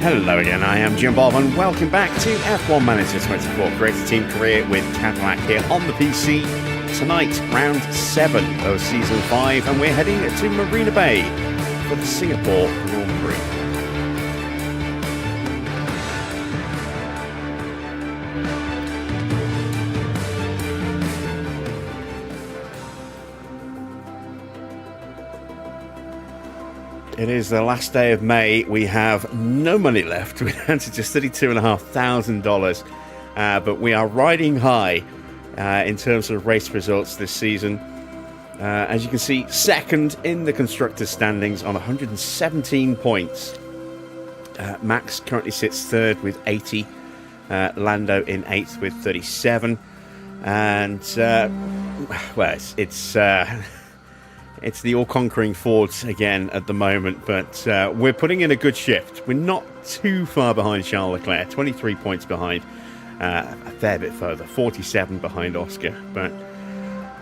Hello again, I am Jim Bob and welcome back to F1 Manager 24 Creator Team Career with Cadillac here on the PC. Tonight, round 7 of Season 5 and we're heading to Marina Bay for the Singapore Grand Prix. It is the last day of May. We have no money left. We're down to just $32,500. But we are riding high in terms of race results this season. As you can see, second in the constructors' standings on 117 points. Max currently sits third with 80. Lando in 8th with 37. And, well, it's the all-conquering Fords again at the moment, but we're putting in a good shift. We're not too far behind Charles Leclerc, 23 points behind, a fair bit further, 47 behind Oscar, but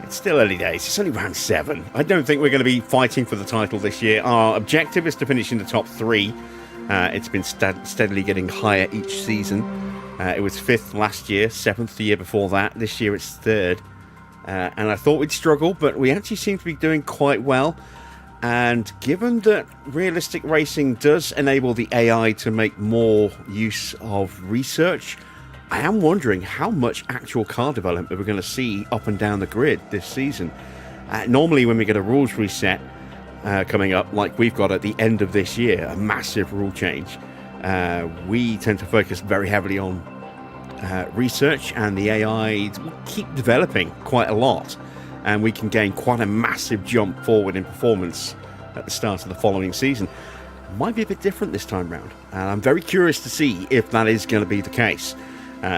it's still early days. It's only round 7. I don't think we're going to be fighting for the title this year. Our objective is to finish in the top 3. It's been steadily getting higher each season. It was 5th last year, 7th the year before that. This year it's 3rd. And I thought we'd struggle, but we actually seem to be doing quite well. And given that realistic racing does enable the AI to make more use of research, I am wondering how much actual car development we're going to see up and down the grid this season. Normally when we get a rules reset coming up, like we've got at the end of this year, a massive rule change, we tend to focus very heavily on research, and the AI will keep developing quite a lot, and we can gain quite a massive jump forward in performance at the start of the following season. Might be a bit different this time round, and I'm very curious to see if that is going to be the case.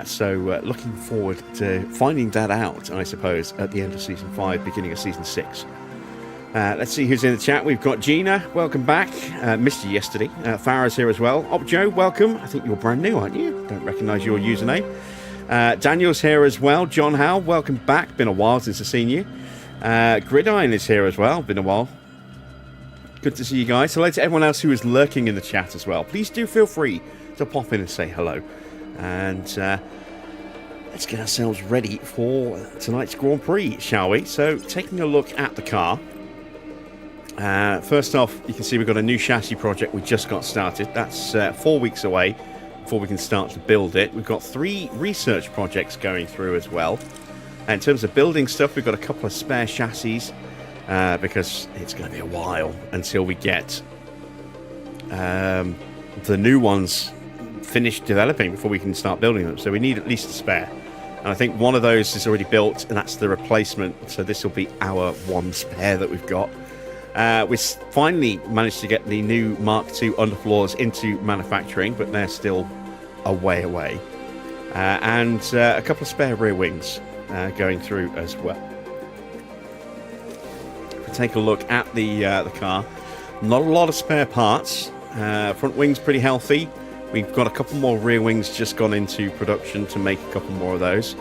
So looking forward to finding that out, I suppose, at the end of Season 5, beginning of Season 6. Let's see who's in the chat. We've got Gina, welcome back. Missed you yesterday. Farah's here as well. Joe, welcome. I think you're brand new, aren't you? Don't recognise your username. Daniel's here as well. John Howe, welcome back. Been a while since I've seen you. Gridiron is here as well. Been a while. Good to see you guys. Hello to everyone else who is lurking in the chat as well. Please do feel free to pop in and say hello. And let's get ourselves ready for tonight's Grand Prix, shall we? So, taking a look at the car. First off, you can see we've got a new chassis project we just got started. That's 4 weeks away before we can start to build it. We've got 3 research projects going through as well. And in terms of building stuff, we've got a couple of spare chassis because it's going to be a while until we get the new ones finished developing before we can start building them. So we need at least a spare. And I think one of those is already built, and that's the replacement. So this will be our one spare that we've got. We finally managed to get the new Mark II underfloors into manufacturing, but they're still a way away. And a couple of spare rear wings going through as well. If we take a look at the car, not a lot of spare parts. Front wing's pretty healthy. We've got a couple more rear wings just gone into production to make a couple more of those.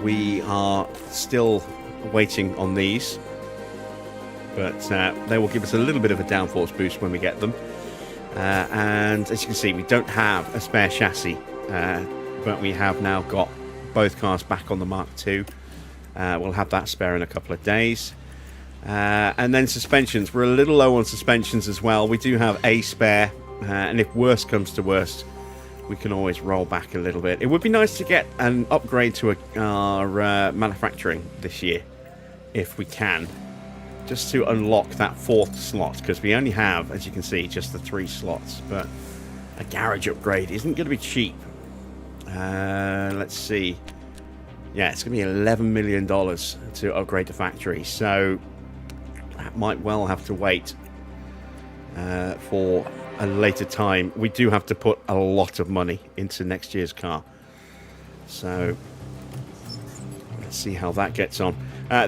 We are still waiting on these, but they will give us a little bit of a downforce boost when we get them. And as you can see, we don't have a spare chassis, but we have now got both cars back on the Mark II. We'll have that spare in a couple of days. And then suspensions. We're a little low on suspensions as well. We do have a spare, and if worst comes to worst, we can always roll back a little bit. It would be nice to get an upgrade to our manufacturing this year, if we can. Just to unlock that 4th slot, because we only have, as you can see, just the 3 slots. But a garage upgrade isn't going to be cheap. Let's see. Yeah, it's going to be $11 million to upgrade the factory. So that might well have to wait for a later time. We do have to put a lot of money into next year's car. So let's see how that gets on.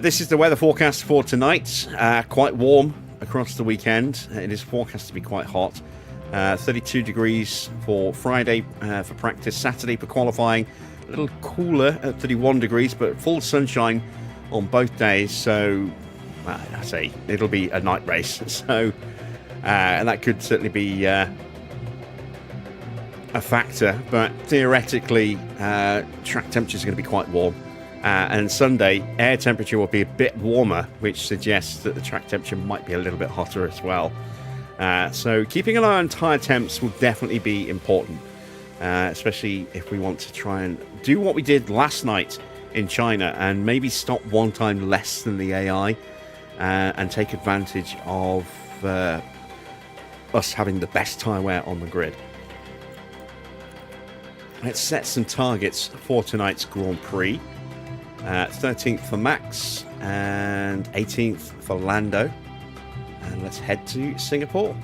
This is the weather forecast for tonight. Quite warm across the weekend. It is forecast to be quite hot. 32 degrees for Friday for practice. Saturday for qualifying. A little cooler at 31 degrees, but full sunshine on both days. So, I say it'll be a night race. So, and that could certainly be a factor, but theoretically, track temperature is going to be quite warm. And Sunday, air temperature will be a bit warmer, which suggests that the track temperature might be a little bit hotter as well. So keeping an eye on tyre temps will definitely be important, especially if we want to try and do what we did last night in China and maybe stop one time less than the AI and take advantage of us having the best tyre wear on the grid. Let's set some targets for tonight's Grand Prix. 13th for Max and 18th for Lando. And let's head to Singapore.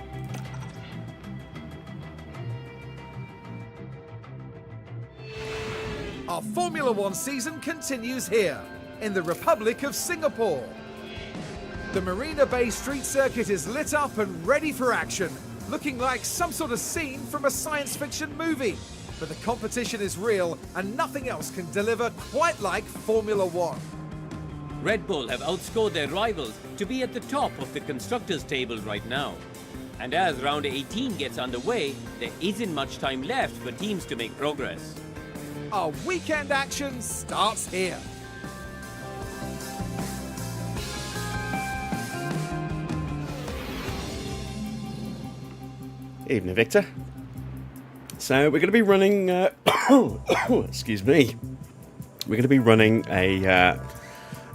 Our Formula One season continues here, in the Republic of Singapore. The Marina Bay Street Circuit is lit up and ready for action, looking like some sort of scene from a science fiction movie. But the competition is real, and nothing else can deliver quite like Formula One. Red Bull have outscored their rivals to be at the top of the constructors' table right now. And as round 18 gets underway, there isn't much time left for teams to make progress. Our weekend action starts here. Evening, Victor. So we're going to be running, excuse me, we're going to be running a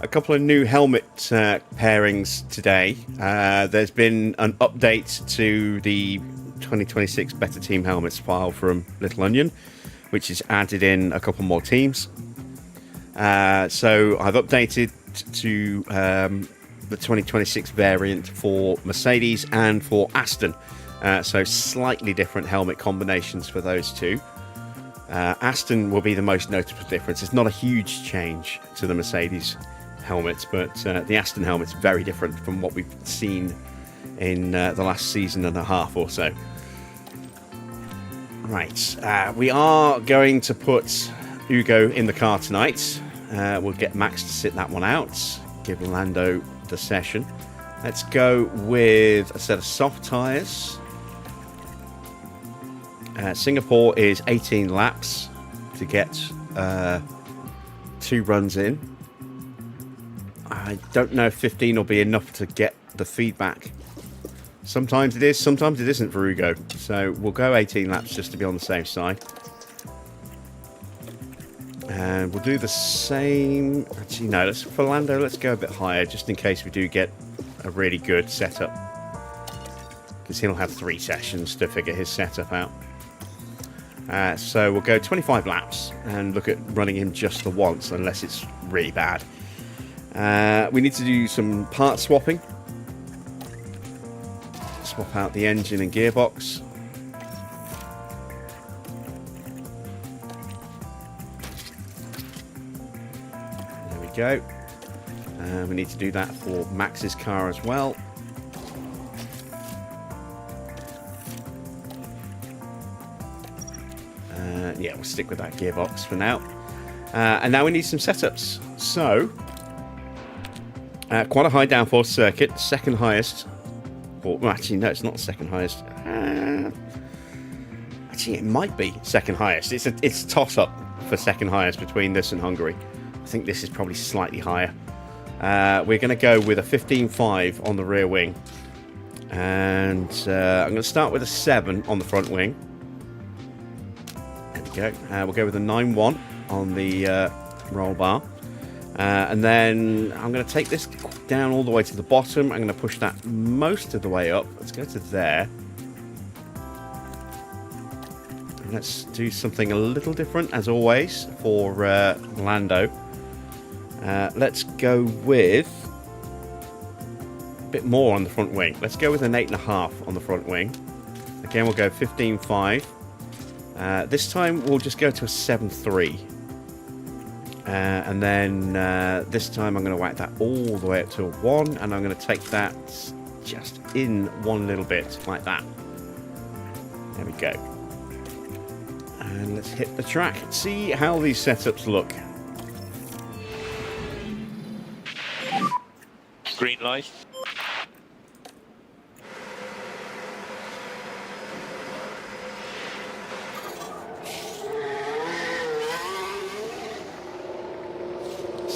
couple of new helmet pairings today. There's been an update to the 2026 Better Team Helmets file from Little Onion, which has added in a couple more teams. So I've updated to the 2026 variant for Mercedes and for Aston. So slightly different helmet combinations for those two. Aston will be the most notable difference. It's not a huge change to the Mercedes helmets, but the Aston helmet's very different from what we've seen in the last season and a half or so. Right, we are going to put Ugo in the car tonight. We'll get Max to sit that one out, give Lando the session. Let's go with a set of soft tyres. Singapore is 18 laps to get 2 runs in. I don't know if 15 will be enough to get the feedback. Sometimes it is, sometimes it isn't for Ugo. So we'll go 18 laps just to be on the safe side. And we'll do the same. Actually, no, for Lando, let's go a bit higher just in case we do get a really good setup. Because he'll have 3 sessions to figure his setup out. So we'll go 25 laps and look at running him just the once, unless it's really bad. We need to do some part swapping. Swap out the engine and gearbox. There we go. We need to do that for Max's car as well. Yeah, we'll stick with that gearbox for now. And now we need some setups. So, quite a high downforce circuit, second highest. Well, actually, no, it's not second highest. Actually, it might be second highest. It's a toss-up for second highest between this and Hungary. I think this is probably slightly higher. We're going to go with a 15.5 on the rear wing. And I'm going to start with a 7 on the front wing. Go. We'll go with a 9.1 on the roll bar. And then I'm going to take this down all the way to the bottom. I'm going to push that most of the way up. Let's go to there. And let's do something a little different, as always, for Lando. Let's go with a bit more on the front wing. Let's go with an 8.5 on the front wing. Again, we'll go 15.5. This time we'll just go to a 7.3. And then this time I'm going to whack that all the way up to a 1. And I'm going to take that just in one little bit, like that. There we go. And let's hit the track. See how these setups look. Green light.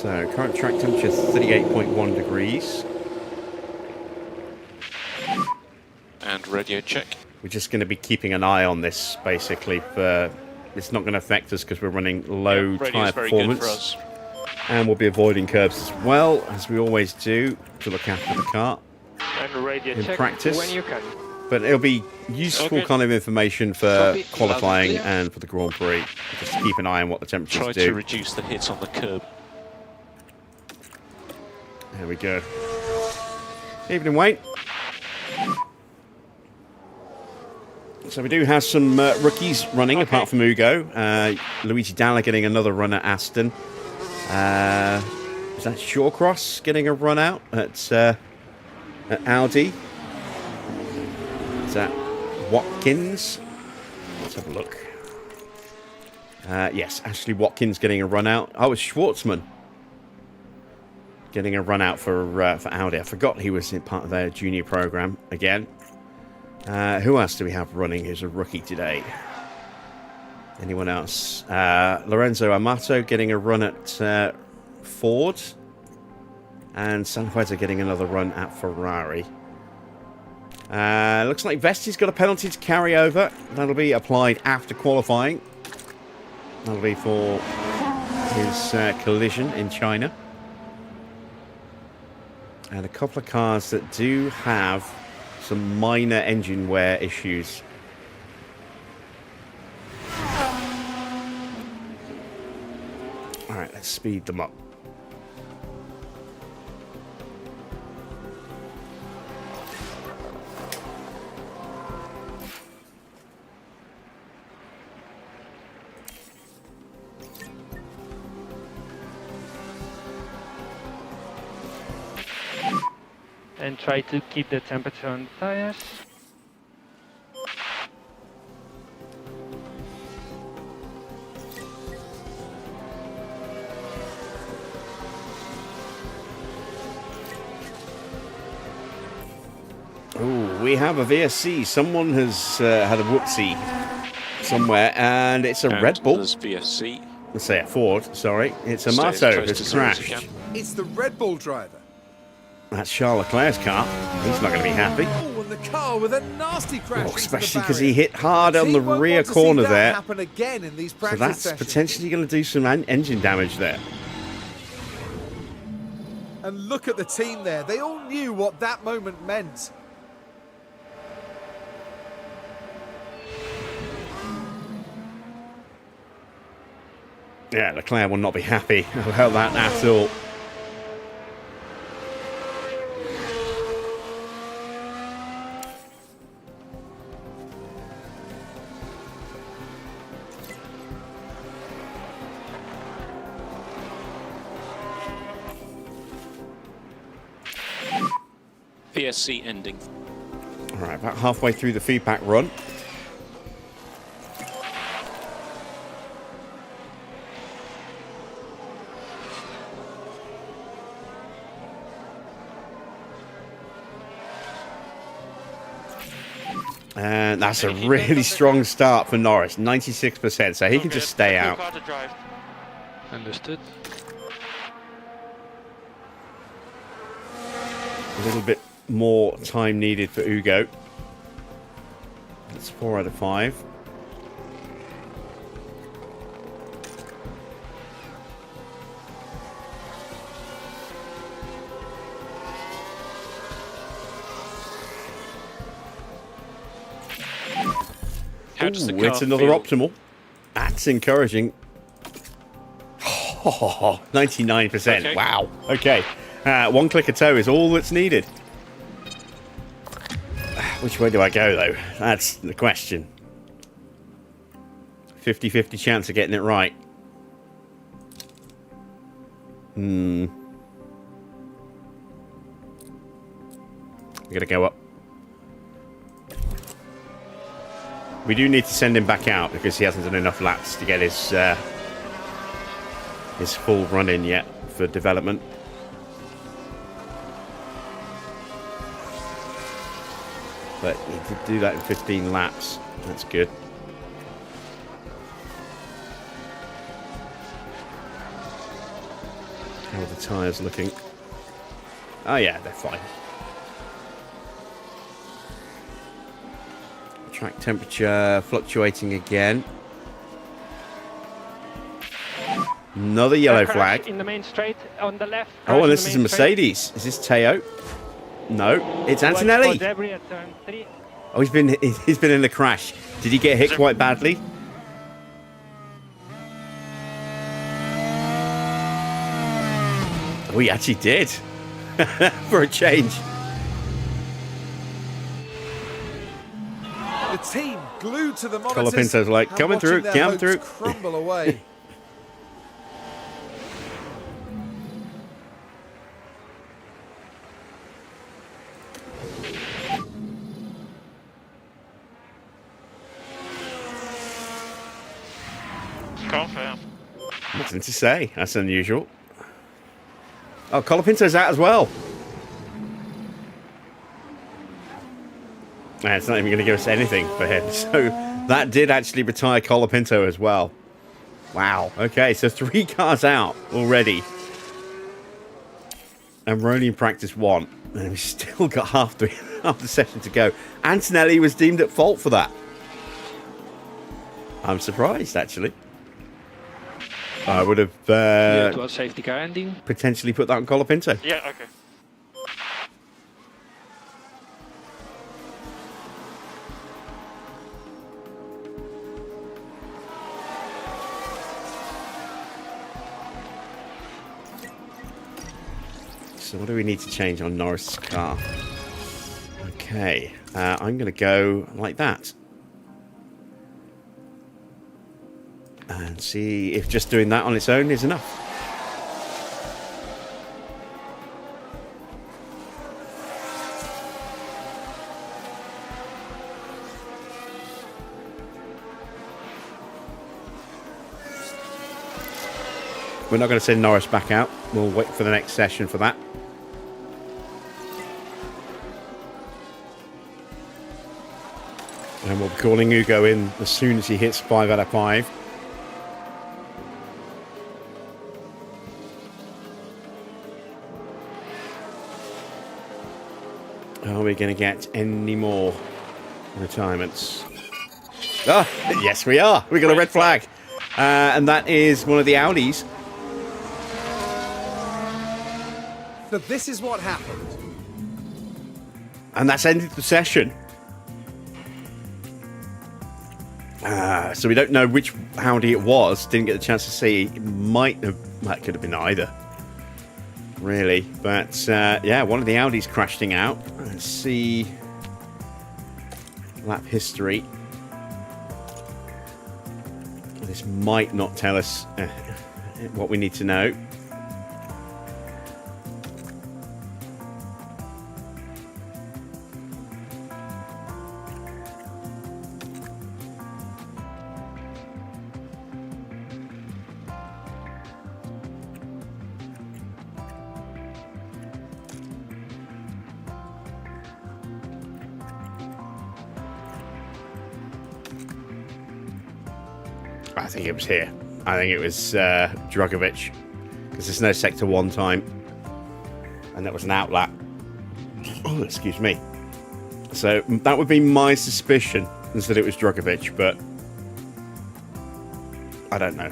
So, current track temperature is 38.1 degrees. And radio check. We're just going to be keeping an eye on this, basically. It's not going to affect us because we're running low tyre performance. And we'll be avoiding curves as well, as we always do, to look after the car And radio in check practice. when you can. But it'll be useful kind of information for Copy. qualifying and for the Grand Prix. Just to keep an eye on what the temperatures Try do. to reduce the hit on the curb. There we go. Evening, Wayne. So we do have some rookies running, apart from Ugo. Luigi Dalla getting another run at Aston. Is that Shawcross getting a run out at Audi? Is that Watkins? Let's have a look. Yes, Ashley Watkins getting a run out. Oh, it's Schwartzman getting a run out for Audi. I forgot he was in part of their junior program again. Who else do we have running who's a rookie today? Anyone else? Lorenzo Amato getting a run at Ford. And Sanhueza getting another run at Ferrari. Looks like Vesti's got a penalty to carry over. That'll be applied after qualifying. That'll be for his collision in China. And a couple of cars that do have some minor engine wear issues. Alright, let's speed them up. And try to keep the temperature on the tires. Oh, we have a VSC. Someone has had a whoopsie somewhere, and it's a Red Bull. There's VSC. Let's say a Ford, sorry. It's a Stay as Mato close who's to zero as you crashed. can. It's the Red Bull driver. That's Charles Leclerc's car. He's not going to be happy. Oh, and the car with a nasty crash. Oh, especially because he hit hard on the Team won't rear want to see corner that there. happen again in these So practice that's sessions. potentially going to do some engine damage there. And look at the team there. They all knew what that moment meant. Yeah, Leclerc will not be happy about that at all. VSC ending. All right, about halfway through the feedback run. And that's a really strong start for Norris, 96%, so he can just stay out. Understood. A little bit more time needed for Ugo. That's 4 out of 5. How does the Ooh, car it's another feel? optimal. That's encouraging. 99%. Okay. Wow. Okay. One click of toe is all that's needed. Which way do I go, though? That's the question. 50-50 chance of getting it right. I'm going to go up. We do need to send him back out because he hasn't done enough laps to get his full run in yet for development. But he did do that in 15 laps. That's good. How are the tyres looking? Oh yeah, they're fine. Track temperature fluctuating again. Another yellow flag. In the main straight on the left. Oh, and this is a Mercedes. Is this Teo? No, it's Antonelli. Debris at turn 3. Oh, he's been in a crash. Did he get hit quite badly? Oh, he actually did. For a change. The team glued to the monitors. Colapinto's like, and coming through, watching their coming through. hopes crumble away. Confirm. Nothing to say. That's unusual. Oh, Colapinto's out as well. Nah, it's not even going to give us anything for him. So that did actually retire Colapinto as well. Wow. Okay, so 3 cars out already. And we're only in practice 1. And we've still got half the session to go. Antonelli was deemed at fault for that. I'm surprised, actually. I would have it was safety car ending. potentially put that on Colapinto. Yeah, okay. So what do we need to change on Norris' car? Okay, I'm going to go like that. And see if just doing that on its own is enough. We're not going to send Norris back out. We'll wait for the next session for that. And we'll be calling Hugo in as soon as he hits 5 out of 5. Are we going to get any more retirements? Ah, yes, we are. We got a red flag. And that is one of the Audis. So this is what happened. And that's ended the session. So we don't know which Audi it was. Didn't get the chance to see. It might have... That could have been either. Really. But, yeah, one of the Audis crashing out. Let's see... Lap history. This might not tell us what we need to know. I think it was here. I think it was Drogovic, because there's no sector 1 time, and that was an outlap. Oh, excuse me. So that would be my suspicion, is that it was Drogovic, but I don't know.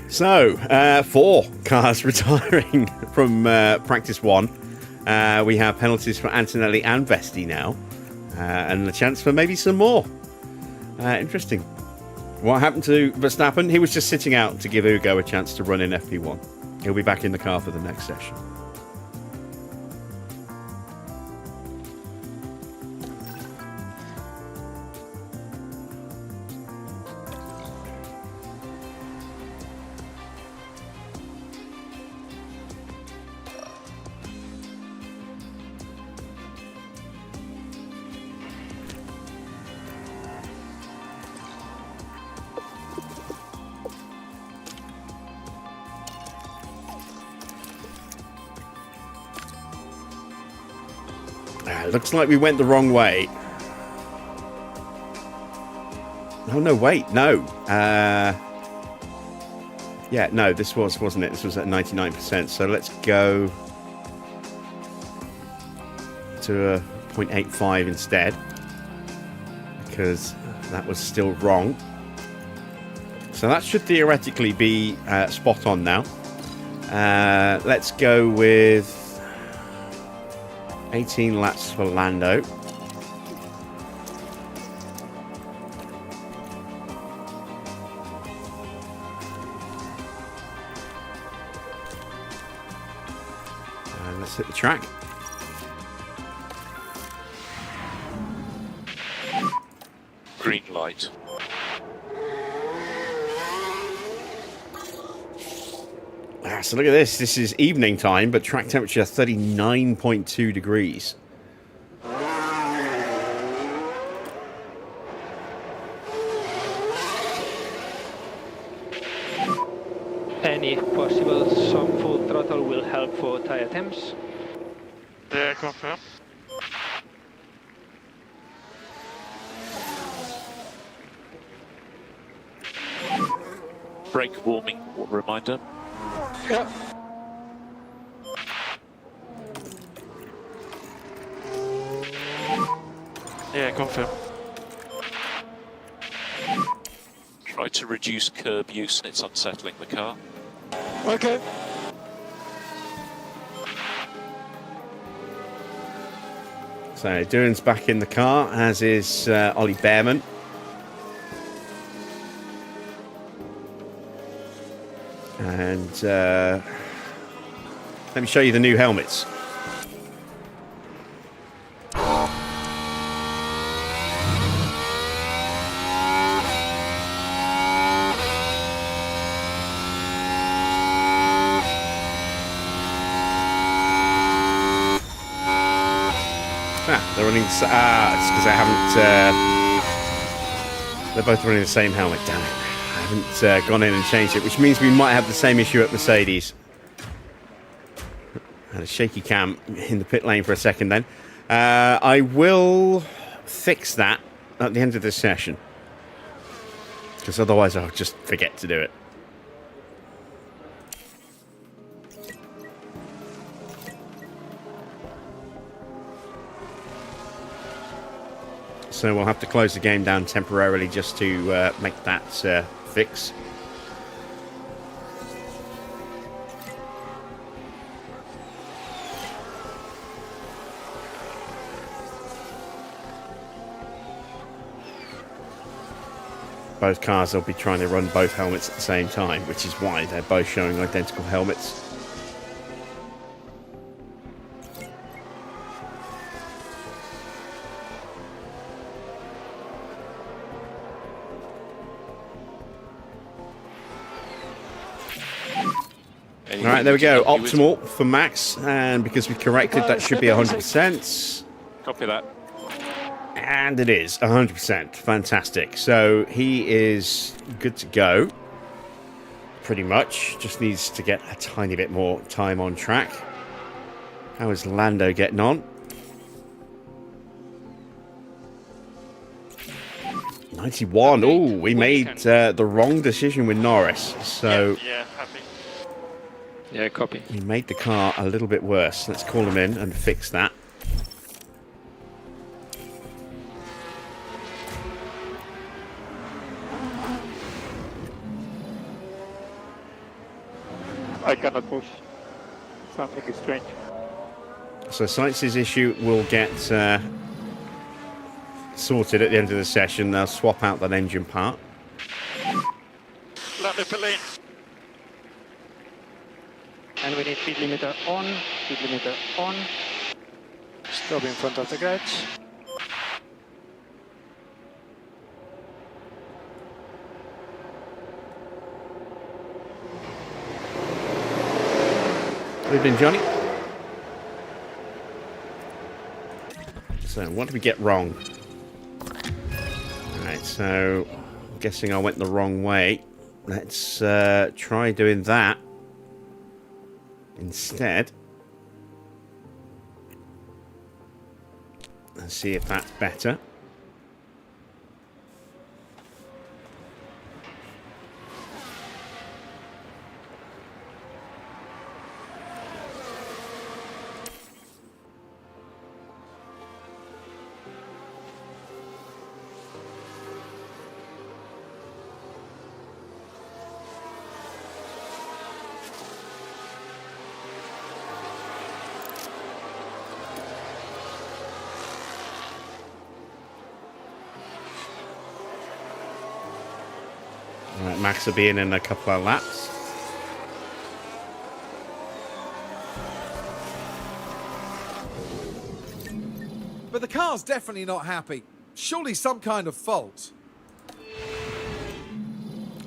So 4 cars retiring from practice 1. We have penalties for Antonelli and Vesti now, and the chance for maybe some more. Interesting. What happened to Verstappen? He was just sitting out to give Hugo a chance to run in FP1. He'll be back in the car for the next session. Looks like we went the wrong way. Oh, no, wait, no. Yeah, no, this wasn't it? This was at 99%. So let's go to a 0.85 instead, because that was still wrong. So that should theoretically be spot on now. Let's go with 18 laps for Lando. And let's hit the track. Green light. So look at this. This is evening time, but track temperature 39.2 degrees. And if possible, some full throttle will help for tire temps. Yeah, confirm. Brake warming reminder. Yeah. Yeah, confirm. Try to reduce curb use, and it's unsettling the car. Okay. So Doohan's back in the car, as is Ollie Bearman. And let me show you the new helmets. They're running. It's because I haven't. They're both running the same helmet. Damn it! I haven't gone in and changed it, which means we might have the same issue at Mercedes. Had a shaky cam in the pit lane for a second. Then I will fix that at the end of this session, because otherwise I'll just forget to do it. So we'll have to close the game down temporarily just to make that fix. Both cars will be trying to run both helmets at the same time, which is why they're both showing identical helmets. All right, there we go. Optimal for Max, and because we corrected, that should be 100%. Copy that. And it is 100%. Fantastic. So he is good to go. Pretty much. Just needs to get a tiny bit more time on track. How is Lando getting on? 91. Oh, we made the wrong decision with Norris. So Yeah, happy. Yeah, copy. we made the car a little bit worse. Let's call him in and fix that. I cannot push. Something is strange. So Science's issue will get sorted at the end of the session. They'll swap out that engine part. Let me pull in. And we need speed limiter on, speed limiter on. Stop in front of the garage. Evening, Johnny. So, what did we get wrong? Alright, so I'm guessing I went the wrong way. Let's try doing that instead. Let's see if that's better. Right, Max will be in a couple of laps. But the car's definitely not happy. Surely some kind of fault.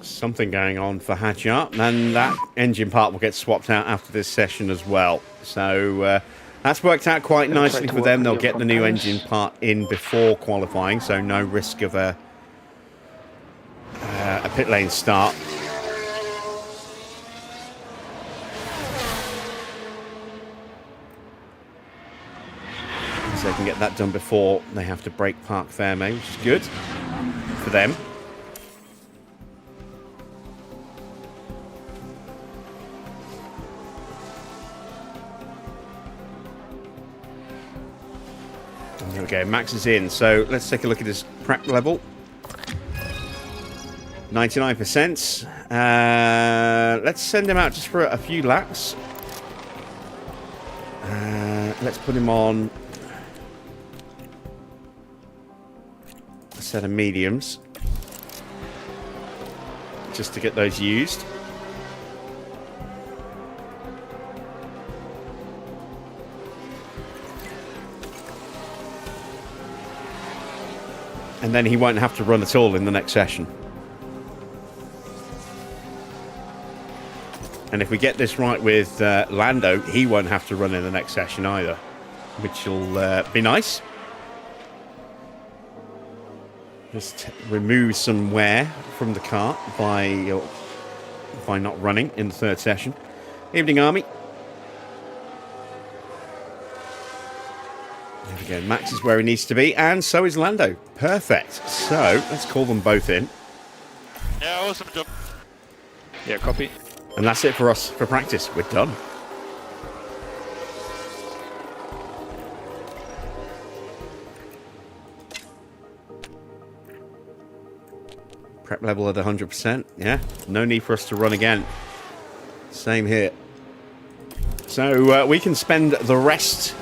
Something going on for Hadjar, and that engine part will get swapped out after this session as well. So that's worked out quite nicely for them. They'll get the new engine part in before qualifying, so no risk of a pit lane start. So they can get that done before they have to brake park Fairmay, which is good for them. There we go, Max is in. So let's take a look at his prep level. 99%. Let's send him out just for a few laps. Let's put him on a set of mediums. Just to get those used. And then he won't have to run at all in the next session. And if we get this right with Lando, he won't have to run in the next session either, which will be nice. Just remove some wear from the car by not running in the third session. Evening, Army. There we go. Max is where he needs to be, and so is Lando. Perfect. So let's call them both in. Yeah, awesome job. Yeah, copy. And that's it for us for practice. We're done. Prep level at 100%. Yeah, no need for us to run again. Same here. So we can spend the rest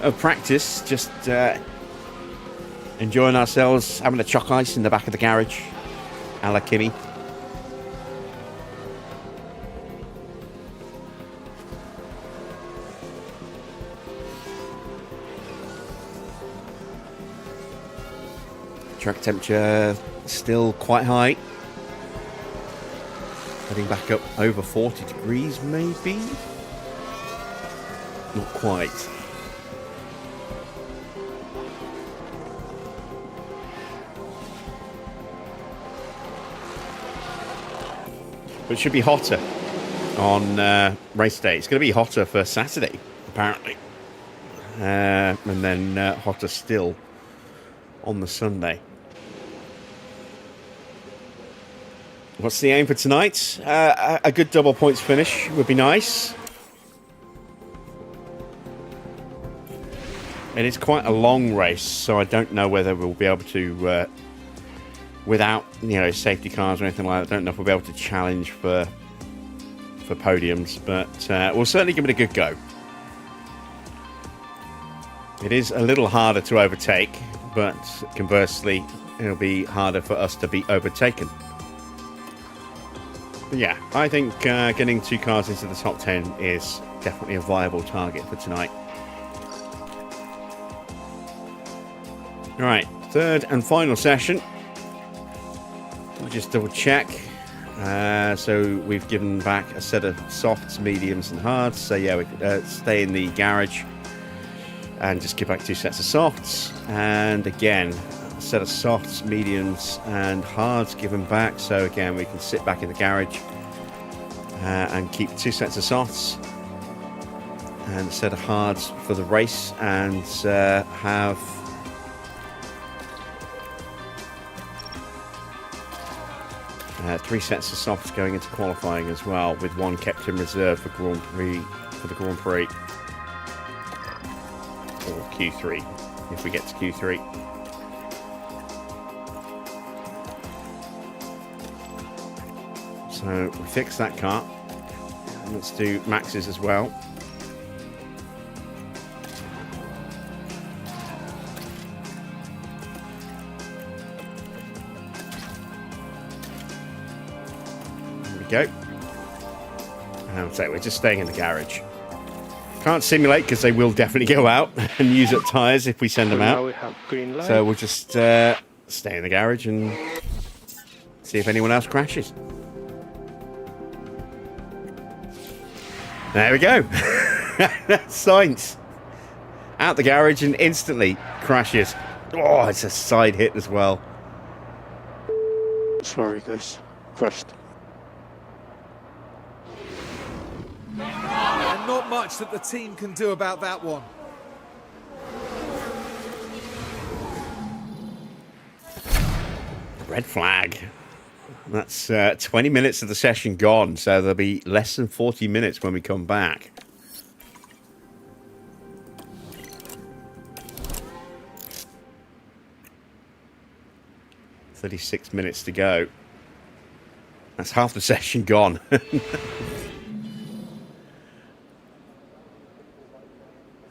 of practice just enjoying ourselves, having a choc ice in the back of the garage, a la Kimmy. Track temperature still quite high. Heading back up over 40 degrees maybe? Not quite. But it should be hotter on race day. It's going to be hotter for Saturday, apparently. And then hotter still on the Sunday. What's the aim for tonight? A good double points finish would be nice. It is quite a long race, so I don't know whether we'll be able to, without safety cars or anything like that, I don't know if we'll be able to challenge for podiums, but we'll certainly give it a good go. It is a little harder to overtake, but conversely, it'll be harder for us to be overtaken. But yeah, I think getting two cars into the top 10 is definitely a viable target for tonight. Right, third and final session. We'll just double check. So we've given back a set of softs, mediums and hards. So yeah, we stay in the garage and just give back two sets of softs. And again, a set of softs, mediums and hards given back. So again, we can sit back in the garage and keep two sets of softs and a set of hards for the race, and have three sets of softs going into qualifying as well, with one kept in reserve for the Grand Prix or Q3 if we get to Q3. So we fix that car. Let's do Max's as well. go. And so we're just staying in the garage. Can't simulate because they will definitely go out and use up tyres if we send them Now out. we have green light. So we'll just stay in the garage and see if anyone else crashes. There we go. Science. Out the garage and instantly crashes. Oh, it's a side hit as well. Sorry, guys. Crashed. And not much that the team can do about that one. Red flag. That's 20 minutes of the session gone, so there'll be less than 40 minutes when we come back. "36 minutes to go." That's half the session gone.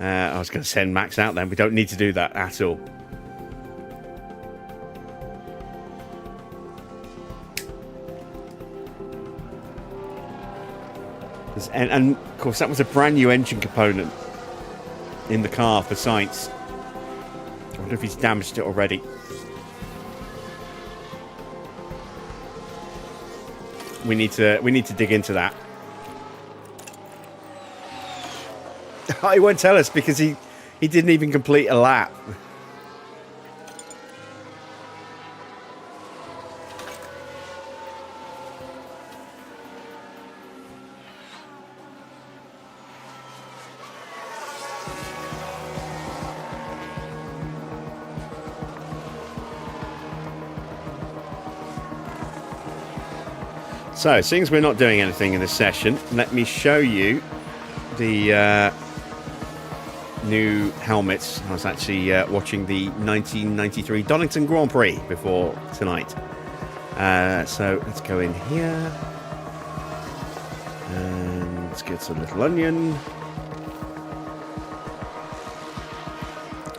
I was going to send Max out then. We don't need to do that at all. And of course, that was a brand new engine component in the car for Sainz. I wonder if he's damaged it already. We need to dig into that. He won't tell us because he didn't even complete a lap. So, seeing as we're not doing anything in this session, let me show you the new helmets. I was actually watching the 1993 Donington Grand Prix before tonight. So, let's go in here. And let's get some Little Onion.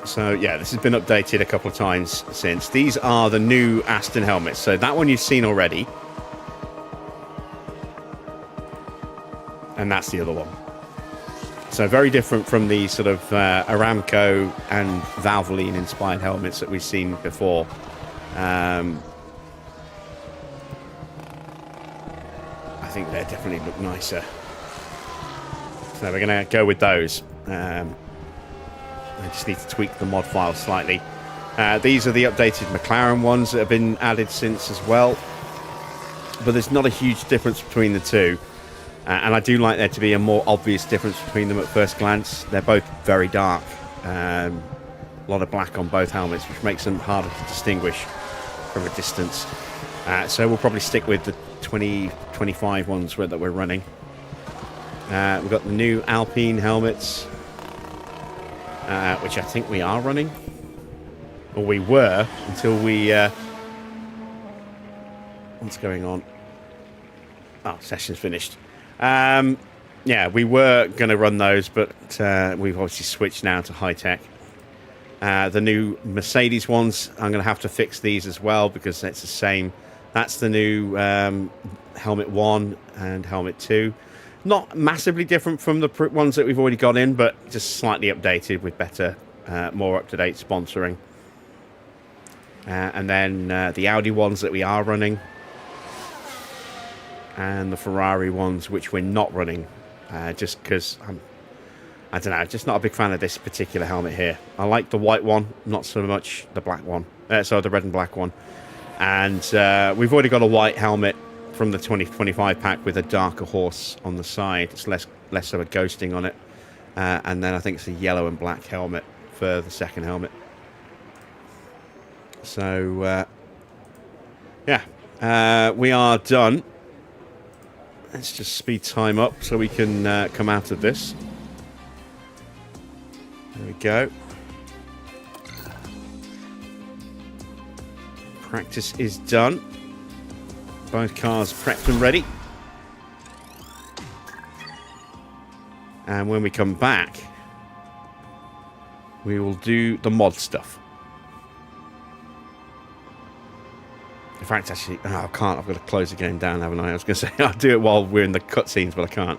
So, yeah, this has been updated a couple of times since. These are the new Aston helmets. So, that one you've seen already. And that's the other one. So very different from the sort of Aramco and Valvoline inspired helmets that we've seen before. I think they definitely look nicer. So we're going to go with those. I just need to tweak the mod file slightly. These are the updated McLaren ones that have been added since as well. But there's not a huge difference between the two. And I do like there to be a more obvious difference between them at first glance. They're both very dark. A lot of black on both helmets, which makes them harder to distinguish from a distance. So we'll probably stick with the 2025 ones that we're running. We've got the new Alpine helmets, which I think we are running. Or we were, until we... what's going on? Oh, session's finished. Yeah, we were going to run those, but we've obviously switched now to HiTech. The new Mercedes ones, I'm going to have to fix these as well because it's the same. That's the new Helmet 1 and Helmet 2. Not massively different from the ones that we've already got in, but just slightly updated with better, more up-to-date sponsoring. And then the Audi ones that we are running. And the Ferrari ones, which we're not running, just because I don't know, just not a big fan of this particular helmet here. I like the white one, not so much the black one. So the red and black one. And we've already got a white helmet from the 2025 pack with a darker horse on the side. It's less of a ghosting on it. And then I think it's a yellow and black helmet for the second helmet. So yeah, we are done. Let's just speed time up so we can come out of this. There we go. Practice is done. Both cars prepped and ready. And when we come back, we will do the mod stuff. In fact, actually, I can't. I've got to close the game down, haven't I? I was going to say I'll do it while we're in the cutscenes, but I can't.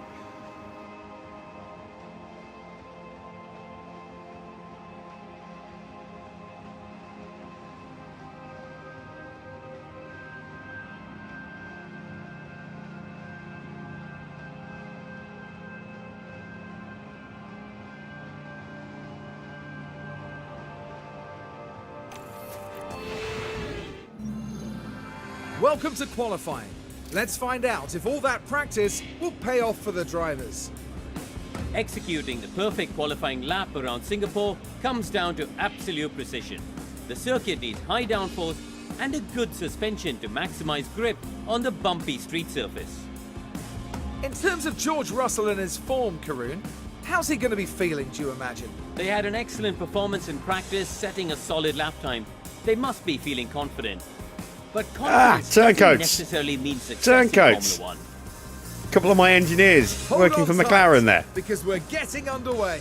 Welcome to qualifying. Let's find out if all that practice will pay off for the drivers. Executing the perfect qualifying lap around Singapore comes down to absolute precision. The circuit needs high downforce and a good suspension to maximize grip on the bumpy street surface. In terms of George Russell and his form, Karun, how's he going to be feeling, do you imagine? They had an excellent performance in practice, setting a solid lap time. They must be feeling confident. But confidence doesn't necessarily mean success in Formula 1. A couple of my engineers Hold working on for tight, McLaren there. Because we're getting underway.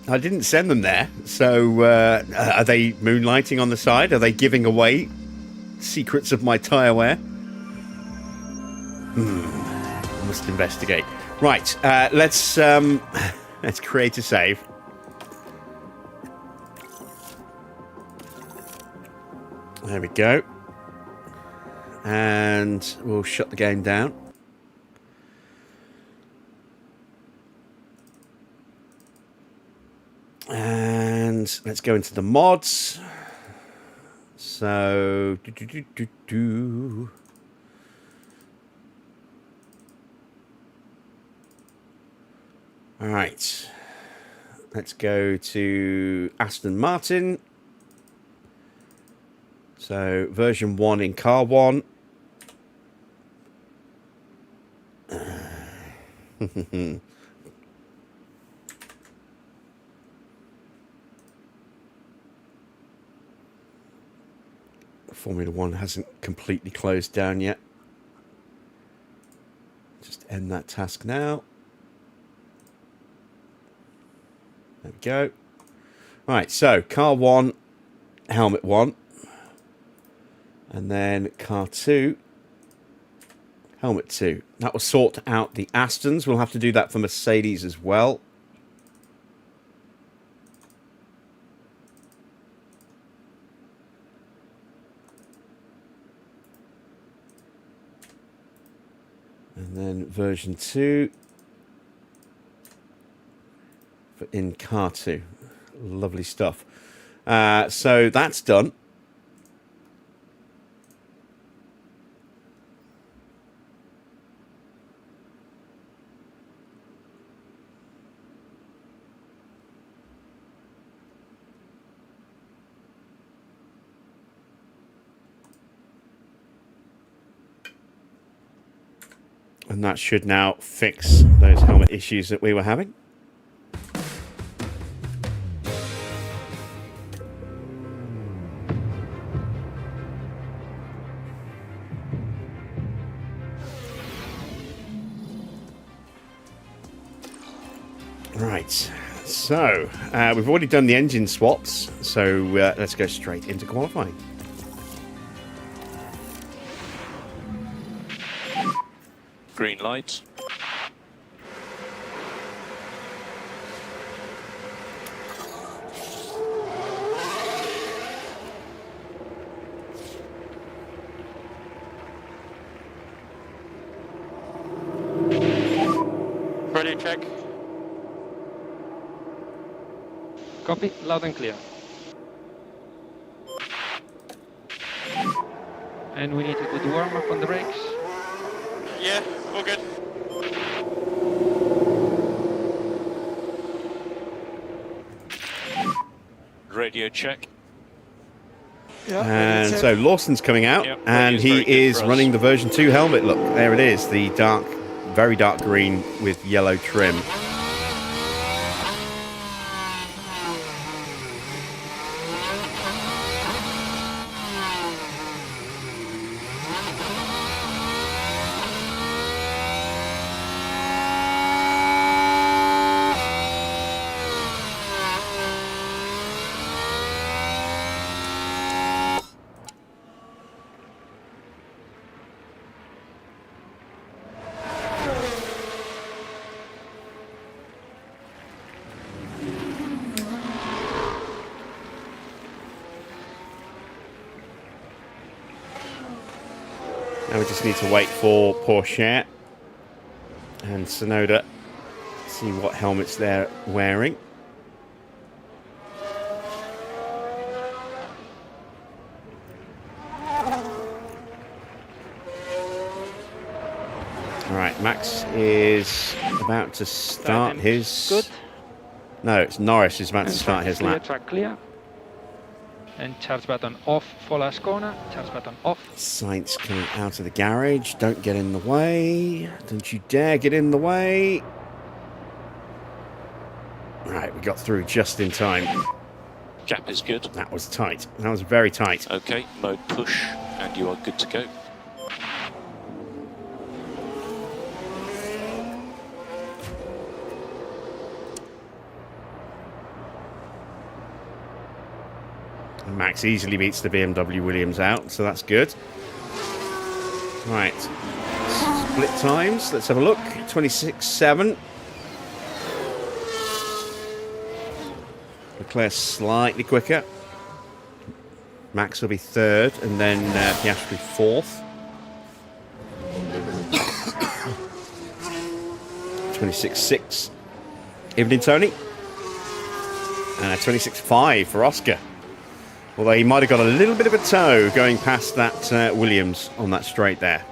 I didn't send them there, so are they moonlighting on the side? Are they giving away secrets of my tyre wear? Must investigate. Right, let's create a save. There we go. And we'll shut the game down. And let's go into the mods. So, all right. Let's go to Aston Martin. So, version 1 in car 1. Formula 1 hasn't completely closed down yet. Just end that task now. There we go. Right, so car 1, helmet 1. And then car 2, helmet 2. That will sort out the Astons. We'll have to do that for Mercedes as well. And then version 2 in car 2. Lovely stuff. So that's done. And that should now fix those helmet issues that we were having. Right, so we've already done the engine swaps, so let's go straight into qualifying. Green light. Ready, check. Copy, loud and clear. And we need a good warm-up on the brakes. Yeah, all good. Radio check. And so Lawson's coming out, Yep, and radio's he very good is for us. running the version 2 helmet. Look, there it is, the dark, very dark green with yellow trim. And we just need to wait for Porsche and Sonoda. See what helmets they're wearing. All right, Max is about to start his... Good. No, it's Norris who's about to start his Clear, lap. track clear. And charge button off for last corner. Charge button off. Sainz coming out of the garage. Don't get in the way. Don't you dare get in the way. Right, we got through just in time. Gap is good. That was tight. That was very tight. Okay, mode push, and you are good to go. Max easily beats the BMW Williams out, so that's good. Right. Split times. Let's have a look. 26.7. Leclerc slightly quicker. Max will be third, and then Piastri fourth. 26.6. Evening, Tony. 26.5 for Oscar. Although he might have got a little bit of a toe going past that Williams on that straight there.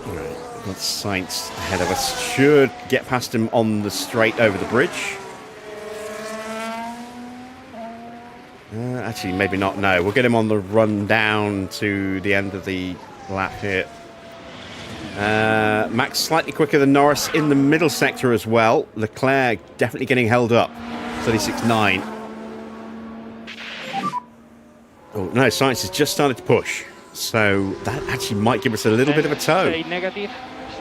Right, got Sainz ahead of us. Should get past him on the straight over the bridge. Actually, maybe not. No, we'll get him on the run down to the end of the lap here. Max slightly quicker than Norris in the middle sector as well. Leclerc definitely getting held up. 36.9. Oh, no, Sainz has just started to push. So that actually might give us a little bit of a toe. Stay negative.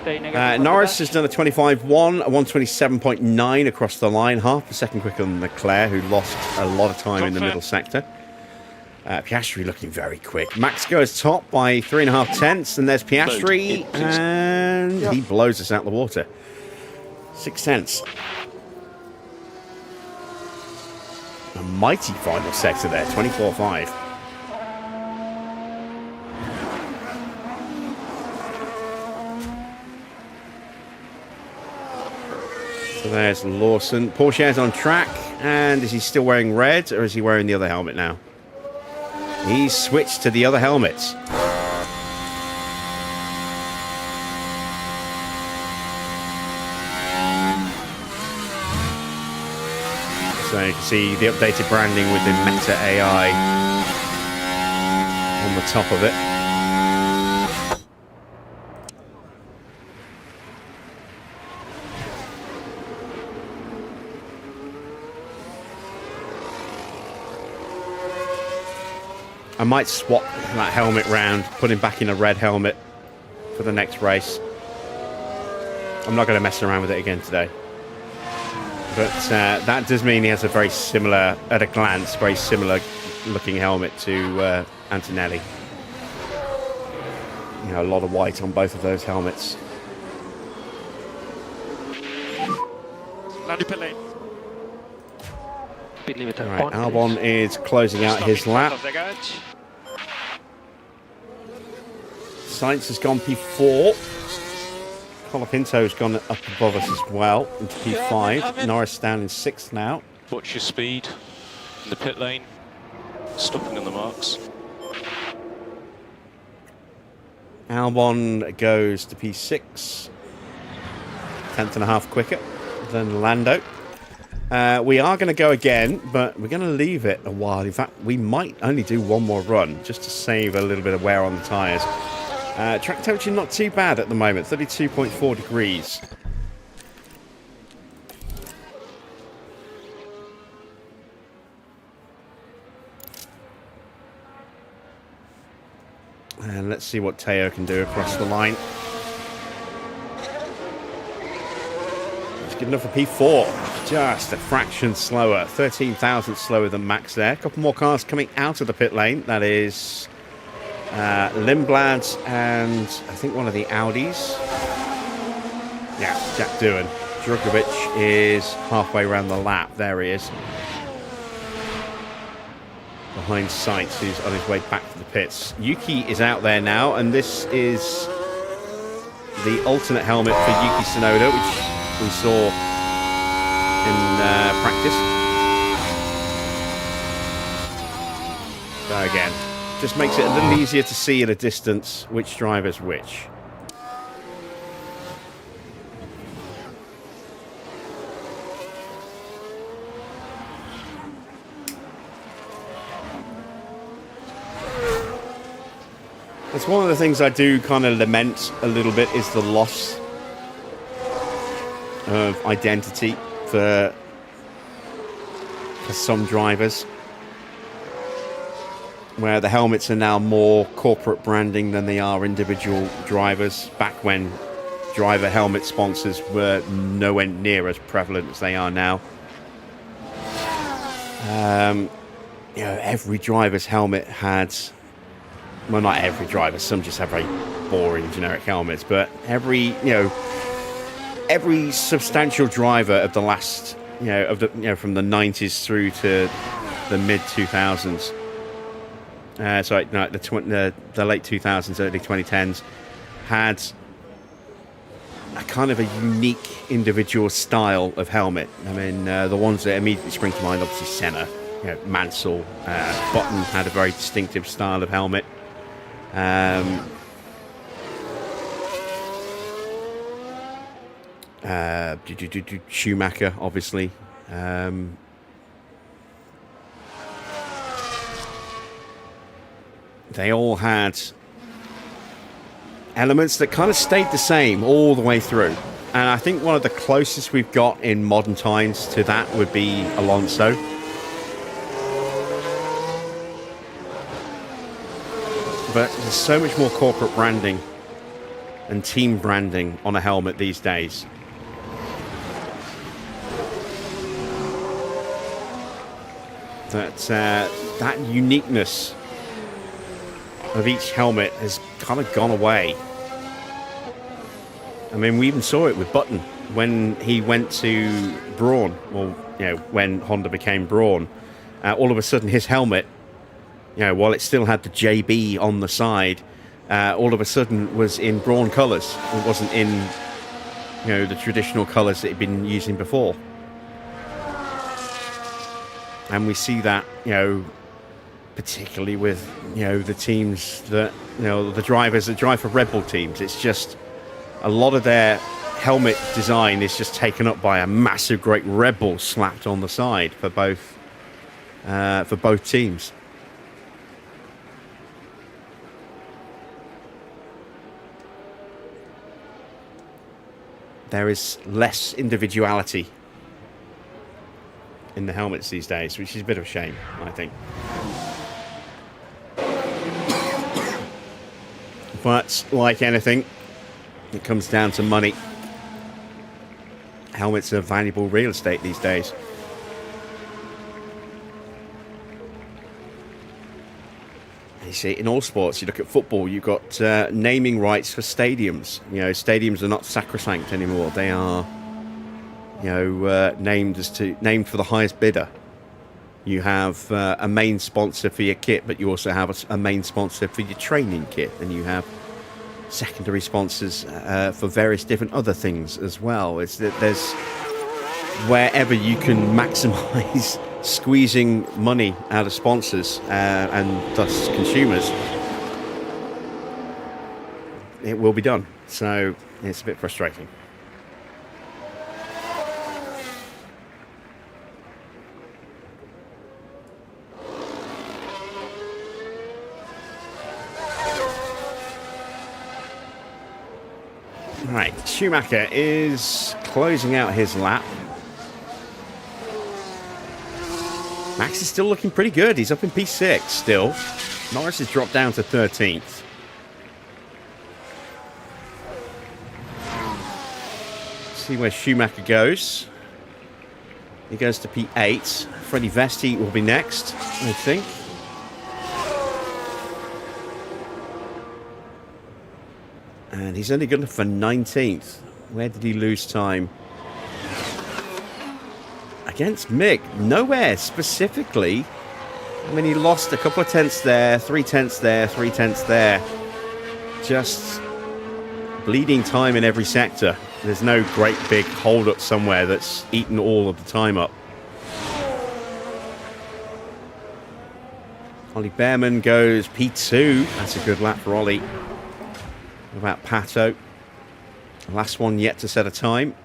Stay negative. Norris has done a 25.1, a 127.9 across the line. Half a second quicker than Leclerc, who lost a lot of time in the middle sector. Piastri looking very quick. Max goes top by 3.5 tenths, and there's Piastri, and he blows us out the water. 6 tenths. A mighty final sector there, 24.5. So there's Lawson. Porsche's on track, and is he still wearing red, or is he wearing the other helmet now? He's switched to the other helmets. So you can see the updated branding with the Meta AI on the top of it. I might swap that helmet round, put him back in a red helmet for the next race. I'm not going to mess around with it again today. But that does mean he has a very similar, at a glance, very similar looking helmet to Antonelli. You know, a lot of white on both of those helmets. Landy pit lane. Speed limiter All right, on, Albon is closing out his lap. Sainz has gone P4. Colapinto's gone up above us as well into P5. Norris down in 6th now. Watch your speed in the pit lane. Stopping on the marks. Albon goes to P6. 10.5 quicker than Lando. We are going to go again, but we're going to leave it a while. In fact, we might only do one more run just to save a little bit of wear on the tyres. Track temperature not too bad at the moment, 32.4 degrees. And let's see what Teo can do across the line. It's good enough for P4. Just a fraction slower, 13 thousandths slower than Max there. A couple more cars coming out of the pit lane. That is Lindblad and I think one of the Audis. Yeah, Jack Doohan. Drugovic is halfway around the lap. There he is. behind Sights, who's on his way back to the pits. Yuki is out there now, and this is the alternate helmet for Yuki Tsunoda, which we saw in practice. So again, just makes it a little easier to see at a distance which driver's which. It's one of the things I do kind of lament a little bit, is the loss of identity for some drivers, where the helmets are now more corporate branding than they are individual drivers. Back when driver helmet sponsors were nowhere near as prevalent as they are now. You know, every driver's helmet had, well, not every driver, some just have very boring generic helmets, but every substantial driver of the last, from the 90s through to the mid 2000s, the late 2000s, early 2010s, had a kind of a unique individual style of helmet. I mean, the ones that immediately spring to mind, obviously Senna, Mansell, Button had a very distinctive style of helmet. Schumacher, obviously. They all had elements that kind of stayed the same all the way through. And I think one of the closest we've got in modern times to that would be Alonso. But there's so much more corporate branding and team branding on a helmet these days. That uniqueness of each helmet has kind of gone away. I mean, we even saw it with Button when he went to Brawn, or when Honda became Brawn. All of a sudden, his helmet, while it still had the JB on the side, all of a sudden was in Brawn colours. It wasn't in, the traditional colours that he'd been using before. And we see that, particularly with, the teams that, the drivers that drive for Red Bull teams. It's just a lot of their helmet design is just taken up by a massive, great Red Bull slapped on the side for both teams. There is less individuality in the helmets these days, which is a bit of a shame, I think. But like anything, it comes down to money. Helmets are valuable real estate these days. You see, in all sports, you look at football, you've got naming rights for stadiums. Stadiums are not sacrosanct anymore. They are, named for the highest bidder. You have a main sponsor for your kit, but you also have a main sponsor for your training kit, and you have secondary sponsors for various different other things as well. It's that there's wherever you can maximize squeezing money out of sponsors and thus consumers, it will be done. So it's a bit frustrating. Right, Schumacher is closing out his lap. Max is still looking pretty good. He's up in P6 still. Norris has dropped down to 13th. See where Schumacher goes. He goes to P8. Freddie Vesti will be next, I think. And he's only good for 19th. Where did he lose time? Against Mick. Nowhere specifically. I mean, he lost a couple of tenths there, 3 tenths there, 3 tenths there. Just bleeding time in every sector. There's no great big hold up somewhere that's eaten all of the time up. Ollie Bearman goes P2. That's a good lap for Ollie. What about Pato? Last one yet to set a time.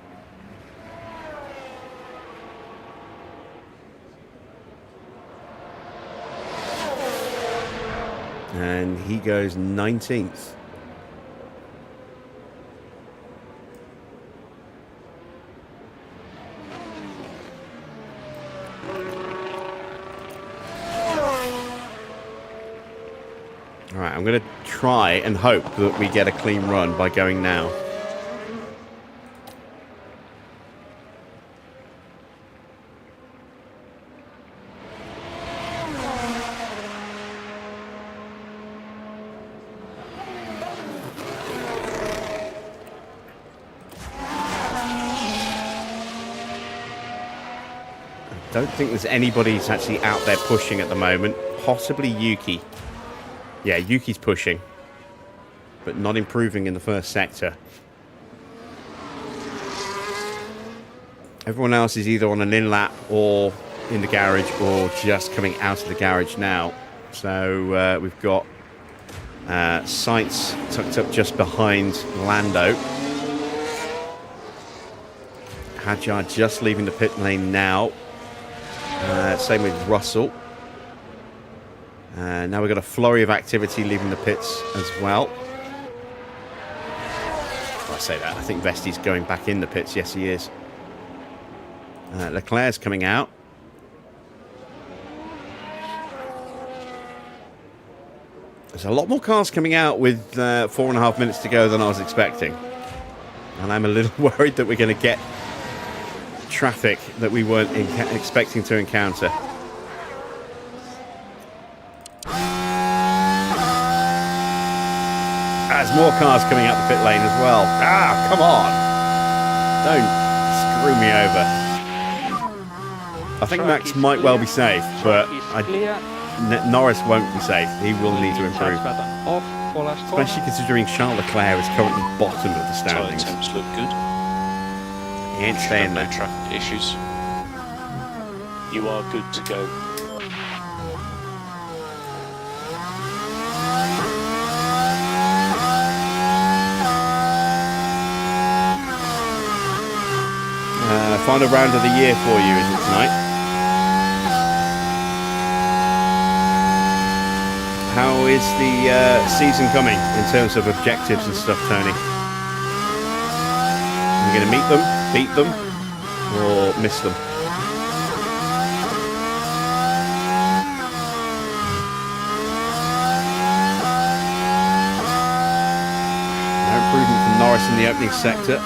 And he goes 19th. All right, I'm going to try and hope that we get a clean run by going now. I don't think there's anybody who's actually out there pushing at the moment. Possibly Yuki. Yeah, Yuki's pushing, but not improving in the first sector. Everyone else is either on an in-lap or in the garage or just coming out of the garage now. So we've got Sights tucked up just behind Lando. Hadjar just leaving the pit lane now. Same with Russell. Now we've got a flurry of activity leaving the pits as well. I say that, I think Vesti's going back in the pits. Yes, he is. Leclerc's coming out. There's a lot more cars coming out with 4.5 minutes to go than I was expecting. And I'm a little worried that we're going to get traffic that we weren't expecting to encounter. There's more cars coming out the pit lane as well. Ah, come on. Don't screw me over. I think Max might well be safe, but Norris won't be safe. He will need to improve. Especially considering Charles Leclerc is currently bottom of the standings. Tyre temps look good. He ain't staying there. No traffic issues. You are good to go. Final round of the year for you, is it tonight? How is the season coming in terms of objectives and stuff, Tony? Are you going to meet them, beat them, or miss them? No improvement from Norris in the opening sector.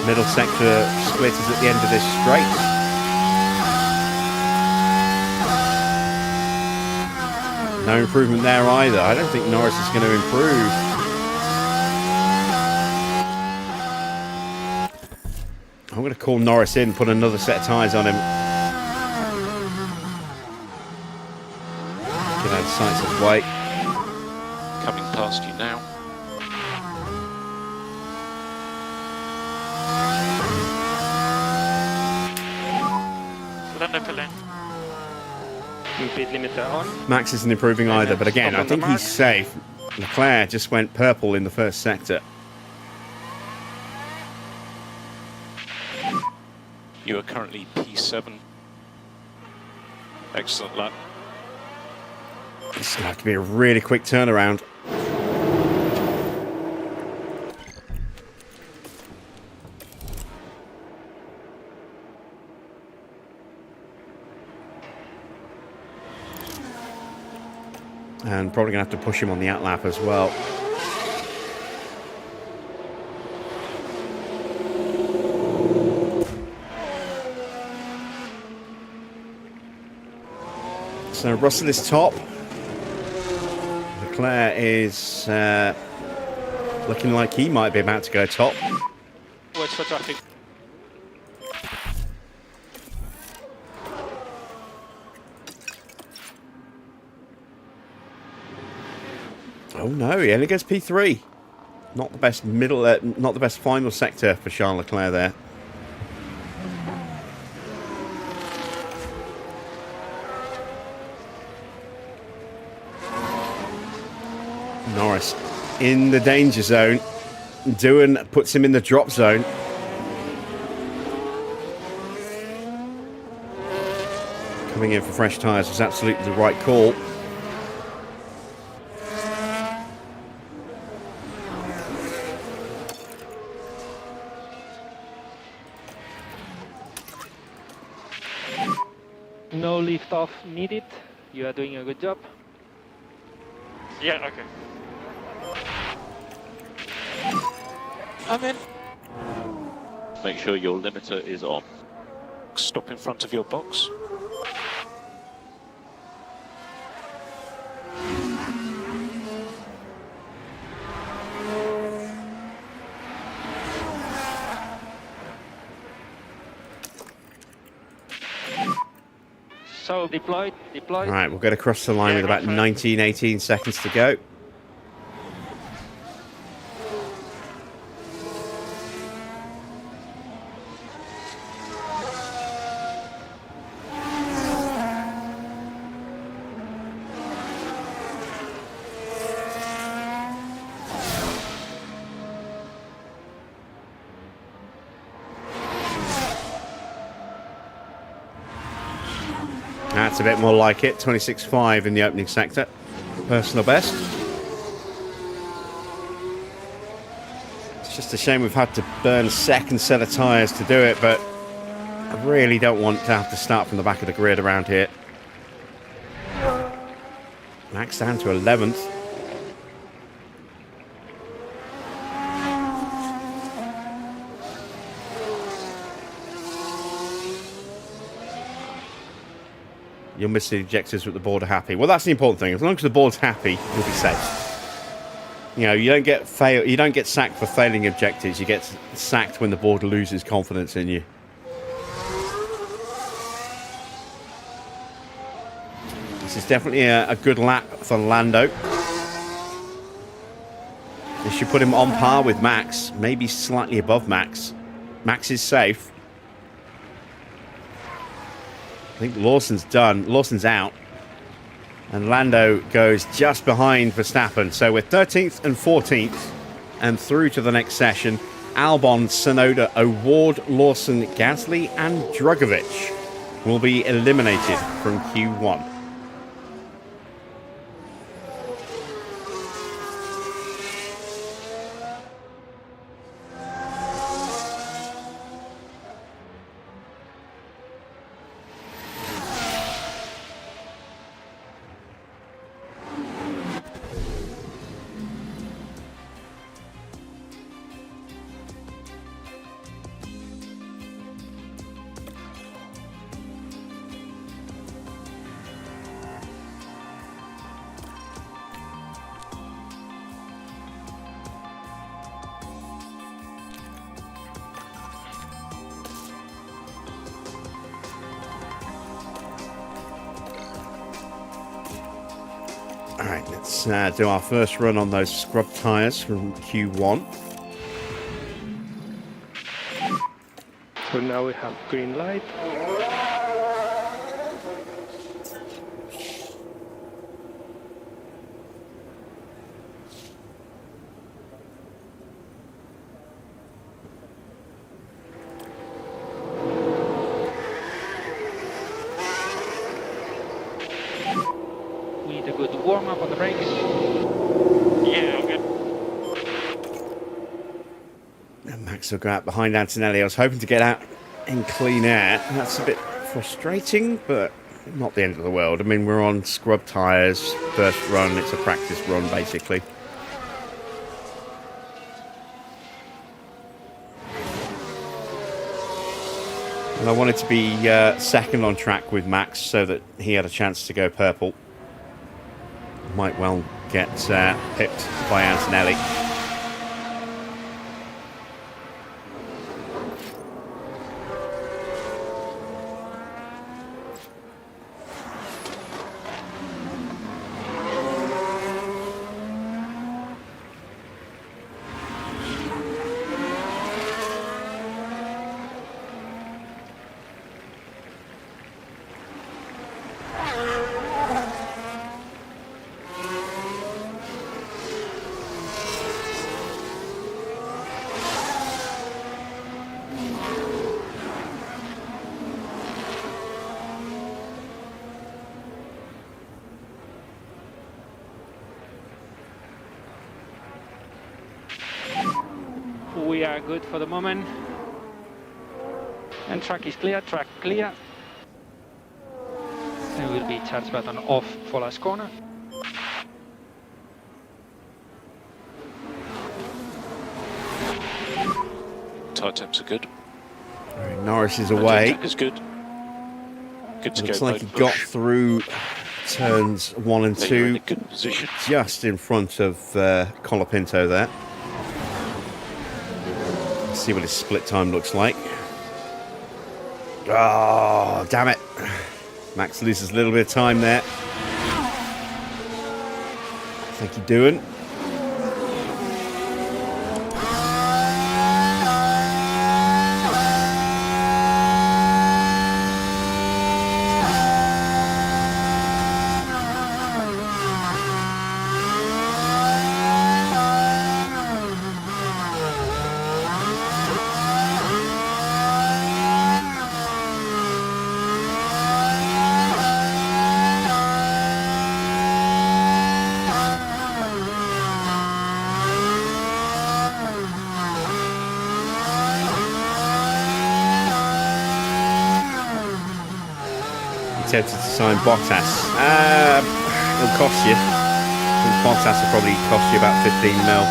Middle sector split is at the end of this straight. No improvement there either. I don't think Norris is going to improve. I'm going to call Norris in, put another set of tyres on him. Get out of Sights' way. Coming past you now. Speed limiter on. Max isn't improving either, but again, I think he's safe. Leclerc just went purple in the first sector. You are currently P7. Excellent lap. This is going to have to be a really quick turnaround. And probably going to have to push him on the outlap as well. So Russell is top. Leclerc is looking like he might be about to go top. Watch for traffic. Oh no, he only gets P3. Not the best middle, not the best final sector for Charles Leclerc there. Norris in the danger zone. Doohan puts him in the drop zone. Coming in for fresh tyres was absolutely the right call. No lift off needed. You are doing a good job. Yeah, okay. I'm in. Make sure your limiter is on. Stop in front of your box. So deployed. All right, we'll get across the line with about 19, 18 seconds to go. That's a bit more like it. 26.5 in the opening sector. Personal best. It's just a shame we've had to burn second set of tyres to do it, but I really don't want to have to start from the back of the grid around here. Max down to 11th. You'll miss the ejectors with the board are happy. Well, that's the important thing. As long as the board's happy, you'll be safe. You know, you don't get sacked for failing objectives. You get sacked when the board loses confidence in you. This is definitely a good lap for Lando. This should put him on par with Max, maybe slightly above Max. Max is safe. I think Lawson's done. Lawson's out. And Lando goes just behind Verstappen. So we're 13th and 14th and through to the next session. Albon, Tsunoda, O'Ward, Lawson, Gasly and Drugovich will be eliminated from Q1. Alright, let's do our first run on those scrub tyres from Q1. So now we have green light. Need a good warm up on the brakes. Yeah, okay. And Max will go out behind Antonelli. I was hoping to get out in clean air. That's a bit frustrating, but not the end of the world. I mean, we're on scrub tyres, first run. It's a practice run, basically. And I wanted to be second on track with Max so that he had a chance to go purple. Might well get pipped by Antonelli. are good for the moment. And track is clear, track clear. There will be charge button off for last corner. Tyre temps are good. Norris is away. Track is good. Good to Looks go. like he mode got push. through turns 1 and They're in 2, a good position. just in front of Colapinto there. Let's see what his split time looks like. Oh, damn it. Max loses a little bit of time there. Thank you, doing. Tempted to sign Bottas. It'll cost you. Bottas will probably cost you about 15 mil.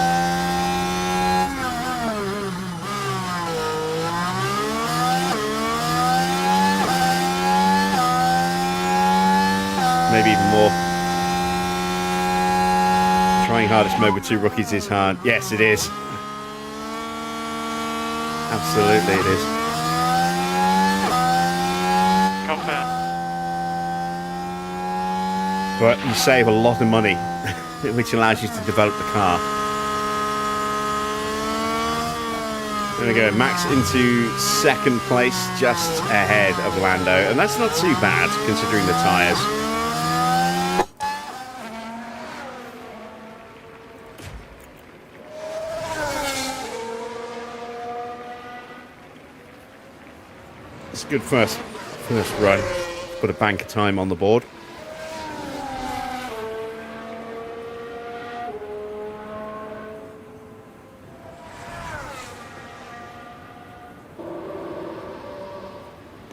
Maybe even more. Trying hardest mode with 2 rookies is hard. Yes, it is. Absolutely, it is. Confirm. But you save a lot of money, which allows you to develop the car. There we go, Max into 2nd place, just ahead of Lando, and that's not too bad considering the tyres. It's a good first run. Put a bank of time on the board.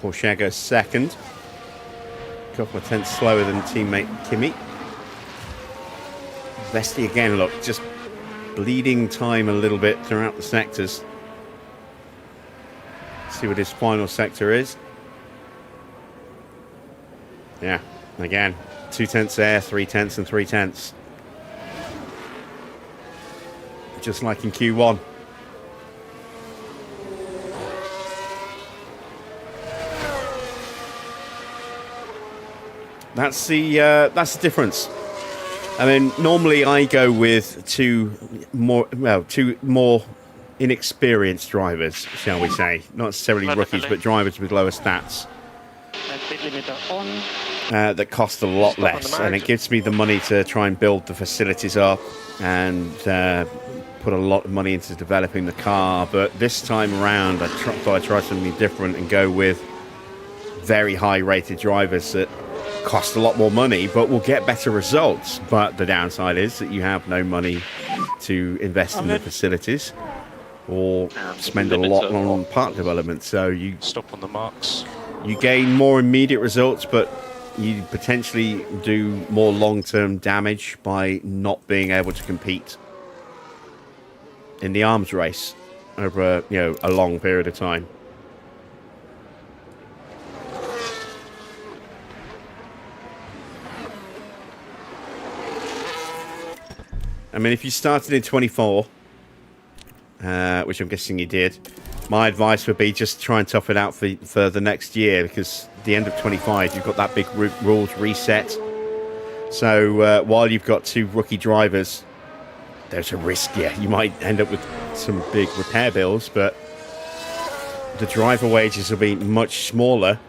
Porsche goes 2nd. A couple of tenths slower than teammate Kimi. Vesti again, look, just bleeding time a little bit throughout the sectors. See what his final sector is. Yeah, again, 2 tenths there, 3 tenths and 3 tenths. Just like in Q1. That's the difference. I mean, normally I go with two more inexperienced drivers, shall we say? Not necessarily rookies, but drivers with lower stats. Speed limiter on. That cost a lot less, and it gives me the money to try and build the facilities up and put a lot of money into developing the car. But this time around, I thought I'd try something different and go with very high-rated drivers that cost a lot more money, but will get better results. But the downside is that you have no money to invest in the facilities or spend a lot on part development. So you Stop on the marks. You gain more immediate results, but you potentially do more long-term damage by not being able to compete in the arms race over a long period of time. I mean, if you started in 24, which I'm guessing you did, my advice would be just try and tough it out for the next year, because at the end of 25, you've got that big rules reset. So while you've got 2 rookie drivers, there's a risk, you might end up with some big repair bills, but the driver wages will be much smaller,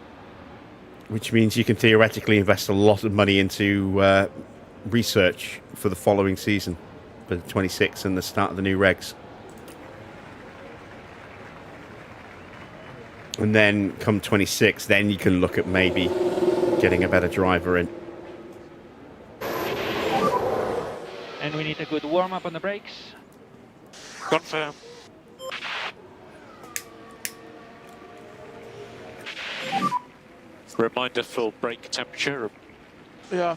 which means you can theoretically invest a lot of money into research for the following season, for 26 and the start of the new regs. And then come 26, then you can look at maybe getting a better driver in. And we need a good warm-up on the brakes. Confirm. Reminder for brake temperature. Yeah.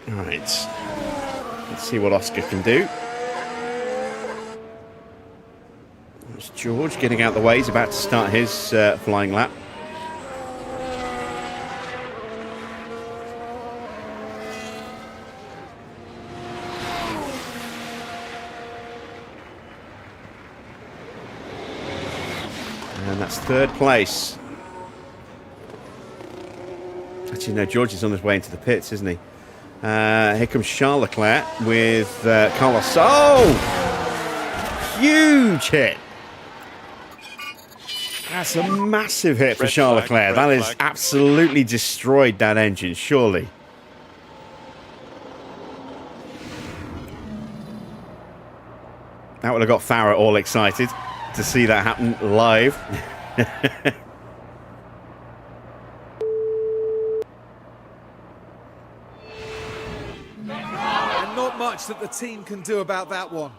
All right. Let's see what Oscar can do. There's George getting out the way. He's about to start his flying lap. And that's third place. Actually, no, George is on his way into the pits, isn't he? Here comes Charles Leclerc with Carlos. Oh! Huge hit. That's a massive hit for Charles Leclerc. That has absolutely destroyed that engine, surely. That would have got Farah all excited to see that happen live. And not much that the team can do about that one.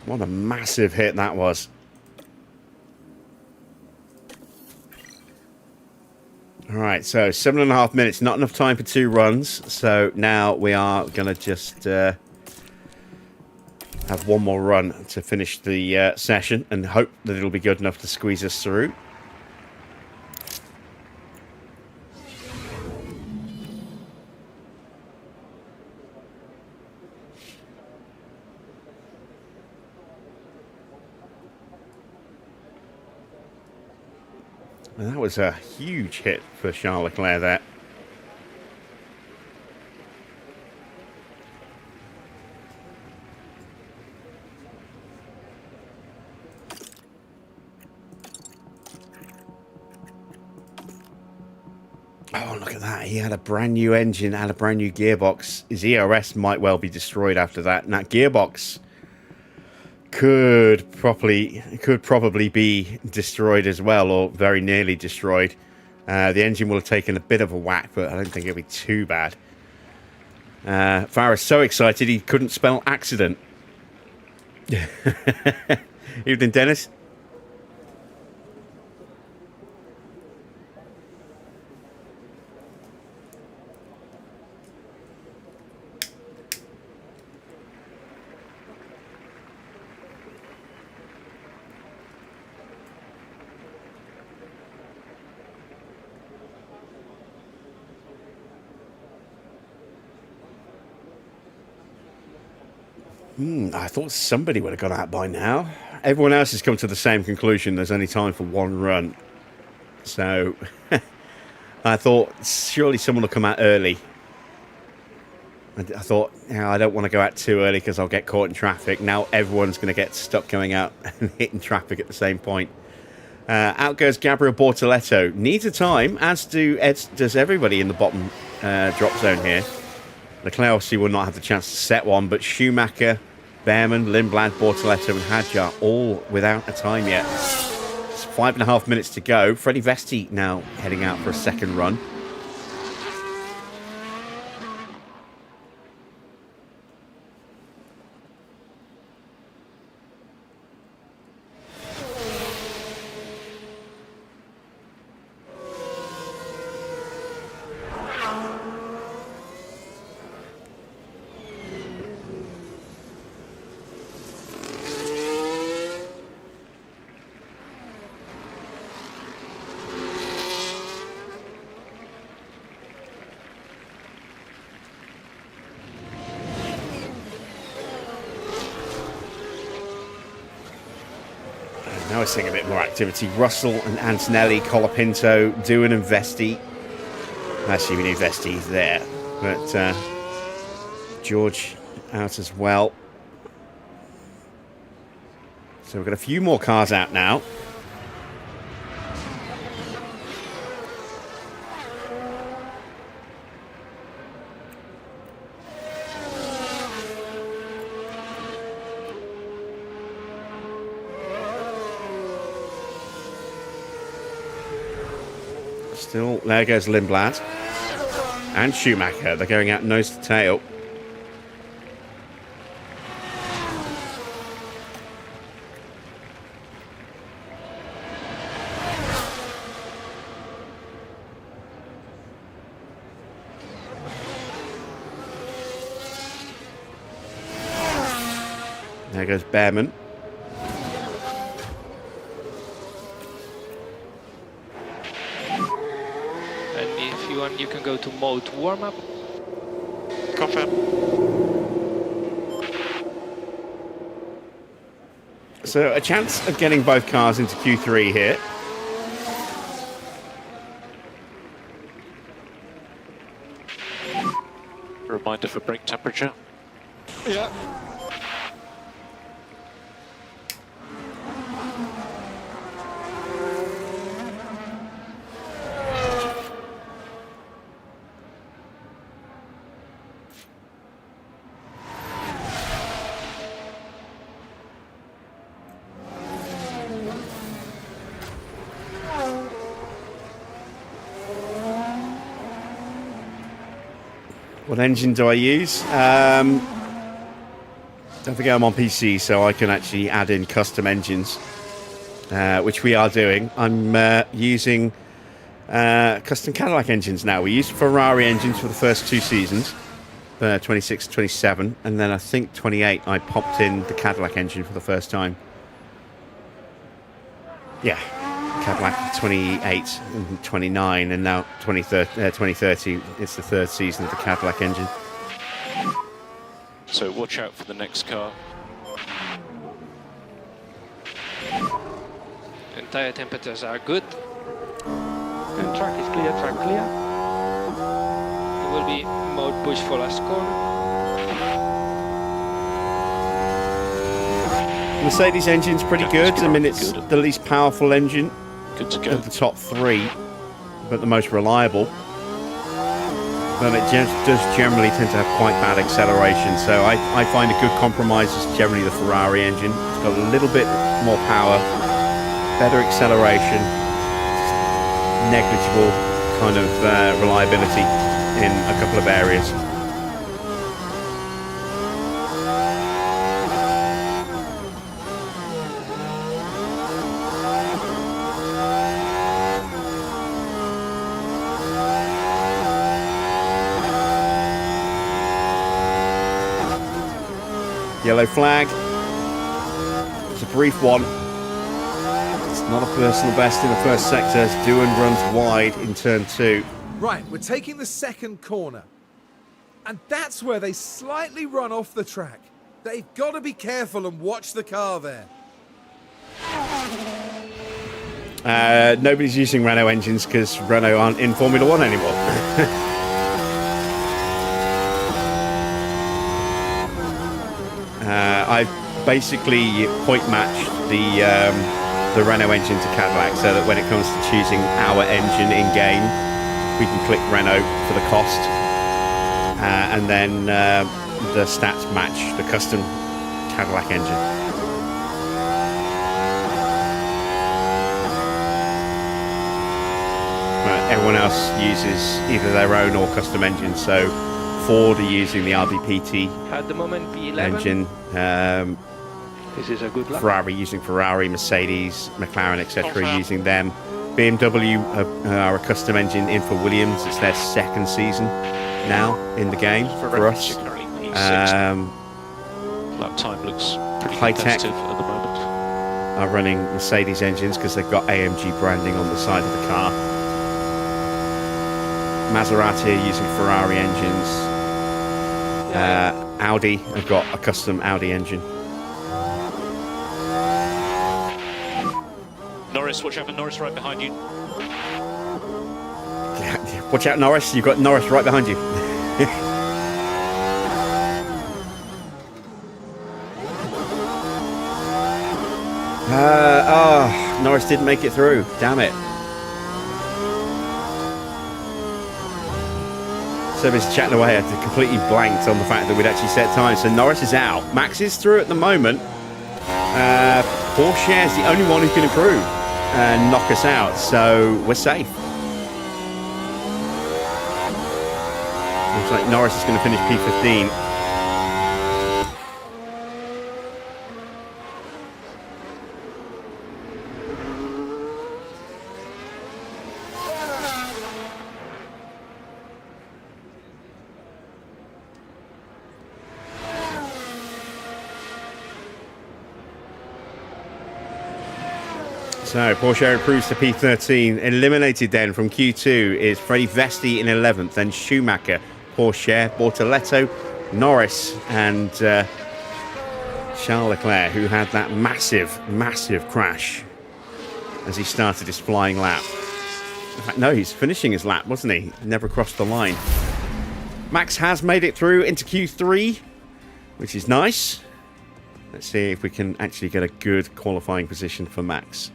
What a massive hit that was. All right, so 7.5 minutes, not enough time for 2 runs. So now we are going to just have one more run to finish the session and hope that it'll be good enough to squeeze us through. And that was a huge hit for Charles Leclerc there. Oh, look at that. He had a brand new engine and a brand new gearbox. His ERS might well be destroyed after that. And that gearbox could probably be destroyed as well, or very nearly destroyed. The engine will have taken a bit of a whack, but I don't think it'll be too bad. Farah's so excited he couldn't spell accident. Evening, Dennis. I thought somebody would have got out by now. Everyone else has come to the same conclusion. There's only time for one run. So I thought surely someone will come out early. I thought, I don't want to go out too early because I'll get caught in traffic. Now everyone's going to get stuck going out and hitting traffic at the same point. Out goes Gabriel Bortoletto. Needs a time, as does everybody in the bottom drop zone here. Leclerc obviously will not have the chance to set one, but Schumacher, Bearman, Lindblad, Bortoletto and Hadjar all without a time yet. It's 5.5 minutes to go. Freddie Vesti now heading out for a second run. Now we're seeing a bit more activity. Russell and Antonelli, Colapinto, Doohan and Vesti. Actually, we knew Vesti's there. But George out as well. So we've got a few more cars out now. Still, there goes Lindblad. and Schumacher. They're going out nose to tail. There goes Bearman. And if you want, you can go to mode warm-up. Confirm. So a chance of getting both cars into Q3 here. Reminder for brake temperature. Yeah. What engine do I use? Don't forget I'm on PC, so I can actually add in custom engines, which we are doing. I'm using custom Cadillac engines now. We used Ferrari engines for the first 2 seasons, 26, 27, and then I think 28 I popped in the Cadillac engine for the first time. Yeah, Cadillac 28 and 29, and now 2030 it's the 3rd season of the Cadillac engine. So watch out for the next car. And tire temperatures are good. And track is clear, track clear. It will be mode push for last corner. Mercedes engine's pretty good. I mean, it's the least powerful engine Good to go. of the top 3, but the most reliable. But it does generally tend to have quite bad acceleration, so I find a good compromise is generally the Ferrari engine. It's got a little bit more power, better acceleration, negligible kind of reliability in a couple of areas. Yellow flag. It's a brief one. It's not a personal best in the first sector. As Doohan runs wide in turn 2. Right, we're taking the second corner. And that's where they slightly run off the track. They've got to be careful and watch the car there. Nobody's using Renault engines because Renault aren't in Formula 1 anymore. I've basically point matched the Renault engine to Cadillac so that when it comes to choosing our engine in game, we can click Renault for the cost, and then the stats match the custom Cadillac engine. Everyone else uses either their own or custom engines, so Ford are using the RBPT At the moment, P11. engine, This is a good lap. Ferrari using Ferrari, Mercedes, McLaren, etc. using them. BMW are a custom engine in for Williams. It's their 2nd season now in the game for us. Lap time looks pretty HiTech competitive at the moment. are running Mercedes engines because they've got AMG branding on the side of the car. Maserati are using Ferrari engines. Audi have got a custom Audi engine. Norris, watch out for Norris right behind you. Watch out, Norris. You've got Norris right behind you. Norris didn't make it through. Damn it. So he's chatting away. I had completely blanked on the fact that we'd actually set time. So Norris is out. Max is through at the moment. Porsche is the only one who can improve and knock us out. So we're safe. Looks like Norris is going to finish P15. So Porsche improves to P13. Eliminated then from Q2 is Freddie Vesti in 11th, then Schumacher, Porsche, Bortoletto, Norris, and Charles Leclerc, who had that massive crash as he started his flying lap. In fact, no, he's finishing his lap, wasn't he? Never crossed the line. Max has made it through into Q3, which is nice. Let's see if we can actually get a good qualifying position for Max.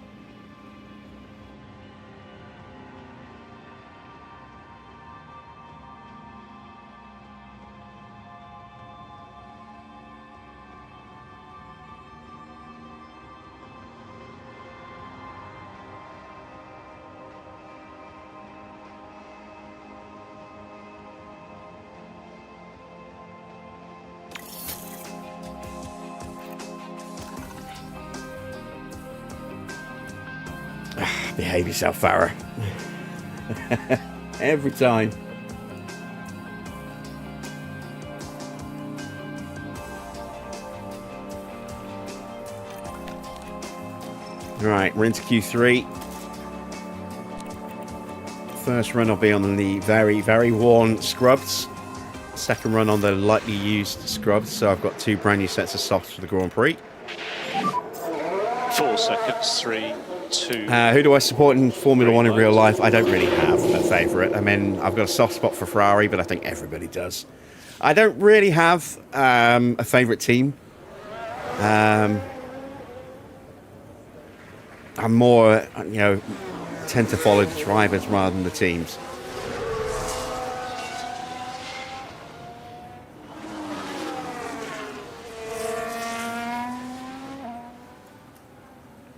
Behave yourself, Farah. Every time. Right, we're into Q3. First run will be on the very worn scrubs. Second run on the lightly used scrubs. So I've got 2 brand new sets of softs for the Grand Prix. 4 seconds, 3, 2. Who do I support in Formula 1 in real life? I don't really have a favourite. I mean, I've got a soft spot for Ferrari, but I think everybody does. I don't really have a favourite team. I'm more, tend to follow the drivers rather than the teams.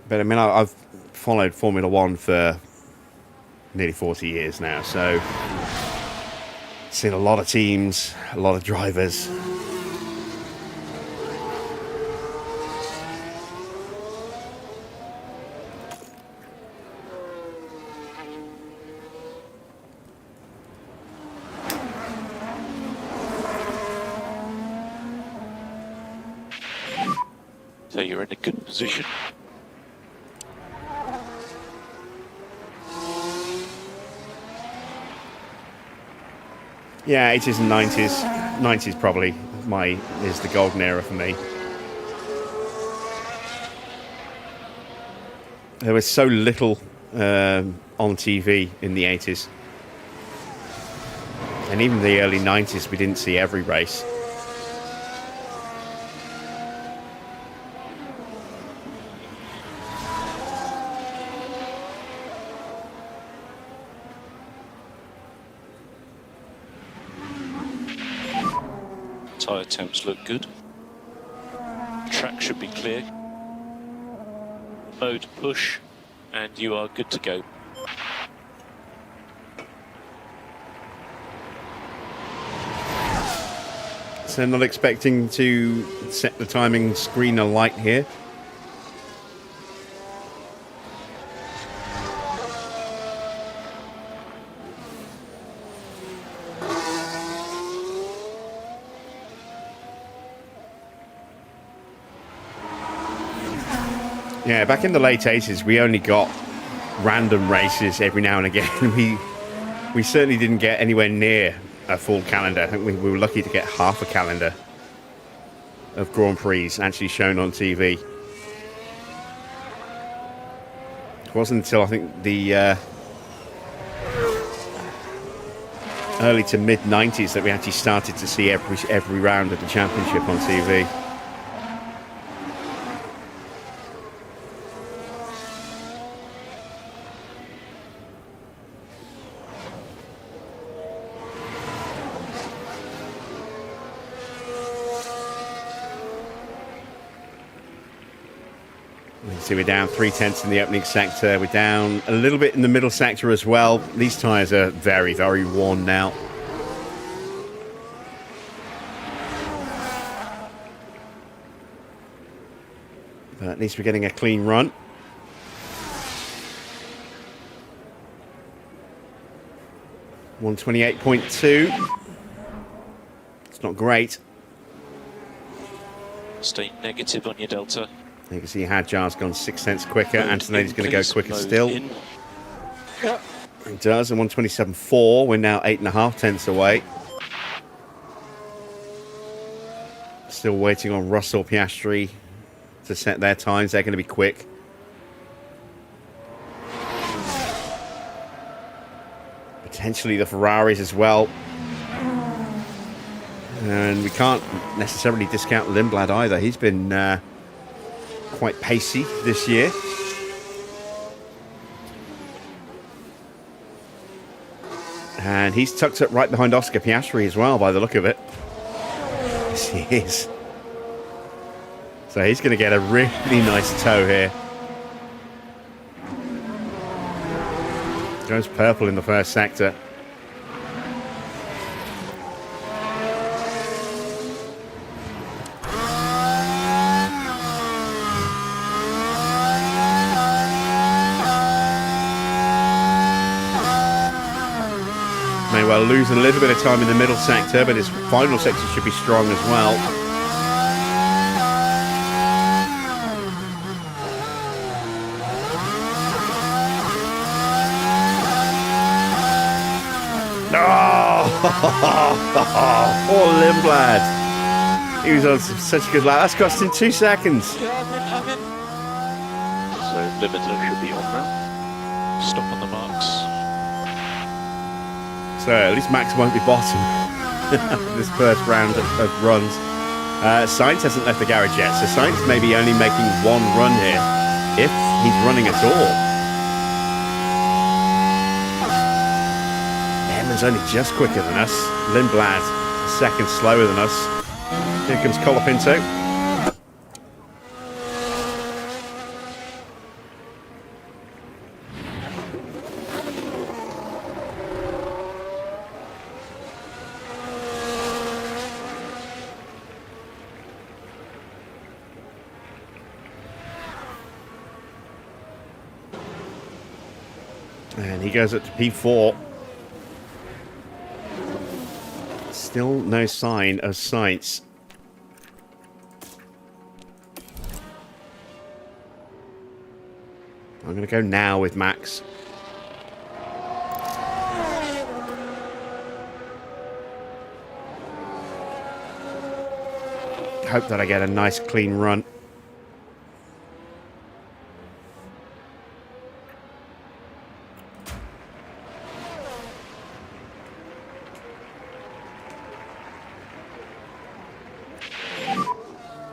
But I mean, I've followed Formula 1 for nearly 40 years now, so seen a lot of teams, a lot of drivers. So you're in a good position. Yeah, 80s and 90s. 90s probably is the golden era for me. There was so little on TV in the 80s. And even the early 90s, we didn't see every race. Tyre temps look good. Track should be clear. Mode push, and you are good to go. So not expecting to set the timing screen alight here. Yeah, back in the late 80s, we only got random races every now and again. We certainly didn't get anywhere near a full calendar. I think we were lucky to get half a calendar of Grand Prix actually shown on TV. It wasn't until I think the early to mid 90s that we actually started to see every round of the championship on TV. So we're down 0.3 in the opening sector. We're down a little bit in the middle sector as well. These tyres are very worn now. But at least we're getting a clean run. $128.2. It's not great. Stay negative on your delta. You can see Hadjar's gone 6 cents quicker. Antonelli's going to go quicker still. Yeah. He does, and 127.4. We're now 8.5 tenths away. Still waiting on Russell, Piastri to set their times. They're going to be quick. Potentially the Ferraris as well. And we can't necessarily discount Lindblad either. He's been quite pacey this year. And he's tucked up right behind Oscar Piastri as well, by the look of it. Yes, he is. So he's going to get a really nice tow here. Goes purple in the first sector. May well lose a little bit of time in the middle sector, but his final sector should be strong as well. Oh, poor Lindblad. He was on such a good lap. That's cost him 2 seconds. Yeah, I'm in. So limiter should be on now. Stop on the marks. So at least Max won't be bottom this first round of runs. Sainz hasn't left the garage yet, so Sainz may be only making one run here, if he's running at all. Bearman's only just quicker than us. Lindblad a second slower than us. Here comes Colapinto. And he goes up to P4. Still no sign of Sainz. I'm going to go now with Max. Hope that I get a nice clean run.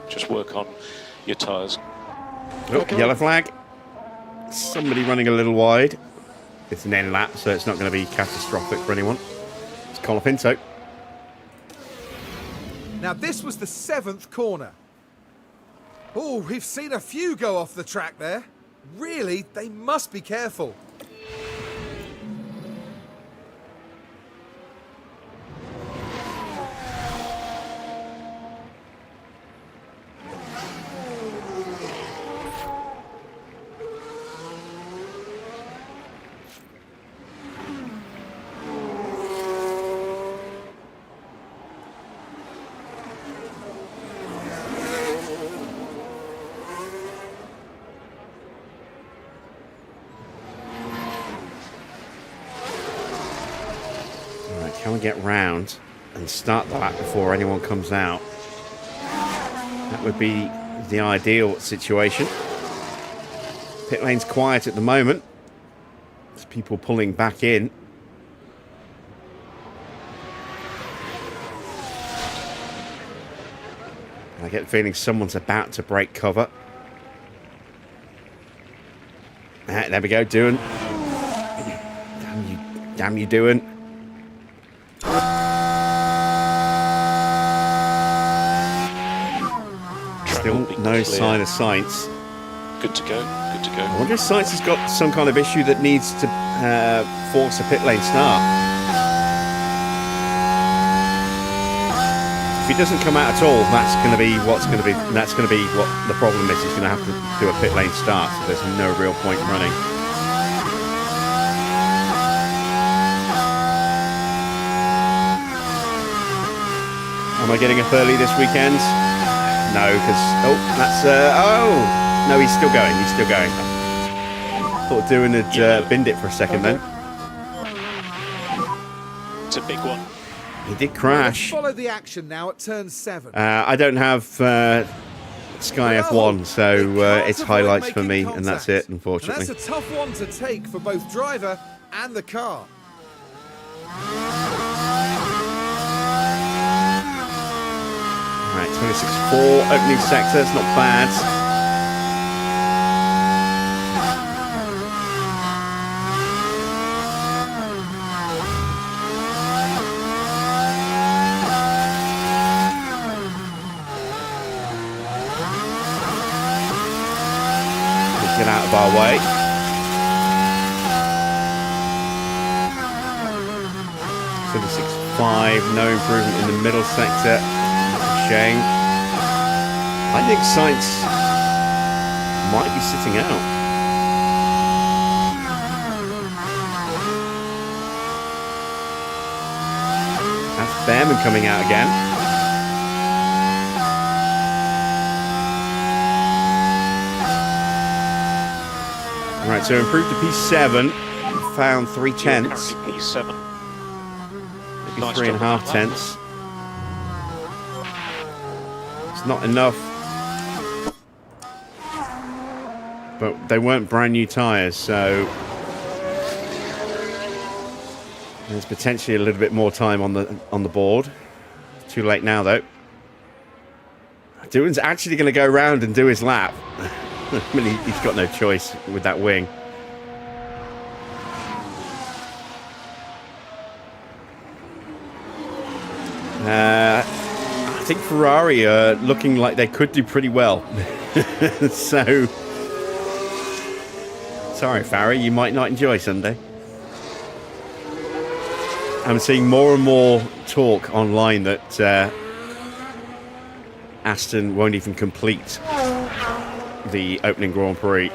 Just work on your tyres. Oh, yellow flag. Somebody running a little wide. It's an end lap, so it's not going to be catastrophic for anyone. It's Colapinto. Now this was the 7th corner. Oh, we've seen a few go off the track there. Really, they must be careful. Can we get round and start the lap before anyone comes out? That would be the ideal situation. Pit lane's quiet at the moment. There's people pulling back in. I get the feeling someone's about to break cover. There we go, Doohan. Damn you, Doohan. Still no sign of Sainz. Good to go, good to go. I wonder if Sainz has got some kind of issue that needs to force a pit lane start. he doesn't come out at all, that's going to be what the problem is. He's going to have to do a pit lane start, so there's no real point running. Am I getting up early this weekend? No, because no, he's still going. He's still going. Thought Doohan had binned it for a second then. It's a big one. He did crash. Follow the action now at turn 7. I don't have Sky F1, so it's highlights for me, and that's it, unfortunately. And that's a tough one to take for both driver and the car. Right, 26.4, opening sector, it's not bad. Get out of our way. So the 6.5, no improvement in the middle sector. Shame. I think Sainz might be sitting out. That's Bearman coming out again. Right, so improved to P7, found 3/10. P7. Maybe Nice 3.5 tenths. It's not enough. But they weren't brand new tyres, so there's potentially a little bit more time on the board. Too late now, though. Doohan's actually going to go round and do his lap. I mean, he's got no choice with that wing. I think Ferrari are looking like they could do pretty well. So, sorry, Farry, you might not enjoy Sunday. I'm seeing more and more talk online that Aston won't even complete the opening Grand Prix.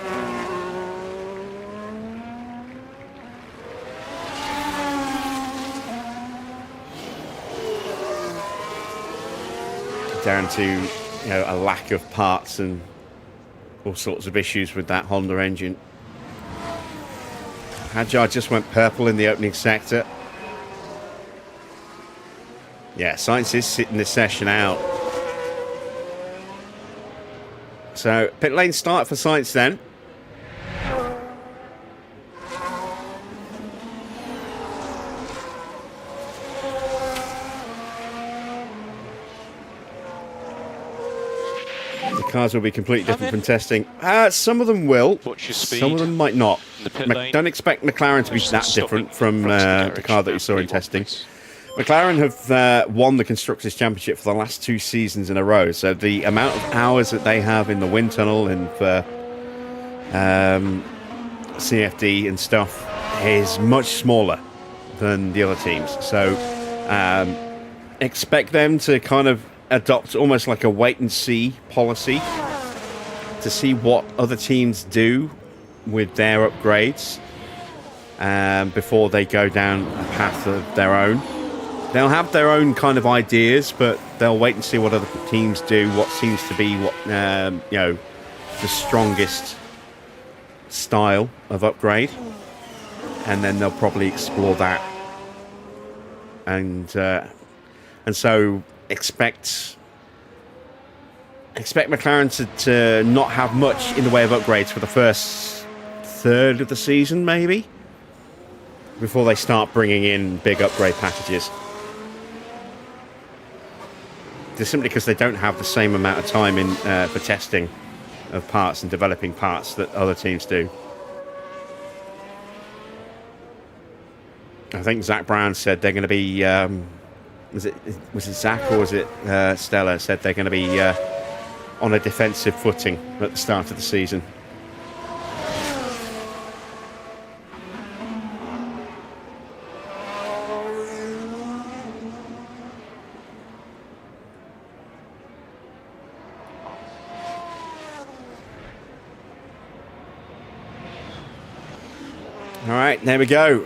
Down to a lack of parts and all sorts of issues with that Honda engine. Hadjar just went purple in the opening sector. Yeah, Sainz is sitting this session out. So, pit lane start for Sainz then. The cars will be completely different from testing. Some of them will. What's your speed? Some of them might not. In the pit lane? Don't expect McLaren to be that different from the car that we saw in testing. McLaren have won the Constructors' Championship for the last 2 seasons in a row, so the amount of hours that they have in the wind tunnel and for CFD and stuff is much smaller than the other teams. So expect them to kind of adopt almost like a wait-and-see policy to see what other teams do with their upgrades before they go down a path of their own. They'll have their own kind of ideas, but they'll wait and see what other teams do, what seems to be the strongest style of upgrade, and then they'll probably explore that. And so expect McLaren to not have much in the way of upgrades for the first third of the season, maybe, before they start bringing in big upgrade packages. Just simply because they don't have the same amount of time in for testing of parts and developing parts that other teams do. I think Zach Brown said they're going to be was it Zach or was it Stella said they're going to be on a defensive footing at the start of the season. All right, there we go.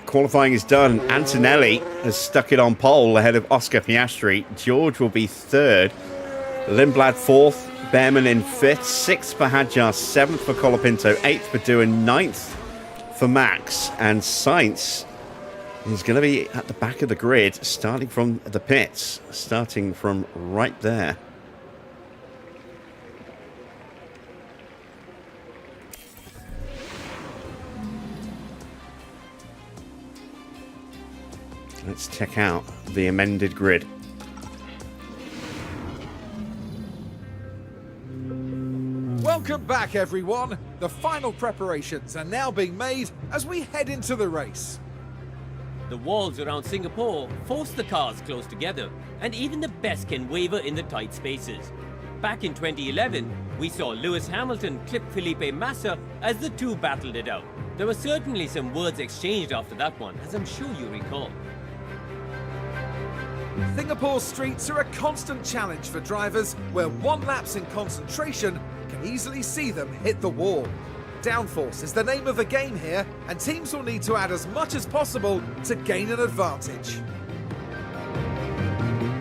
Qualifying is done. Antonelli has stuck it on pole ahead of Oscar Piastri. George will be third. Lindblad fourth. Bearman in fifth. Sixth for Hadjar. Seventh for Colapinto. Eighth for Doohan. Ninth for Max. And Sainz is going to be at the back of the grid, starting from the pits. Starting from right there. Let's check out the amended grid. Welcome back, everyone. The final preparations are now being made as we head into the race. The walls around Singapore force the cars close together, and even the best can waver in the tight spaces. Back in 2011, we saw Lewis Hamilton clip Felipe Massa as the two battled it out. There were certainly some words exchanged after that one, as I'm sure you recall. Singapore streets are a constant challenge for drivers where one lapse in concentration can easily see them hit the wall. Downforce is the name of the game here, and teams will need to add as much as possible to gain an advantage.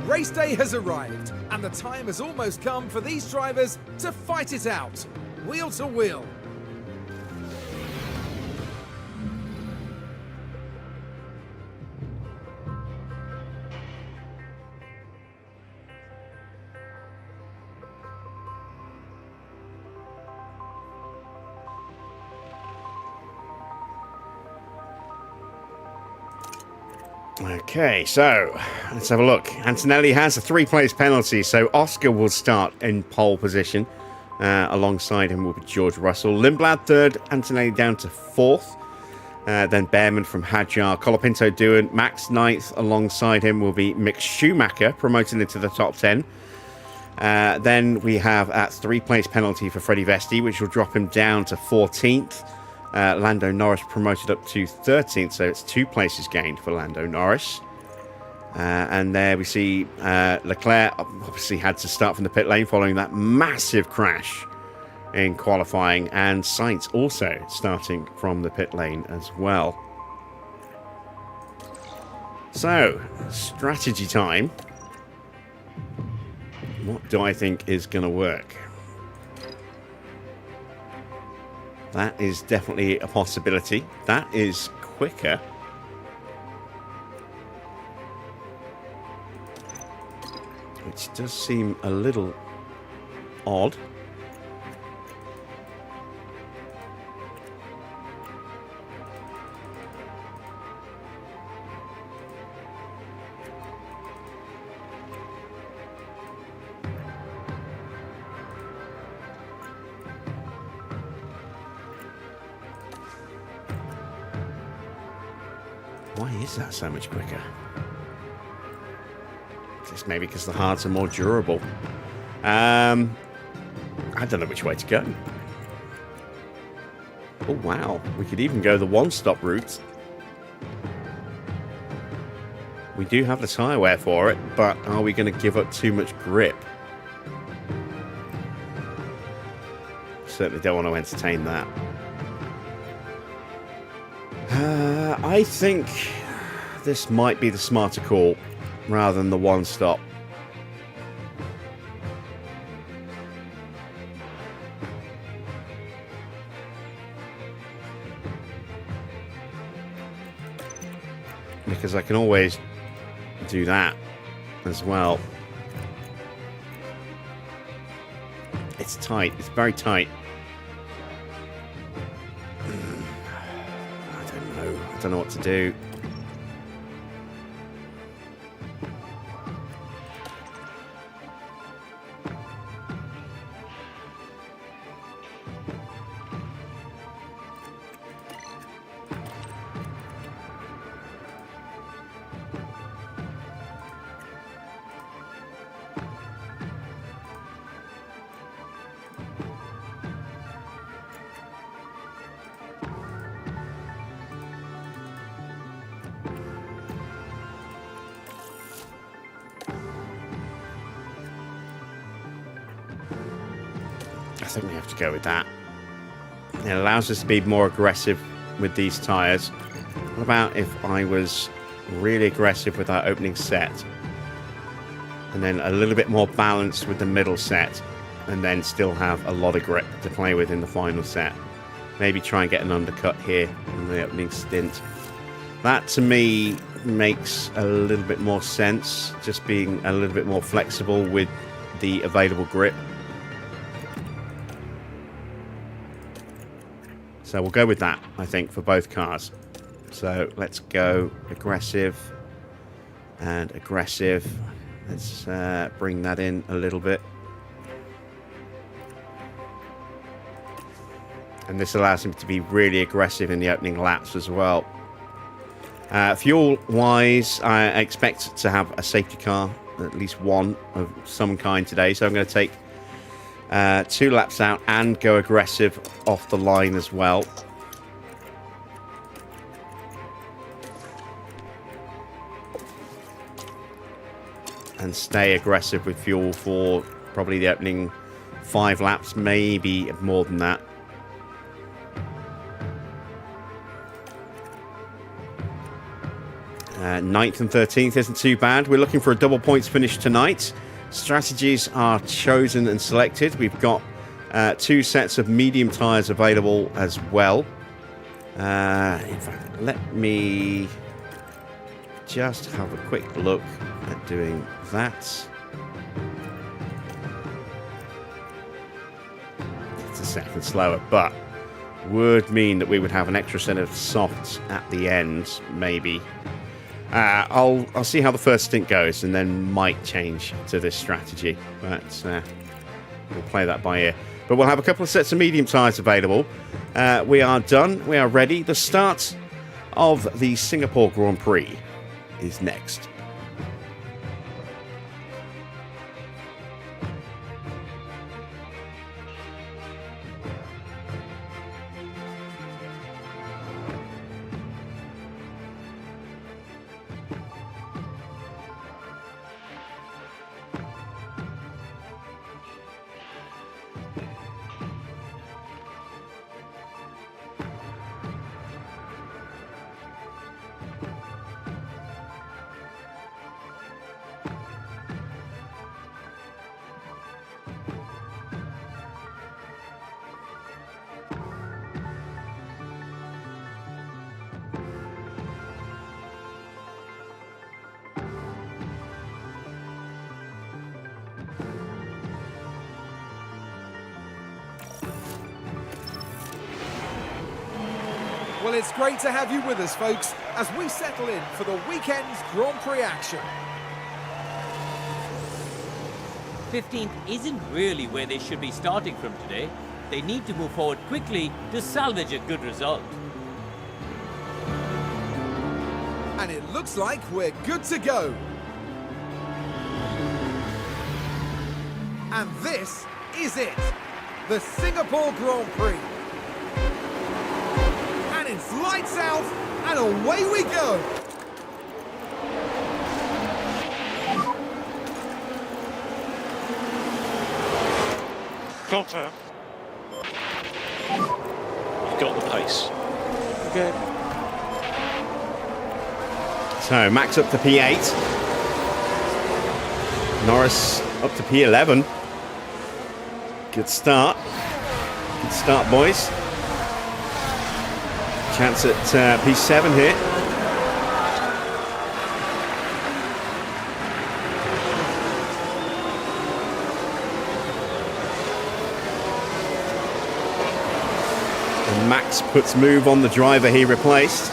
Race day has arrived, and the time has almost come for these drivers to fight it out, wheel to wheel. Okay, so let's have a look. Antonelli has a 3-place penalty, so Oscar will start in pole position. Alongside him will be George Russell. Lindblad third, Antonelli down to fourth. Then Bearman from Hadjar, Colapinto Doohan, Max ninth. Alongside him will be Mick Schumacher, promoted into the top 10. Then we have a 3-place penalty for Freddie Vesti, which will drop him down to 14th. Lando Norris promoted up to 13th, so it's 2 places gained for Lando Norris. And there we see Leclerc obviously had to start from the pit lane following that massive crash in qualifying, and Sainz also starting from the pit lane as well. So, strategy time. What do I think is going to work? That is definitely a possibility. That is quicker. Which does seem a little odd. Why is that so much quicker? Just maybe because the hards are more durable. I don't know which way to go. Oh, wow. We could even go the one-stop route. We do have the tyre wear for it, but are we going to give up too much grip? Certainly don't want to entertain that. I think this might be the smarter call rather than the one-stop. Because I can always do that as well. It's tight. It's very tight. I don't know what to do. I think we have to go with that. It allows us to be more aggressive with these tyres. What about if I was really aggressive with our opening set? And then a little bit more balanced with the middle set. And then still have a lot of grip to play with in the final set. Maybe try and get an undercut here in the opening stint. That, to me, makes a little bit more sense. Just being a little bit more flexible with the available grip. So we'll go with that, I think, for both cars. So let's go aggressive and aggressive. Let's bring that in a little bit. And this allows him to be really aggressive in the opening laps as well. Fuel-wise, I expect to have a safety car, at least one of some kind today. So I'm going to take 2 laps out and go aggressive off the line as well. And stay aggressive with fuel for probably the opening 5 laps, maybe more than that. Ninth and 13th isn't too bad. We're looking for a double points finish tonight. Strategies are chosen and selected. We've got 2 sets of medium tyres available as well. In fact, let me just have a quick look at doing that. It's a second slower, but would mean that we would have an extra set of softs at the end, maybe. I'll see how the first stint goes and then might change to this strategy, but we'll play that by ear. But we'll have a couple of sets of medium tyres available. We are done. We are ready. The start of the Singapore Grand Prix is next. Well, it's great to have you with us, folks, as we settle in for the weekend's Grand Prix action. 15th isn't really where they should be starting from today. They need to move forward quickly to salvage a good result. And it looks like we're good to go. And this is it, the Singapore Grand Prix. And it's lights out, and away we go. Got You've got the pace. Okay. So Max up to P8. Norris up to P11. Good start. Good start, boys. Chance at P7 here. And Max puts move on the driver he replaced.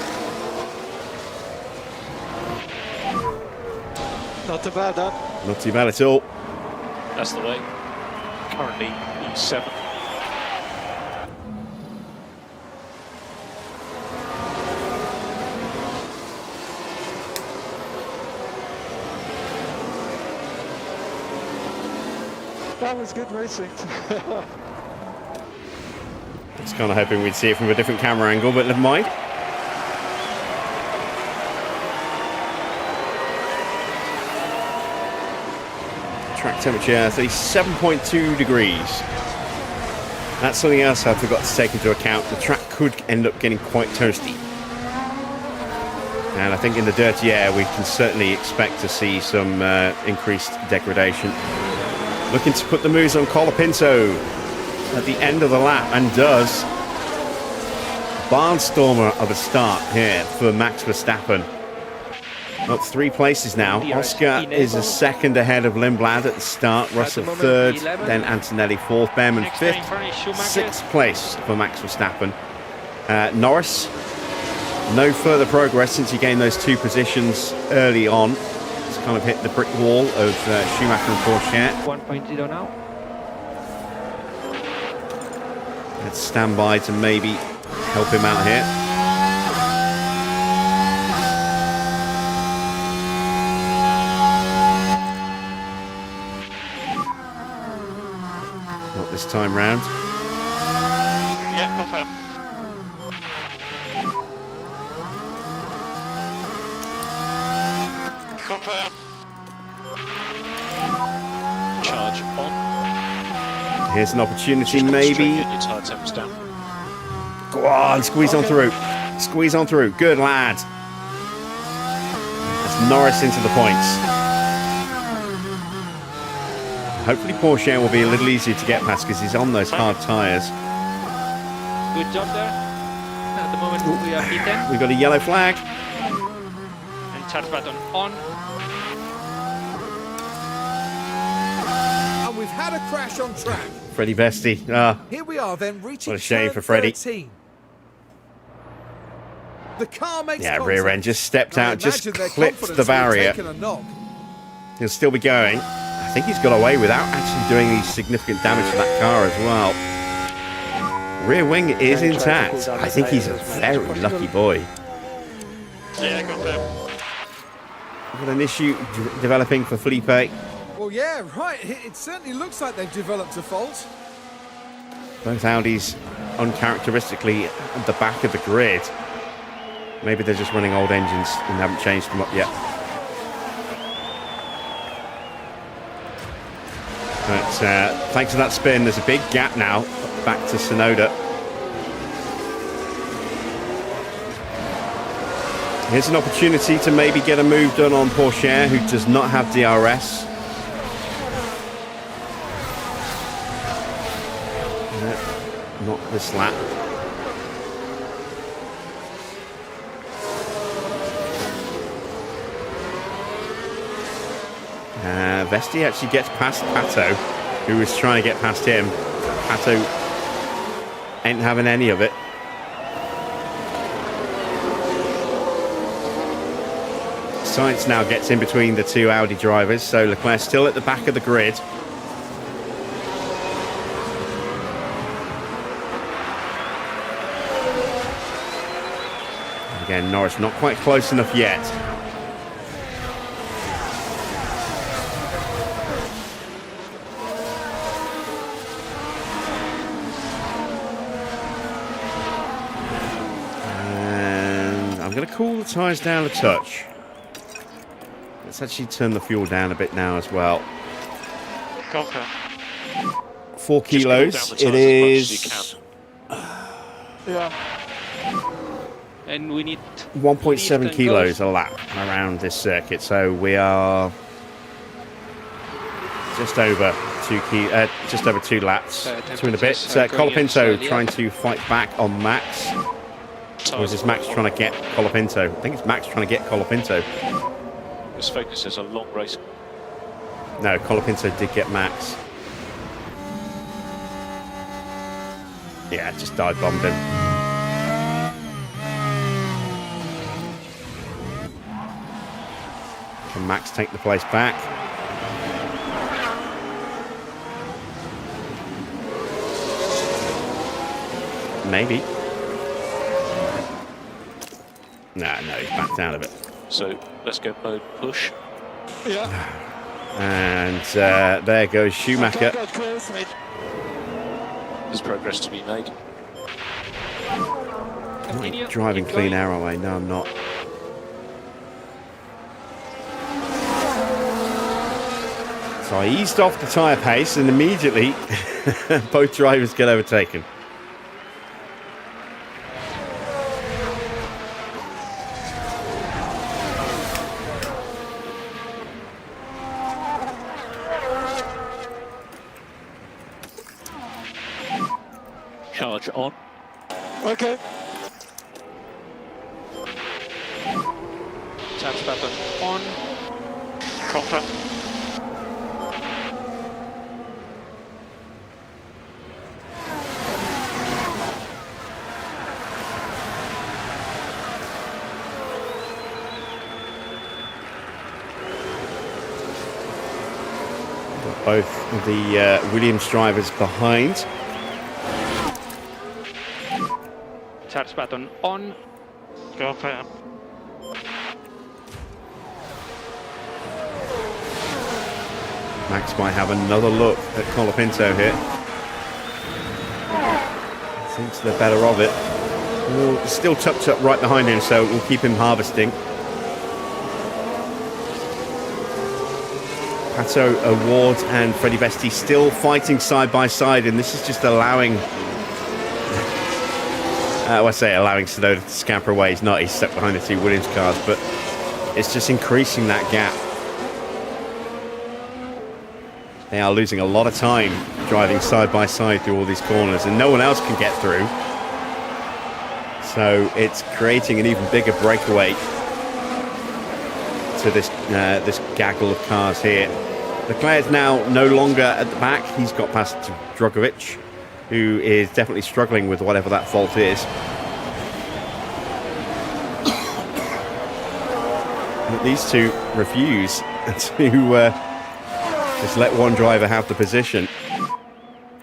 Not too bad, huh? Not too bad at all. That's the way. Currently E7. That was good racing. I was kind of hoping we'd see it from a different camera angle, but never mind. Track temperature is 7.2 degrees. That's something else I forgot to take into account. The track could end up getting quite toasty. And I think in the dirty air, we can certainly expect to see some increased degradation. Looking to put the moves on Colapinto at the end of the lap, and does. Barnstormer of a start here for Max Verstappen. Up 3 places now. Oscar is a second ahead of Lindblad at the start. Russell third, then Antonelli fourth, Bearman fifth. 6th place for Max Verstappen. Norris, no further progress since he gained those 2 positions early on. He's kind of hit the brick wall of Schumacher and Porsche. 1.0 now. Let's stand by to maybe help him out here. Not this time round. Yeah, confirm. Confirm. Charge on. Here's an opportunity, maybe. Get your tyre temps down. Go on, squeeze on through. Squeeze on through. Good lad. That's Norris into the points. Hopefully Porsche will be a little easier to get past because he's on those hard tyres. Good job there. At the moment we are P10. We've got a yellow flag. And charge button on. And we've had a crash on track. Freddie Vesti. Ah, Here we are then, reaching what a shame turn for Freddie. 13. The car makes yeah, contact. rear end just stepped I out, just imagine their clipped confidence the will have barrier. taken a knock. He'll still be going. I think he's got away without actually doing any significant damage to that car as well. Rear wing is intact. I think he's a very lucky boy. Yeah, confirm. Got an issue developing for Felipe. Well, yeah, right. It certainly looks like they've developed a fault. Both Audis uncharacteristically at the back of the grid. Maybe they're just running old engines and haven't changed them up yet. But thanks to that spin, there's a big gap now back to Tsunoda. Here's an opportunity to maybe get a move done on Porsche, who does not have DRS. Not this lap. Vesti actually gets past Pato, who was trying to get past him. Pato ain't having any of it. Sainz now gets in between the 2 Audi drivers, so Leclerc still at the back of the grid. Again, Norris not quite close enough yet. And I'm going to cool the tyres down a touch. Let's actually turn the fuel down a bit now as well. Confirm. 4 Just cool kilos. down the It tyres is as much as you can. Yeah. And we need 1.7 kilos a lap around this circuit, so we are just over 2 laps, 2 and a bit. Colapinto trying to fight back on Max. Or is this Max trying to get Colapinto? I think it's Max trying to get Colapinto. This focus is a long race. No, Colapinto did get Max. Yeah, just dive bombed him. Can Max take the place back? Maybe. No, he's backed out of it. So let's go mode push. And there goes Schumacher. There's progress to be made. continue. Driving clean air away. No, I'm not. So I eased off the tyre pace and immediately both drivers get overtaken. Charge on. Okay. Charge button on. Contact. Both of the Williams drivers behind. Charge button on. Go for Max might have another look at Colapinto here. Thinks they're better of it. Ooh, still tucked up right behind him, so we'll keep him harvesting. Pato Award and Freddie Vesti still fighting side by side, and this is just allowing I say allowing Tsunoda to scamper away. He's not, he's stuck behind the two Williams cars, but it's just increasing that gap. They are losing a lot of time driving side by side through all these corners, and no one else can get through. So it's creating an even bigger breakaway to this this gaggle of cars here. Leclerc's now no longer at the back. He's got past Drogovic, who is definitely struggling with whatever that fault is. But these two refuse to just let one driver have the position.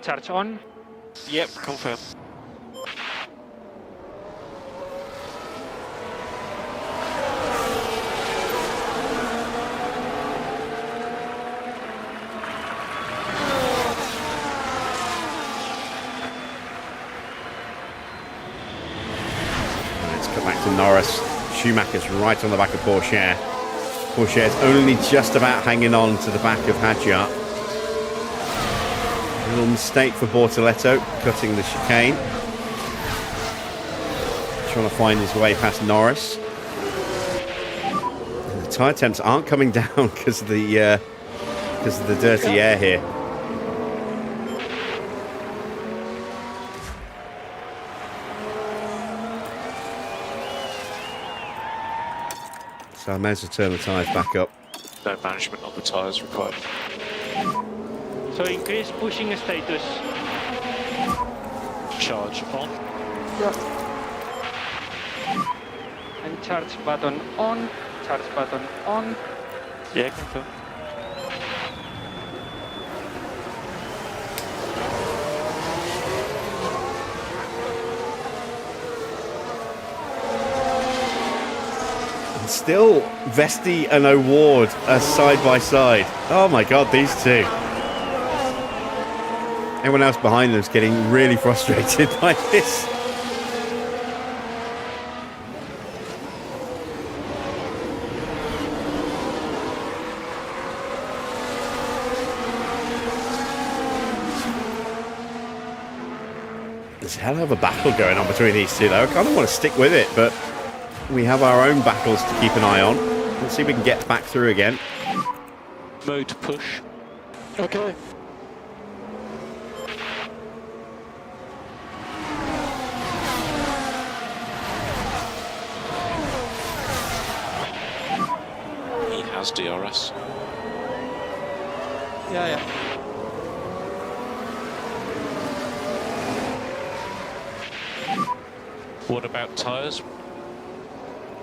Charge on. Yep, confirm. Let's go back to Norris. Schumacher's right on the back of Porsche. Porsche's only just about hanging on to the back of Hadjar. A little mistake for Bortoletto, cutting the chicane. Trying to find his way past Norris. And the tyre temps aren't coming down because of the dirty air here. So I may as well turn the tyres back up. No management on the tyres required. So increase pushing status. Charge on. And charge button on. Charge button on. Yeah, confirm. Still, Vesti and Award are side by side. Oh my god, these two. Everyone else behind them is getting really frustrated by this. There's a hell of a battle going on between these two though. I kind of want to stick with it, but we have our own battles to keep an eye on. Let's see if we can get back through again. Mode push. Okay. He has DRS. Yeah. What about tyres?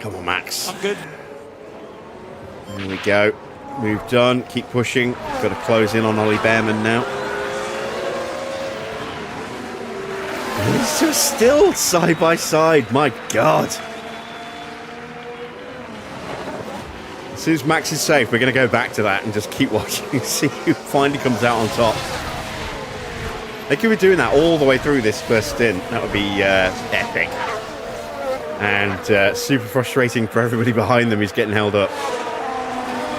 Come on, Max. I'm good. There we go. Move done. Keep pushing. Got to close in on Ollie Bearman now. And it's just still side by side. My God. As soon as Max is safe, we're going to go back to that and just keep watching. See who finally comes out on top. They could be doing that all the way through this first stint. That would be epic. And super frustrating for everybody behind them who's getting held up.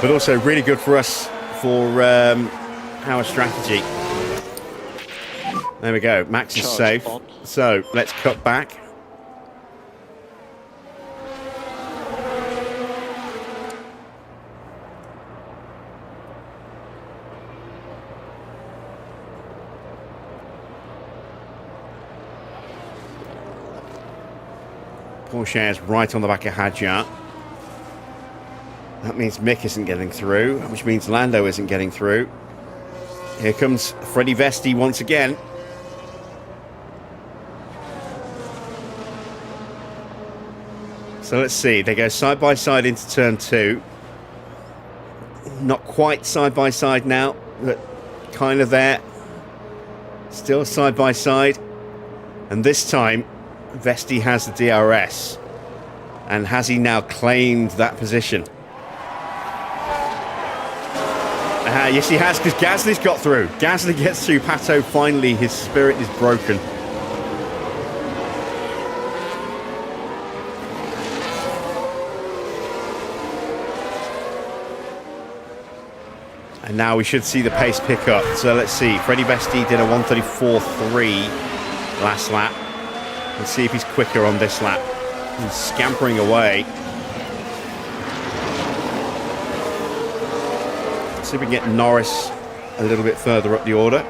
But also really good for us for our strategy. There we go. Max is Charge safe. on. So let's cut back. Pourchaire's right on the back of Hadjar. That means Mick isn't getting through, which means Lando isn't getting through. Here comes Freddie Vesti once again. So let's see, they go side by side into turn 2. Not quite side by side now, but kind of there. Still side by side. And this time, Vesti has the DRS. And has he now claimed that position? Yes, he has, because Gasly's got through. Gasly gets through. Pato, finally, his spirit is broken. And now we should see the pace pick up. So let's see. Freddie Vesti did a 1:34.3 last lap. Let's see if he's quicker on this lap. He's scampering away. Let's see if we can get Norris a little bit further up the order.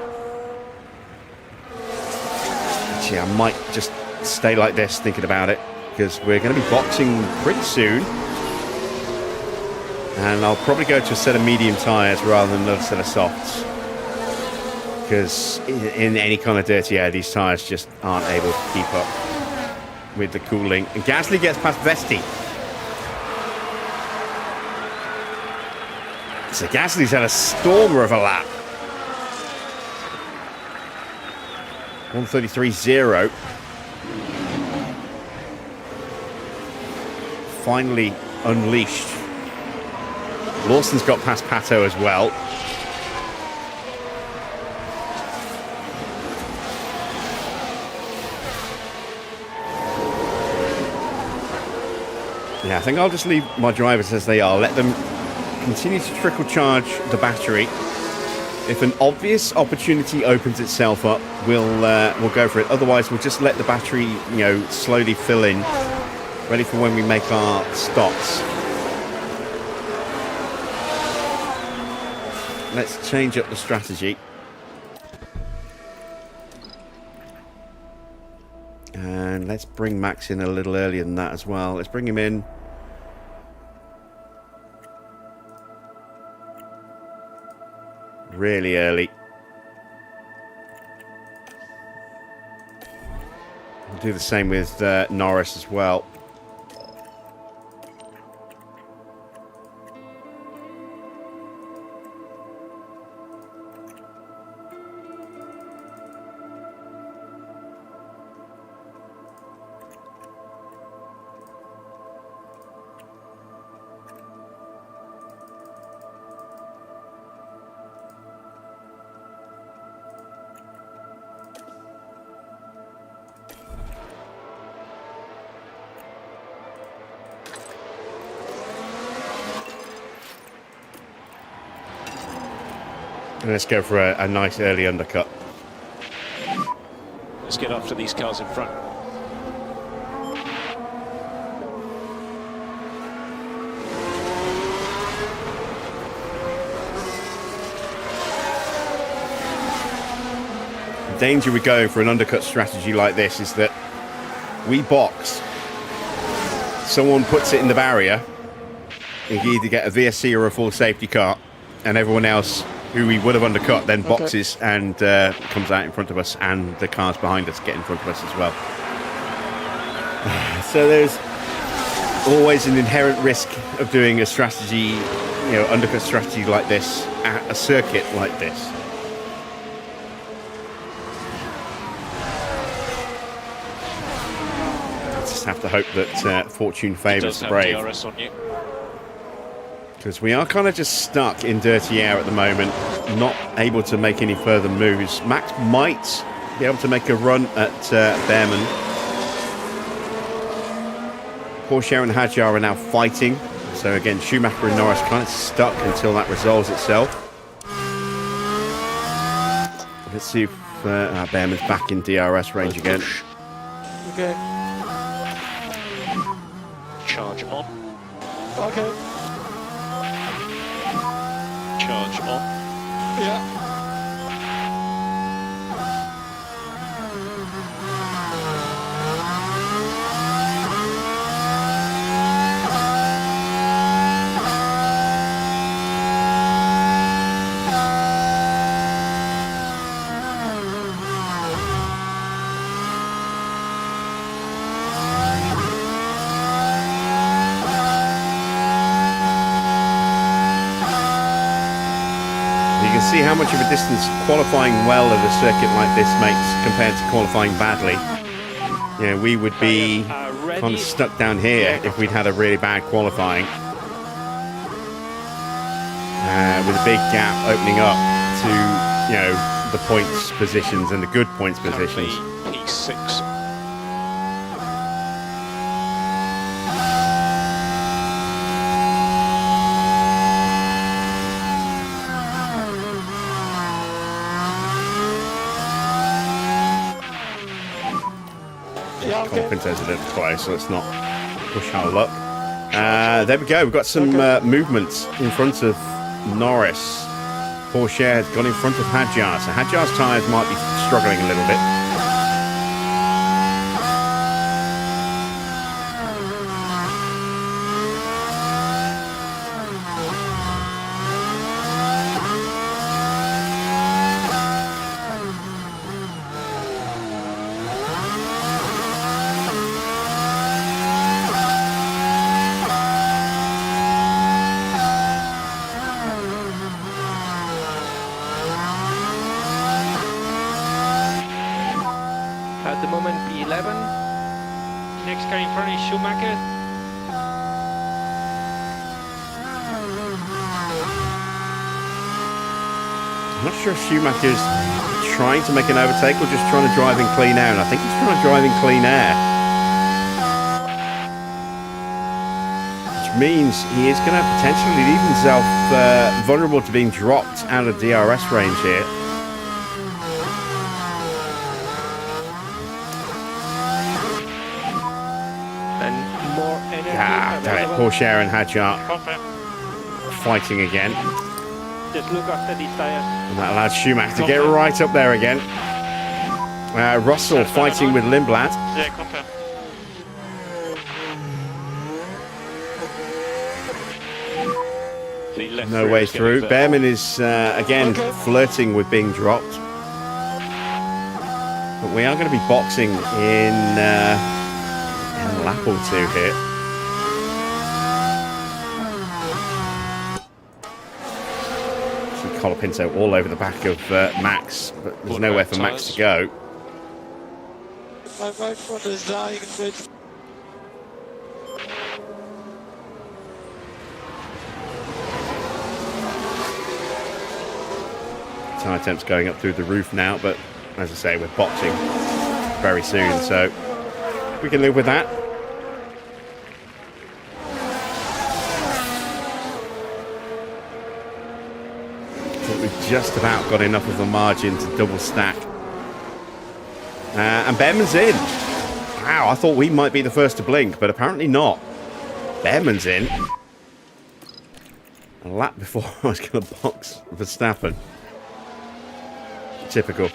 Actually, I might just stay like this thinking about it, because we're going to be boxing pretty soon. And I'll probably go to a set of medium tyres rather than another set of softs. Because in any kind of dirty air, these tyres just aren't able to keep up with the cooling. And Gasly gets past Vesti. So Gasly's had a stormer of a lap. 1:33.0. Finally unleashed. Lawson's got past Pato as well. Yeah, I think I'll just leave my drivers as they are. Let them continue to trickle charge the battery. If an obvious opportunity opens itself up, we'll go for it. Otherwise, we'll just let the battery, slowly fill in, ready for when we make our stops. Let's change up the strategy. And let's bring Max in a little earlier than that as well. Let's bring him in. Really early. We'll do the same with Norris as well. And let's go for a nice early undercut. Let's get after these cars in front. The danger with going for an undercut strategy like this is that we box. Someone puts it in the barrier. You can either get a VSC or a full safety car, and everyone else who we would have undercut then boxes and comes out in front of us, and the cars behind us get in front of us as well. So there's always an inherent risk of doing a strategy, undercut strategy like this at a circuit like this. Just have to hope that fortune favours the brave. DRS on you. Because we are kind of just stuck in dirty air at the moment, not able to make any further moves. Max might be able to make a run at Bearman. Pourchaire and Hadjar are now fighting. So again, Schumacher and Norris kind of stuck until that resolves itself. Let's see if Bearman's back in DRS range again. Okay. Charge on. Okay. Charge on. Yeah. You can see how much of a distance qualifying well at a circuit like this makes compared to qualifying badly. You know, we would be kind of stuck down here if we'd had a really bad qualifying. With a big gap opening up to, you know, the points positions and the good points positions. P6. Pinto's a little close, so let's not push our luck. There we go. We've got some movements in front of Norris. Porsche has gone in front of Hadjar, so Hadjar's tyres might be struggling a little bit. At the moment, P11. Next car in front is Schumacher. I'm not sure if Schumacher's trying to make an overtake or just trying to drive in clean air, and I think he's trying to drive in clean air. Which means he is going to potentially leave himself vulnerable to being dropped out of DRS range here. Damn it, Porsche and Hadjar fighting again. Just look after these tires. And that allowed Schumacher to get right up there again. Russell fighting with Lindblad. Yeah, confirm. No way through. Bearman is again flirting with being dropped. But we are going to be boxing in a lap or two here. Colapinto all over the back of Max, but there's nowhere for Max to go. My right front is dying. Tyre temps going up through the roof now, but as I say, we're boxing very soon, so we can live with that. We've just about got enough of a margin to double stack. And Bearman's in. Wow, I thought we might be the first to blink, but apparently not. Bearman's in. A lap before I was going to box Verstappen. Typical.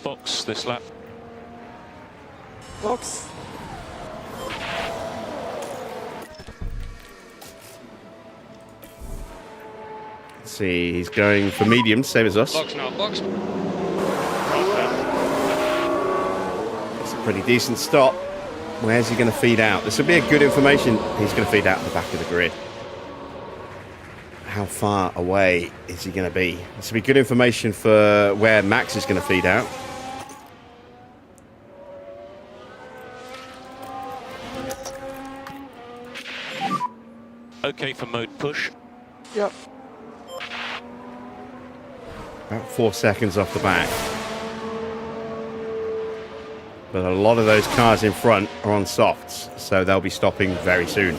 Box this lap. Box. See, he's going for medium, same as us. Box now, box. It's a pretty decent stop. Where's he going to feed out? This will be a good information. He's going to feed out the back of the grid. How far away is he going to be? This will be good information for where Max is going to feed out. Okay for mode push. Yep. About 4 seconds off the back. But a lot of those cars in front are on softs, so they'll be stopping very soon.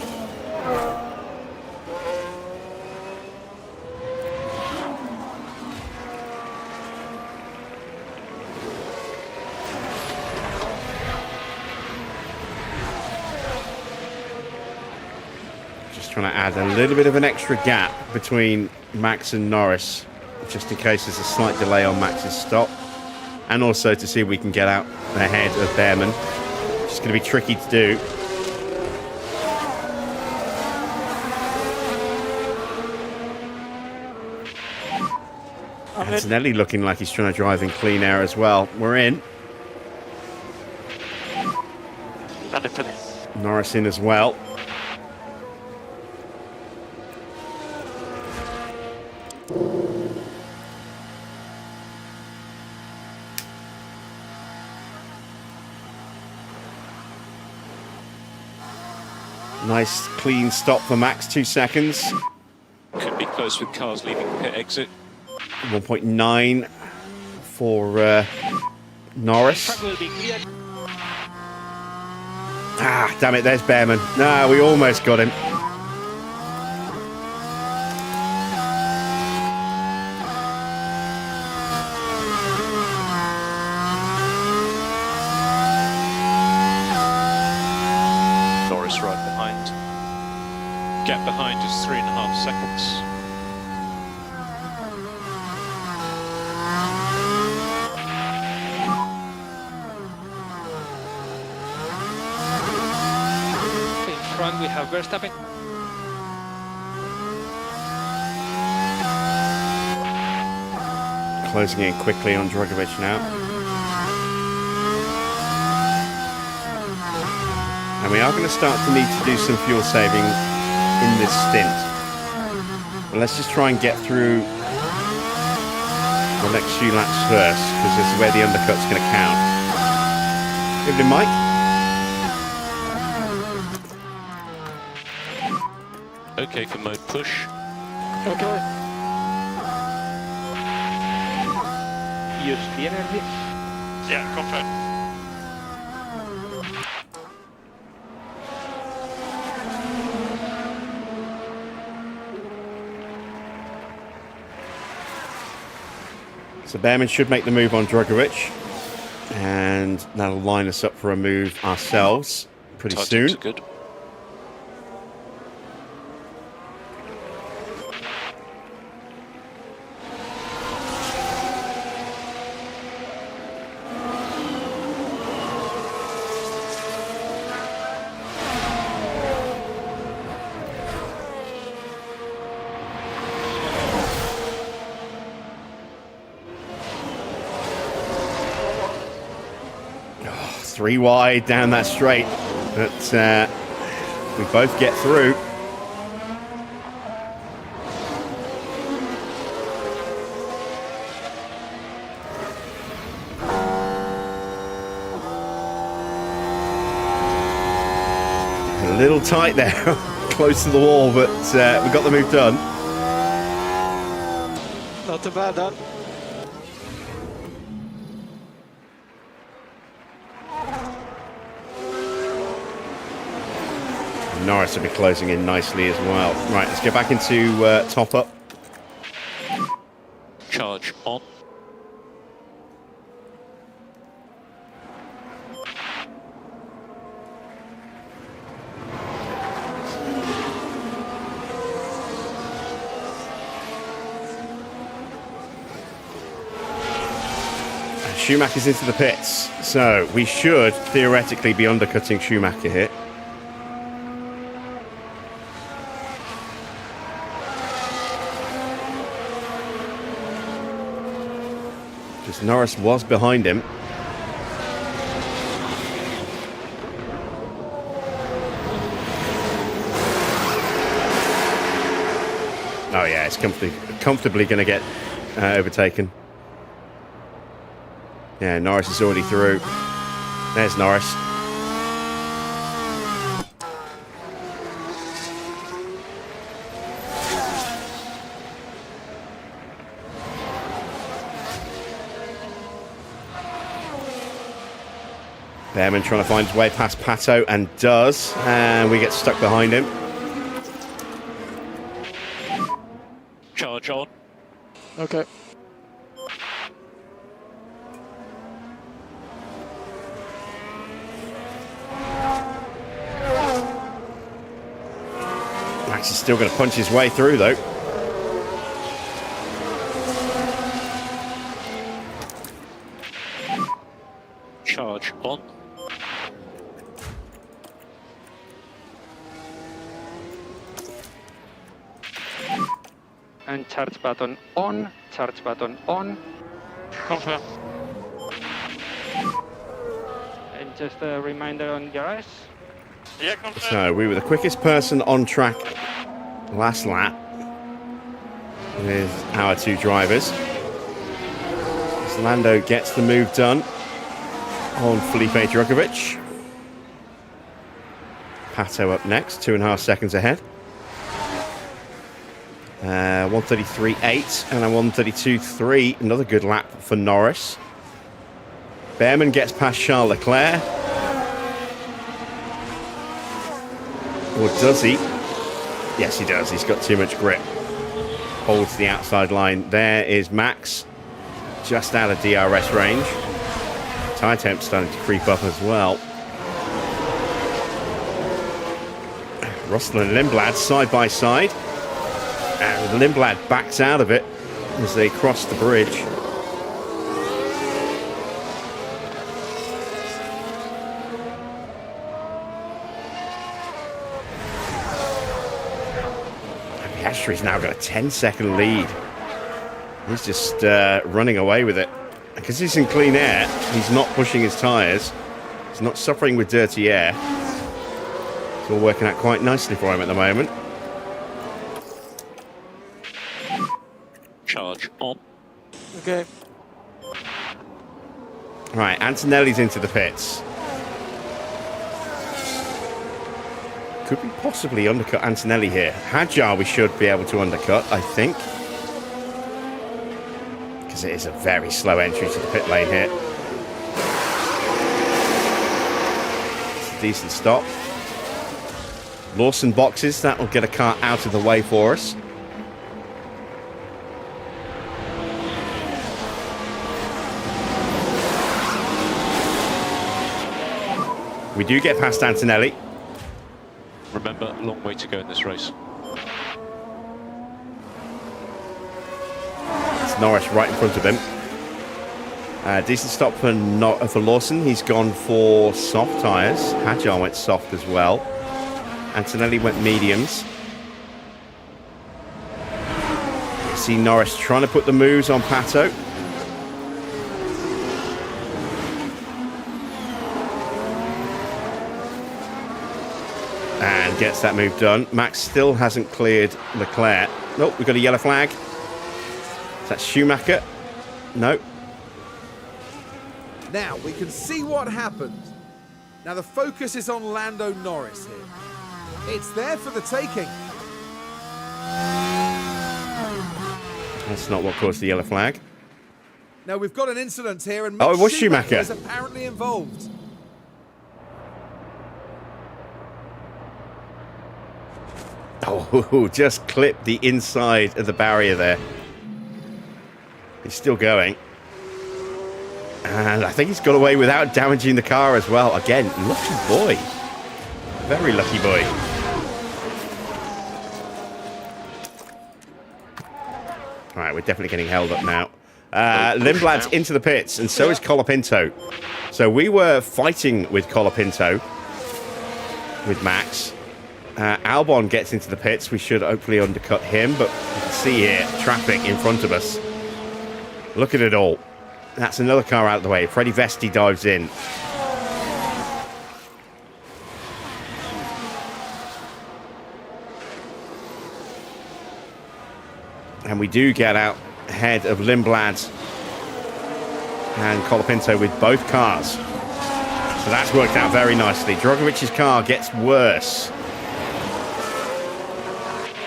Just trying to add a little bit of an extra gap between Max and Norris, just in case there's a slight delay on Max's stop, and also to see if we can get out ahead of Bearman. It's going to be tricky to do. Antonelli looking like he's trying to drive in clean air as well. We're in. Norris in as well. Nice clean stop for Max, 2 seconds. Could be close with cars leaving pit exit. 1.9 for Norris. Track will be cleared. Ah, damn it, there's Bearman. No, we almost got him. Norris right behind. Gap behind is 3.5 seconds. In front we have Verstappen. Closing in quickly on Drogovic now. And we are going to start to need to do some fuel saving in this stint. But let's just try and get through the next few laps first, because this is where the undercut's going to count. Evening, Mike. Okay for mode push. Okay. Use the energy. Yeah, confirm. So Bearman should make the move on Drogovic, and that'll line us up for a move ourselves pretty Tire soon. temps are good. Three wide down that straight, but we both get through. A little tight there, close to the wall, but we got the move done. Not too bad, Dan. Norris will be closing in nicely as well. Right, let's get back into top up. Charge on. Schumacher's into the pits, so we should theoretically be undercutting Schumacher here. Because Norris was behind him. Oh yeah, it's comfortably going to get overtaken. Yeah, Norris is already through. There's Norris. Bearman trying to find his way past Pato, and does, and we get stuck behind him. Charge on. Okay. Max is still going to punch his way through, though. Charge on. And charge button on, charge button on. Confirm. And just a reminder on your eyes. Yeah, confirm. So we were the quickest person on track last lap with our two drivers. As Lando gets the move done on Felipe Drogovic. Pato up next, 2.5 seconds ahead. 1:33.8 and a 1:32.3. Another good lap for Norris. Bearman gets past Charles Leclerc. Or does he? Yes, he does. He's got too much grip. Holds the outside line. There is Max, just out of DRS range. Tyre temp starting to creep up as well. Russell and Lindblad side by side. And Lindblad backs out of it as they cross the bridge. Piastri's now got a 10-second lead. He's just running away with it. Because he's in clean air, he's not pushing his tyres. He's not suffering with dirty air. It's all working out quite nicely for him at the moment. Charge on. Okay. Right, Antonelli's into the pits. Could we possibly undercut Antonelli here? Hadjar we should be able to undercut, I think. Because it is a very slow entry to the pit lane here. It's a decent stop. Lawson boxes, that will get a car out of the way for us. We do get past Antonelli. Remember, long way to go in this race. It's Norris right in front of him. Decent stop for Lawson. He's gone for soft tyres. Hadjar went soft as well. Antonelli went mediums. You see Norris trying to put the moves on Pato. And gets that move done. Max still hasn't cleared Leclerc. Nope, we've got a yellow flag. Is that Schumacher? No. Now we can see what happened. Now the focus is on Lando Norris here. It's there for the taking. That's not what caused the yellow flag. Now we've got an incident here and Oh, it was Schumacher Schumacher. is apparently involved. Oh, just clipped the inside of the barrier there. He's still going. And I think he's got away without damaging the car as well. Again, lucky boy. Very lucky boy. All right, we're definitely getting held up now. Lindblad's into the pits, and so is Colapinto. So we were fighting with Colapinto, with Max. Albon gets into the pits. We should hopefully undercut him, but you can see here, traffic in front of us. Look at it all. That's another car out of the way. Freddie Vesti dives in. And we do get out ahead of Lindblad and Colapinto with both cars. So that's worked out very nicely. Drogovic's car gets worse.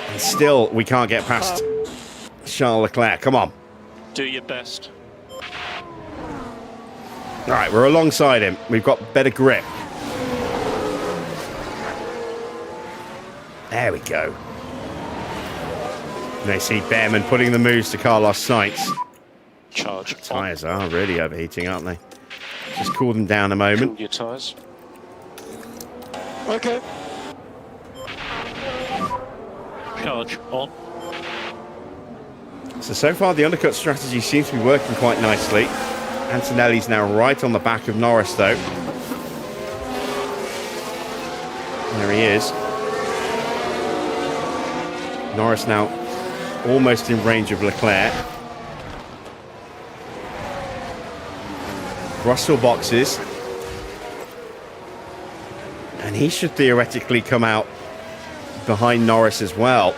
And still, we can't get past Charles Leclerc. Come on. Do your best. All right, we're alongside him. We've got better grip. There we go. And they see Bearman putting the moves to Carlos Sainz. Charge. Tyres are really overheating, aren't they? Just cool them down a moment. Cool your tyres. Okay. Charge on. So far the undercut strategy seems to be working quite nicely. Antonelli's now right on the back of Norris, though. There he is. Norris now almost in range of Leclerc. Russell boxes. And he should theoretically come out behind Norris as well.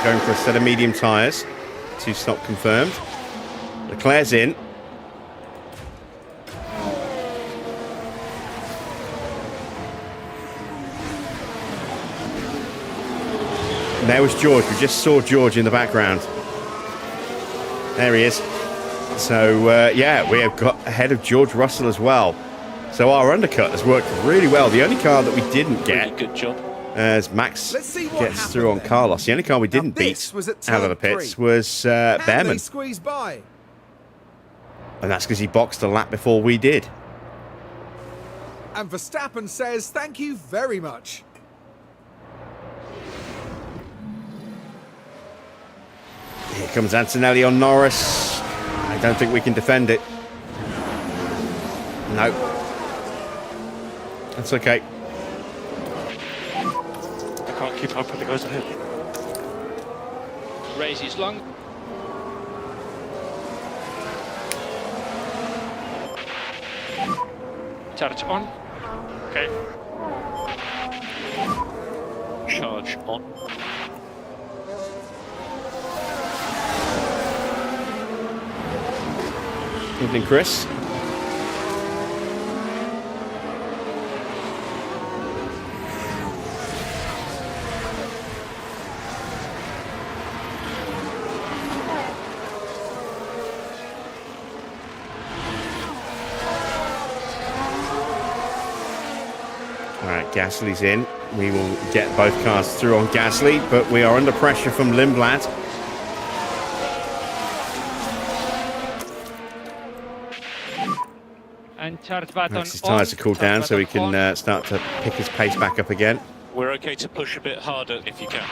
Going for a set of medium tyres. 2-stop confirmed. Leclerc's in. And there was George. We just saw George in the background. There he is. So, yeah, we have got ahead of George Russell as well. So our undercut has worked really well. The only car that we didn't get, Really good job. as Max Let's see what gets through on happened then. Carlos, the only car we didn't Now, this beat was at out of the turn pits 3. was Can they Bearman. squeeze by? And that's because he boxed a lap before we did. And Verstappen says thank you very much. Here comes Antonelli on Norris. I don't think we can defend it. No. That's okay. I can't keep up with the guys ahead. Race is long. Charge on. Okay. Charge on. Evening, Chris. Alright, Gasly's in. We will get both cars through on Gasly, but we are under pressure from Lindblad. And charge button Max's on. tyres are cooled Charge down so he button can on. start to pick his pace back up again. We're okay to push a bit harder if you can.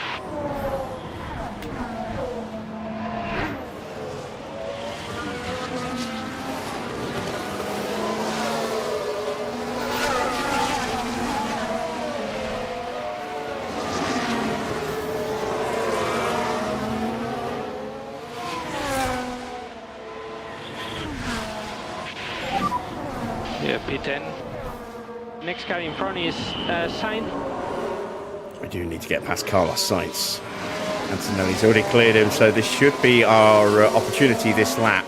Yeah, P10. Next car in front is Sainz. We do need to get past Carlos Sainz. Antonelli's already cleared him, so this should be our opportunity this lap.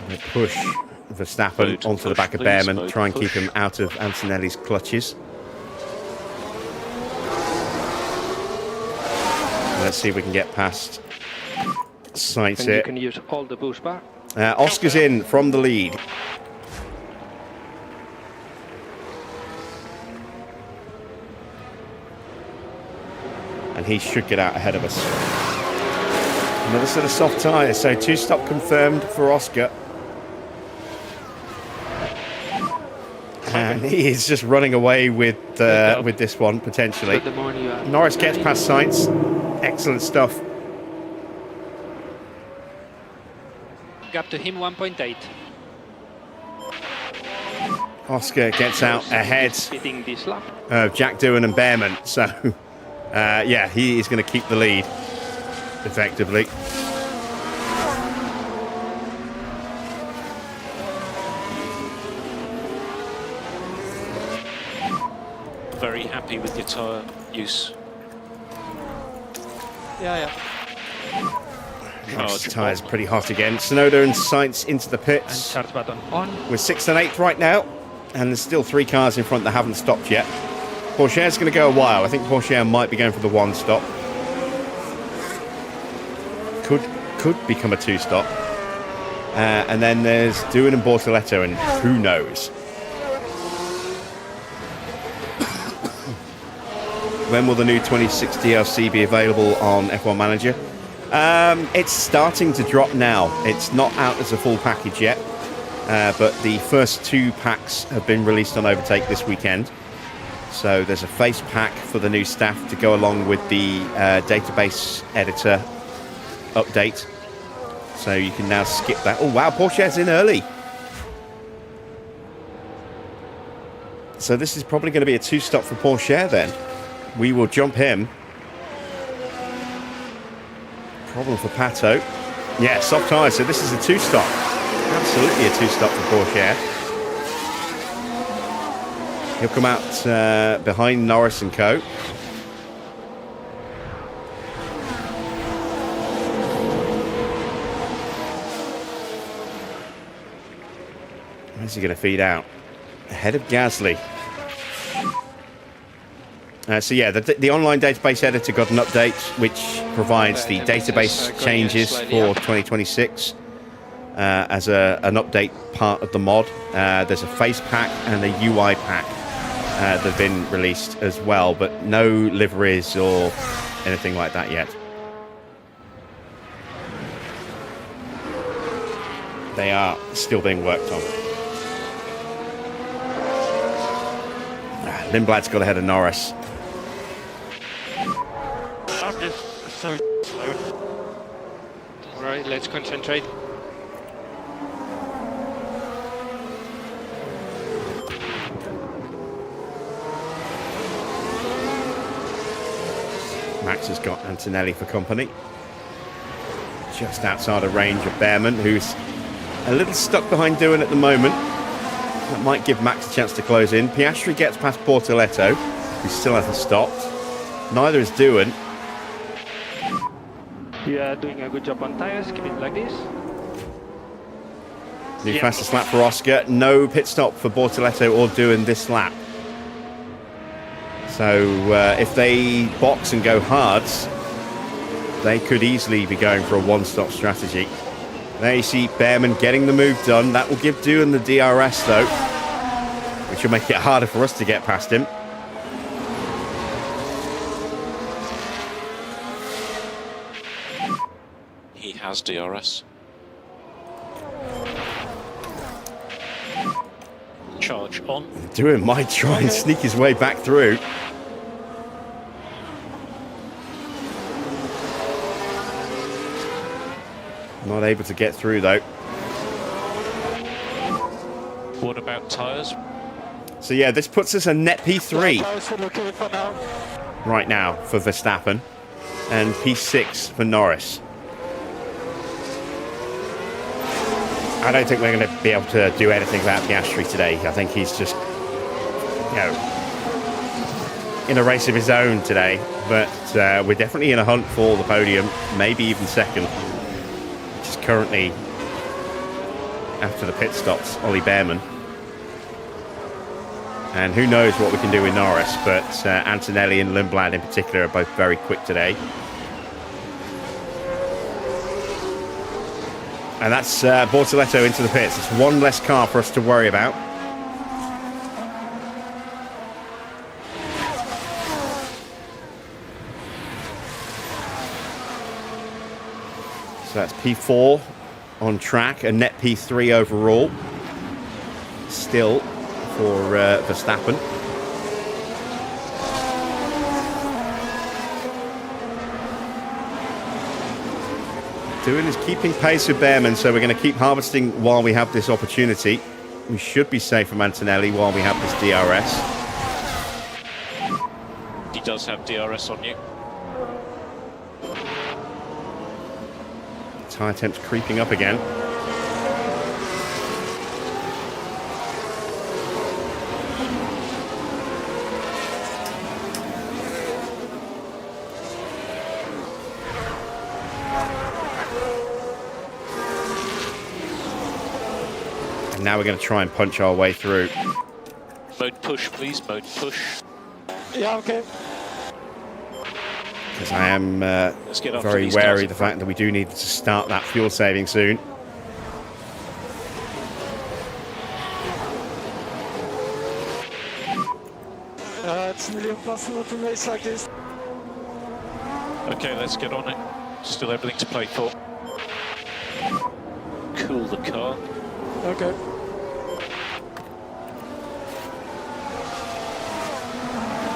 We push Verstappen Mode onto the push, back of please, Bearman, mode try and keep push. him out of Antonelli's clutches. Let's see if we can get past Sainz And you here. can use all the boost bar. Oscar's in from the lead. And he should get out ahead of us. Another set of soft tyres, so 2-stop confirmed for Oscar. And he is just running away with this one, potentially. So the more you are Norris gets past Sainz. Excellent stuff. Gap to him 1.8. Oscar gets out ahead Hitting this lap. of Jack Doohan and Bearman. So, yeah, he is going to keep the lead effectively. Very happy with your tyre use. Yeah. Norris' Charge tyres on. pretty hot again. Tsunoda and Sainz into the And pits. charge button on. We're 6th and 8th right now, and there's still 3 cars in front that haven't stopped yet. Porsche's going to go a while. I think Porsche might be going for the 1-stop. Could become a 2-stop. And then there's Doohan and Bortoletto, and who knows? When will the new 26 DLC be available on F1 Manager? It's starting to drop now. It's not out as a full package yet, but the first 2 packs have been released on Overtake this weekend. So there's a face pack for the new staff to go along with the database editor update. So you can now skip that. Oh wow, Porsche's in early. So this is probably going to be a 2-stop for Porsche then. We will jump him. Problem for Pato. Yeah, soft tyres, so this is a 2-stop. Absolutely a 2-stop for Porsche. He'll come out behind Norris and co. Where's he going to feed out? Ahead of Gasly. So yeah, the online database editor got an update which provides the database changes for 2026 as an update part of the mod. There's a face pack and a UI pack that have been released as well, but no liveries or anything like that yet. They are still being worked on. Lindblad's got ahead of Norris. I'm just so slow. Alright, let's concentrate. Max has got Antonelli for company. Just outside of range of Bearman, who's a little stuck behind Doohan at the moment. That might give Max a chance to close in. Piastri gets past Bortoletto, who still hasn't stopped. Neither is Doohan. You are doing a good job on tires. Keep it like this. New fastest lap for Oscar. No pit stop for Bortoletto or Doohan this lap. So if they box and go hards, they could easily be going for a one-stop strategy. There you see Bearman getting the move done. That will give Doohan the DRS though, which will make it harder for us to get past him. He has DRS. Charge on. Doohan might try and sneak his way back through. Not able to get through though. What about tyres? So yeah, this puts us a net P3 right now for Verstappen and P6 for Norris. I don't think we're going to be able to do anything about Piastri today. I think he's just, you know, in a race of his own today. But we're definitely in a hunt for the podium, maybe even second. Which is currently, after the pit stops, Ollie Bearman. And who knows what we can do with Norris, but Antonelli and Lindblad in particular are both very quick today. And that's Bortoletto into the pits. It's one less car for us to worry about. So that's P4 on track, a net P3 overall. Still for Verstappen. Doohan is keeping pace with Bearman, so we're going to keep harvesting while we have this opportunity. We should be safe from Antonelli while we have this DRS. He does have DRS on you. Tyre temps creeping up again. Now we're going to try and punch our way through. Mode push, please. Mode push. Yeah, okay. Because I am very wary of the fact that we do need to start that fuel saving soon. It's nearly impossible to race like this. Okay, let's get on it. Still everything to play for. Cool the car. Okay.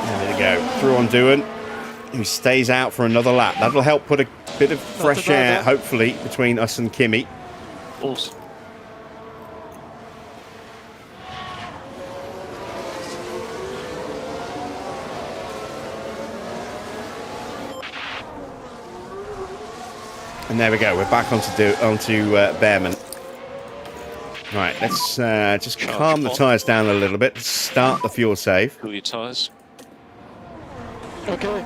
There we go. Through on Doohan, who stays out for another lap. That'll help put a bit of fresh air, hopefully, between us and Kimi. Awesome. And there we go. We're back onto Bearman. Right, let's just Charge calm the on. tyres down a little bit. Start the fuel save. Cool your tyres. Okay.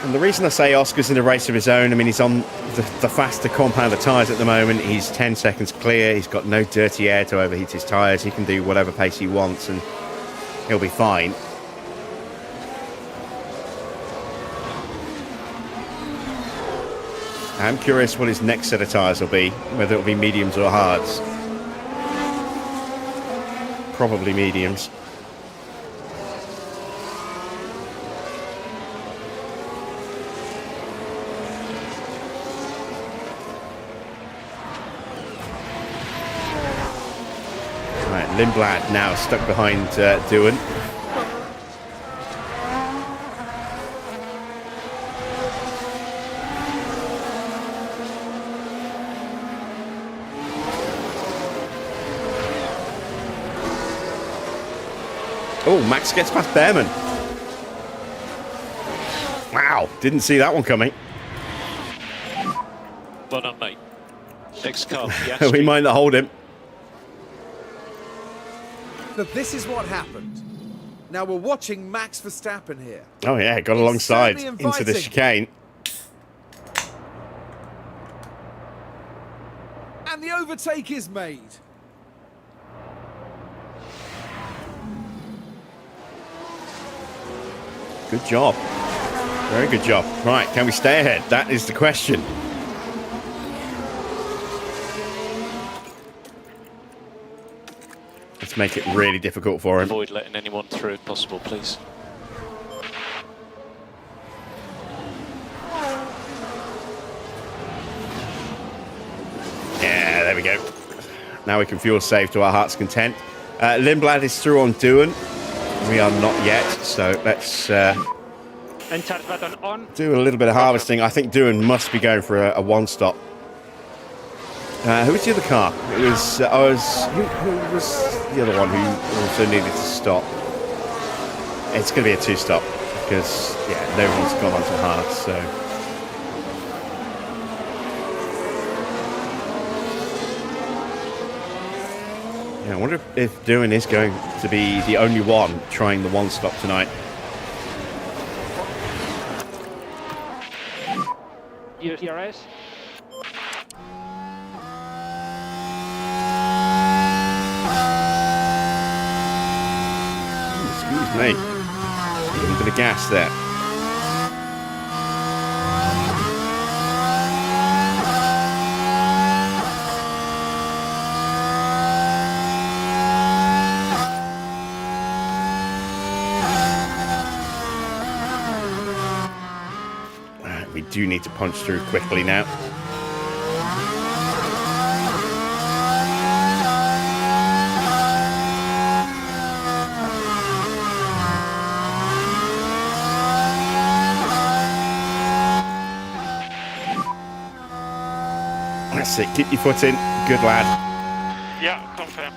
And the reason I say Oscar's in a race of his own, I mean, he's on the faster compounder tyres at the moment. He's 10 seconds clear. He's got no dirty air to overheat his tyres. He can do whatever pace he wants and he'll be fine. I'm curious what his next set of tyres will be, whether it'll be mediums or hards. Probably mediums. Right, Lindblad now stuck behind Doohan. Oh, Max gets past Bearman. Wow, didn't see that one coming. Well done, mate. Next car, yeah. We might not hold him. So this is what happened. Now we're watching Max Verstappen here. Oh yeah, got alongside certainly into the inviting. chicane. And the overtake is made. Good job. Very good job. Right, can we stay ahead? That is the question. Let's make it really difficult for him. Avoid letting anyone through if possible, please. Yeah, there we go. Now we can fuel save to our heart's content. Lindblad is through on Doohan. We are not yet, so let's And charge button on. do a little bit of harvesting. I think Doohan must be going for a one-stop. Who was the other car? It was who was the other one who also needed to stop? It's going to be a two-stop because yeah, no one's gone onto hard. So yeah, I wonder if Doohan is going to be the only one trying the one-stop tonight. DRS. Excuse me. A little bit of gas there. We do need to punch through quickly now. That's it. Keep your foot in. Good lad. Yeah, confirm.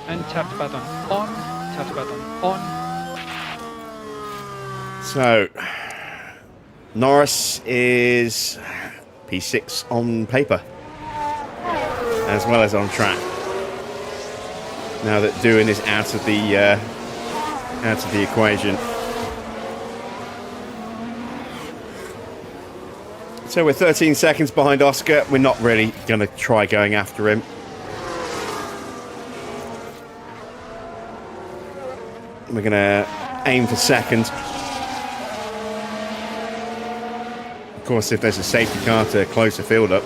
And charge button on. Charge button on. So, Norris is P6 on paper, as well as on track. Now that Doohan is out of the equation. So we're 13 seconds behind Oscar. We're not really going to try going after him. We're going to aim for second. Of course, if there's a safety car to close the field up,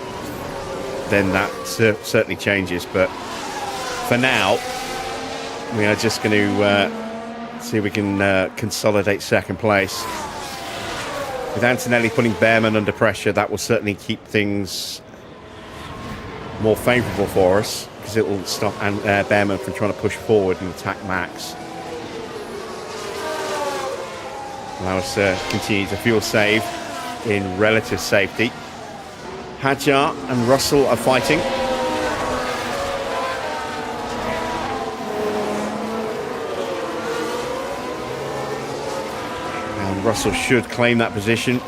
then that certainly changes. But for now, we are just going to see if we can consolidate second place. With Antonelli putting Bearman under pressure, that will certainly keep things more favourable for us, because it will stop Bearman from trying to push forward and attack Max. Allow us to continue to fuel save in relative safety. Hadjar and Russell are fighting. Russell should claim that position.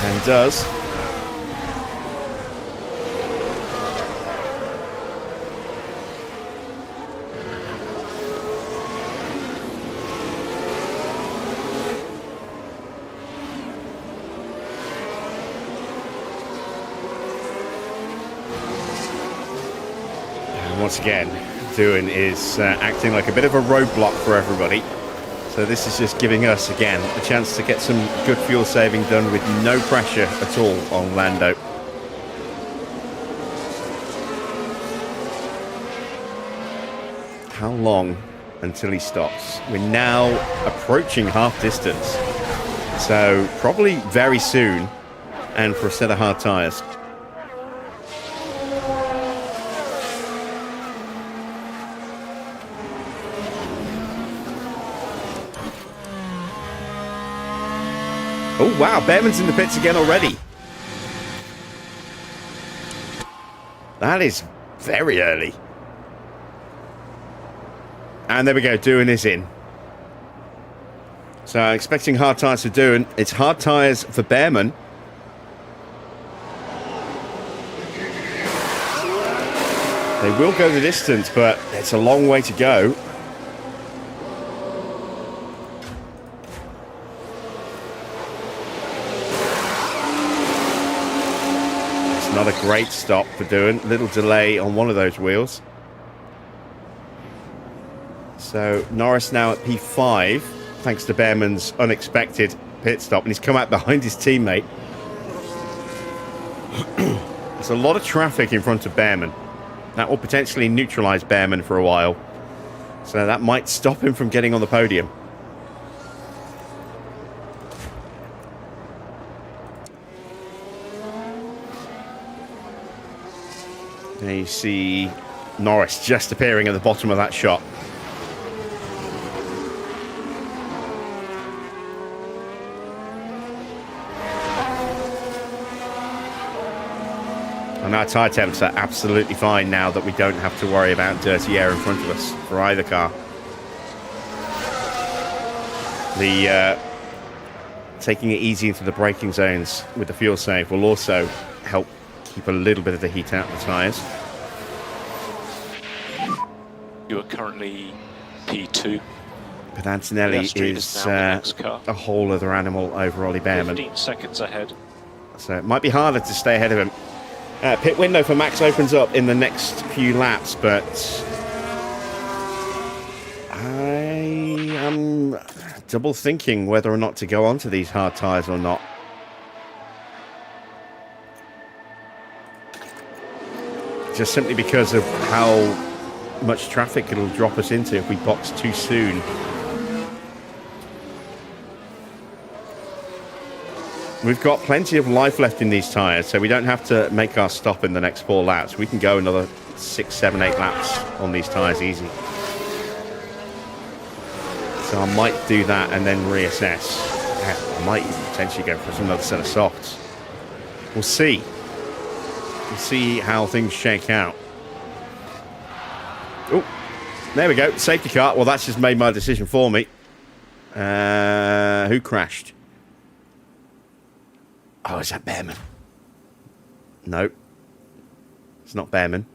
And does. And once again, Doohan is acting like a bit of a roadblock for everybody. So this is just giving us, again, a chance to get some good fuel saving done with no pressure at all on Lando. How long until he stops? We're now approaching half distance. So probably very soon, and for a set of hard tyres. Oh, wow. Bearman's in the pits again already. That is very early. And there we go. Doohan is in. So expecting hard tyres for Doohan. It's hard tyres for Bearman. They will go the distance, but it's a long way to go. Not a great stop for Doohan. Little delay on one of those wheels. So Norris now at P5, thanks to Bearman's unexpected pit stop, and he's come out behind his teammate. There's a lot of traffic in front of Bearman. That will potentially neutralise Bearman for a while. So that might stop him from getting on the podium. There you see Norris just appearing at the bottom of that shot. And our tyre temps are absolutely fine now that we don't have to worry about dirty air in front of us for either car. The taking it easy into the braking zones with the fuel save will also help keep a little bit of the heat out of the tyres. You are currently P2. But Antonelli is a whole other animal over Ollie Bearman. 15 seconds ahead. So it might be harder to stay ahead of him. Pit window for Max opens up in the next few laps, but I am double thinking whether or not to go onto these hard tyres or not. Just simply because of how much traffic it'll drop us into if we box too soon. We've got plenty of life left in these tyres, so we don't have to make our stop in the next 4 laps. We can go another 6, 7, 8 laps on these tyres easy. So I might do that and then reassess. I might even potentially go for another set of softs. We'll see. We'll see how things shake out. Oh, there we go. Safety car. Well, that's just made my decision for me. Who crashed? Oh, is that Bearman? No. It's not Bearman.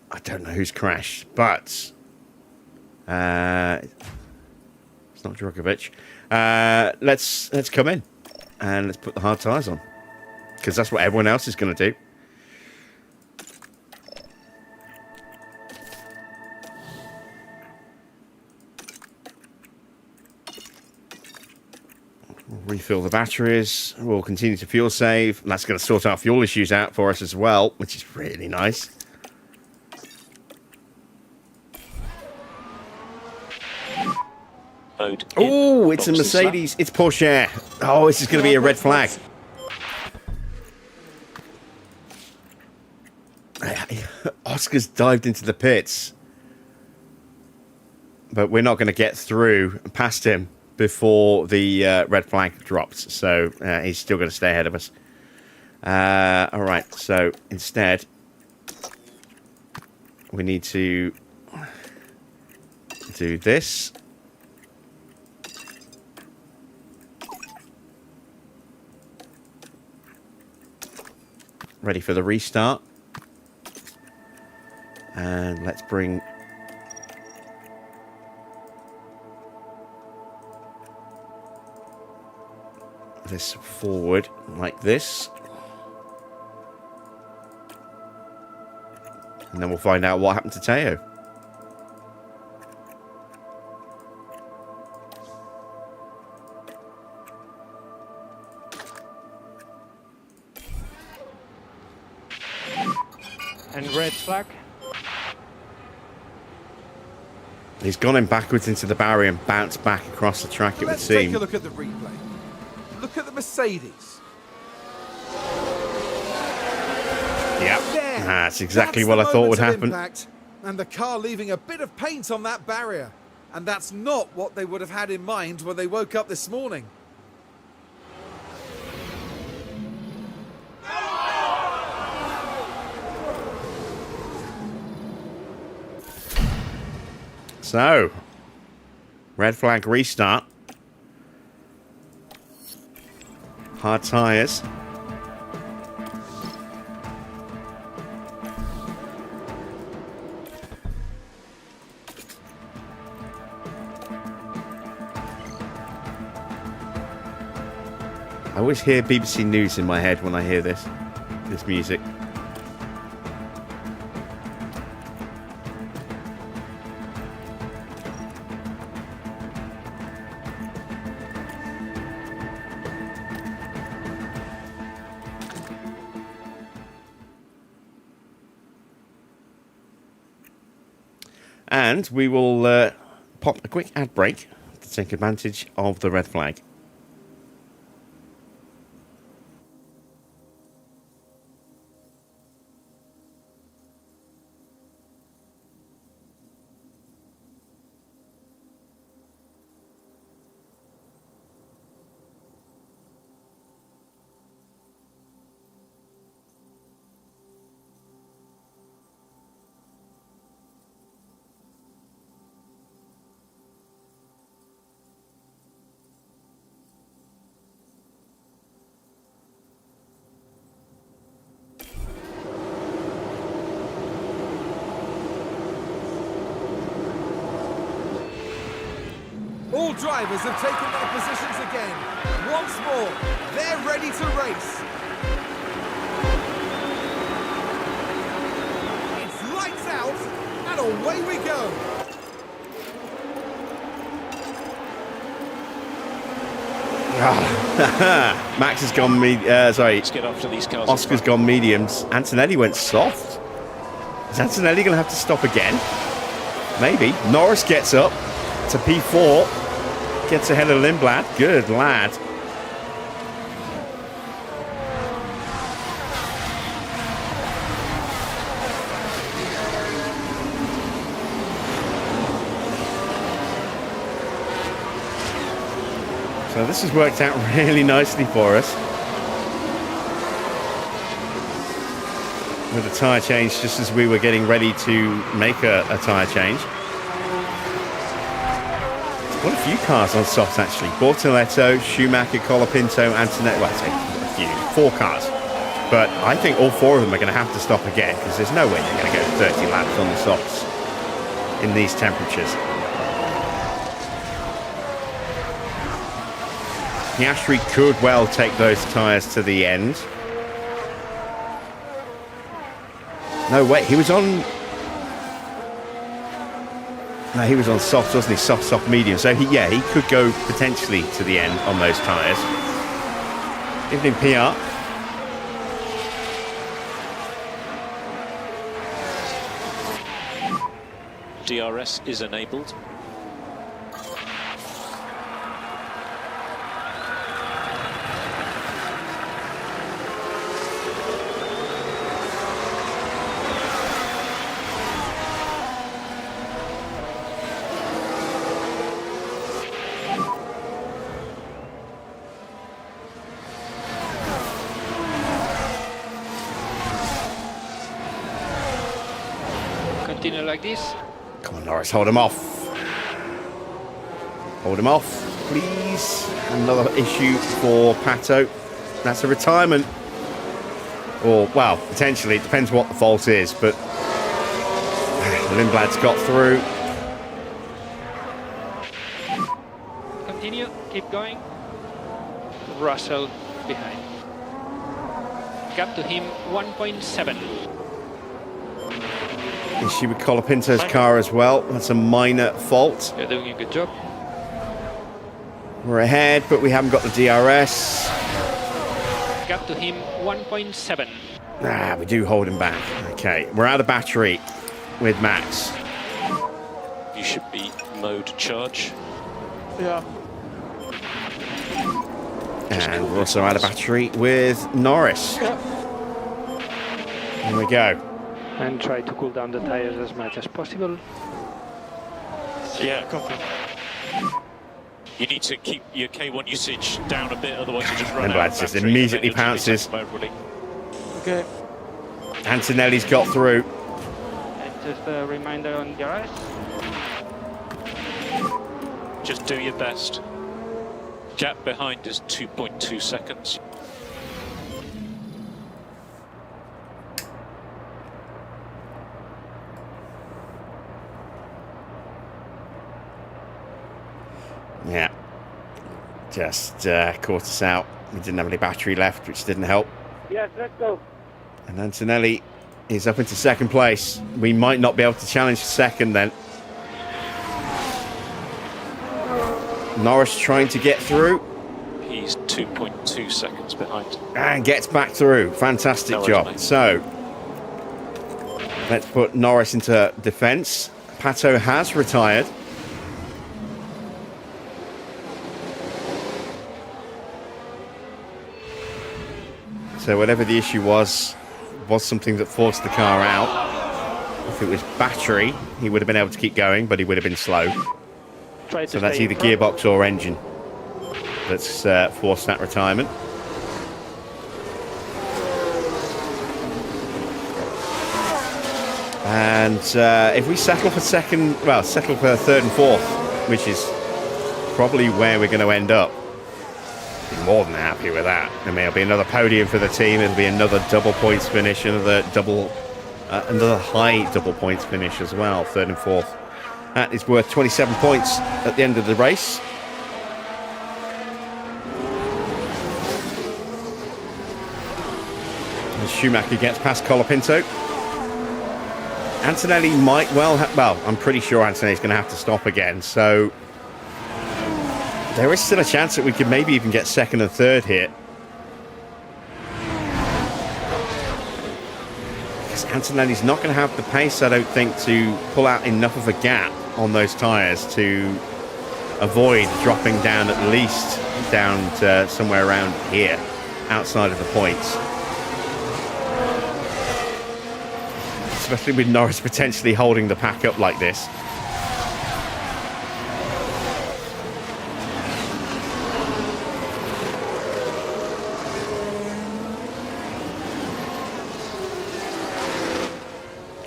I don't know who's crashed, but it's not Djokovic. Let's come in and let's put the hard tyres on, because that's what everyone else is going to do. We'll refill the batteries. We'll continue to fuel save. That's going to sort our fuel issues out for us as well, which is really nice. Oh, it's a Mercedes. It's Porsche. Oh, this is going to be a red flag. Oscar's dived into the pits, but we're not going to get through past him before the red flag drops, so he's still going to stay ahead of us. All right, so instead we need to do this ready for the restart. And let's bring this forward like this. And then we'll find out what happened to Teo. And red flag. He's gone in backwards into the barrier and bounced back across the track, it would Let's seem. take a look at the replay. Look at the Mercedes. Yep. There. That's exactly That's what the I thought would moment of happen. impact, and the car leaving a bit of paint on that barrier. And that's not what they would have had in mind when they woke up this morning. So, red flag restart. Hard tyres. I always hear BBC News in my head when I hear this music. And we will pop a quick ad break to take advantage of the red flag. All drivers have taken their positions again. Once more, they're ready to race. It's lights out, and away we go. Max has gone sorry, Let's get after these cars. Oscar's gone mediums. Antonelli went soft. Is Antonelli going to have to stop again? Maybe. Norris gets up to P4. Gets ahead of Lindblad. Good lad. So this has worked out really nicely for us. With a tyre change just as we were getting ready to make a tyre change. What a few cars on softs actually. Bortoletto, Schumacher, Colapinto, Antonelli. Well, I say a few, 4 cars. But I think all 4 of them are going to have to stop again because there's no way they're going to go 30 laps on the softs in these temperatures. Piastri could well take those tyres to the end. No, wait, he was on... No, he was on soft, wasn't he? Soft, medium. So, he could go potentially to the end on those tyres. Giving him PR. DRS is enabled. Continue like this. Come on, Norris, hold him off. Hold him off, please. Another issue for Pato. That's a retirement. Or, well, potentially, it depends what the fault is, but Lindblad's got through. Continue, keep going. Russell behind. Gap to him 1.7. Issue with Colapinto's car as well. That's a minor fault. You're doing a good job. We're ahead, but we haven't got the DRS. Gap to him 1.7. We do hold him back. Okay, we're out of battery with Max. You should be mode charge. Yeah. And we're also out of battery with Norris. Yeah. Here we go. And try to cool down the tires as much as possible. Yeah, copy. You need to keep your K1 usage down a bit, otherwise you just run Lindblad out of just battery. immediately It'll just be pounces. taken by everybody. Okay. Antonelli's got through. And just a reminder on DRS. Just do your best. Gap behind is 2.2 seconds. Yeah. Just caught us out. We didn't have any battery left, which didn't help. Yes, let's go. And Antonelli is up into second place. We might not be able to challenge second then. Norris trying to get through. He's 2.2 seconds behind. And gets back through. Fantastic No worries, job. mate. So, let's put Norris into defence. Pato has retired. So whatever the issue was something that forced the car out. If it was battery, he would have been able to keep going, but he would have been slow. Try to So that's stay either in front. gearbox or engine that's forced that retirement. And if we settle for settle for third and fourth, which is probably where we're going to end up, be more than happy with that. I mean, it'll be another podium for the team. It'll be another double points finish, another high double points finish as well, third and fourth. That is worth 27 points at the end of the race. And Schumacher gets past Colapinto. Antonelli might well I'm pretty sure Antonelli's going to have to stop again, so there is still a chance that we could maybe even get second and third here. Because Antonelli's not going to have the pace, I don't think, to pull out enough of a gap on those tyres to avoid dropping down at least down to somewhere around here, outside of the points. Especially with Norris potentially holding the pack up like this.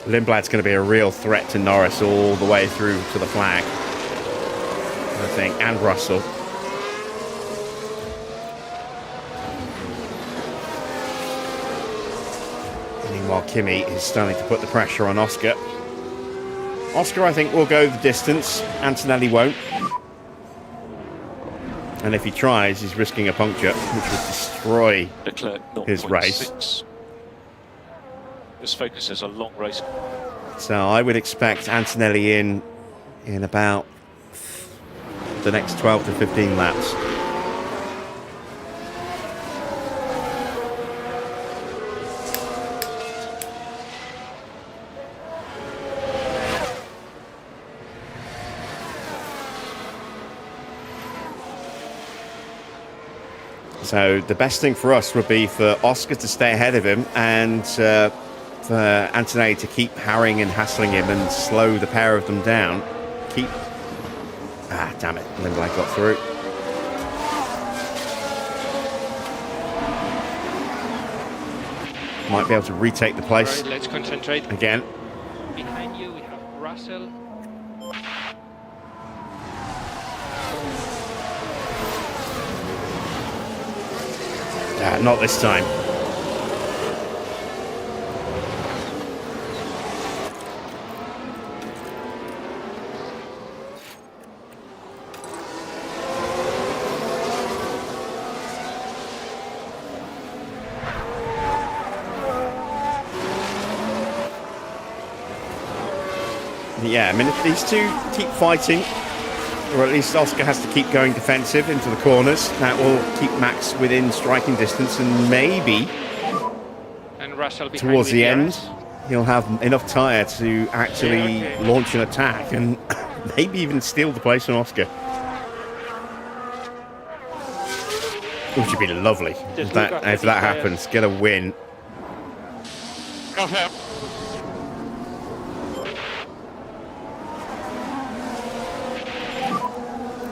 Lindblad's going to be a real threat to Norris all the way through to the flag, I think, and Russell. Meanwhile, Kimi is starting to put the pressure on Oscar. Oscar, I think, will go the distance. Antonelli won't. And if he tries, he's risking a puncture, which would destroy Leclerc his 0.6. race. This focus is a long race. So I would expect Antonelli in about the next 12 to 15 laps. So the best thing for us would be for Oscar to stay ahead of him and for Antonelli to keep harrying and hassling him and slow the pair of them down. Damn it, Lindblad got through. Might be able to retake the place Right, let's concentrate. again. Behind you we have Russell. Not this time. Yeah, I mean, if these two keep fighting, or at least Oscar has to keep going defensive into the corners, that will keep Max within striking distance, and maybe And Russell behind towards with the DRS. end, he'll have enough tyre to actually Yeah, okay. launch an attack and maybe even steal the place from Oscar. Which would be lovely Just if look that, after if the that tyres. happens. Get a win. Go here.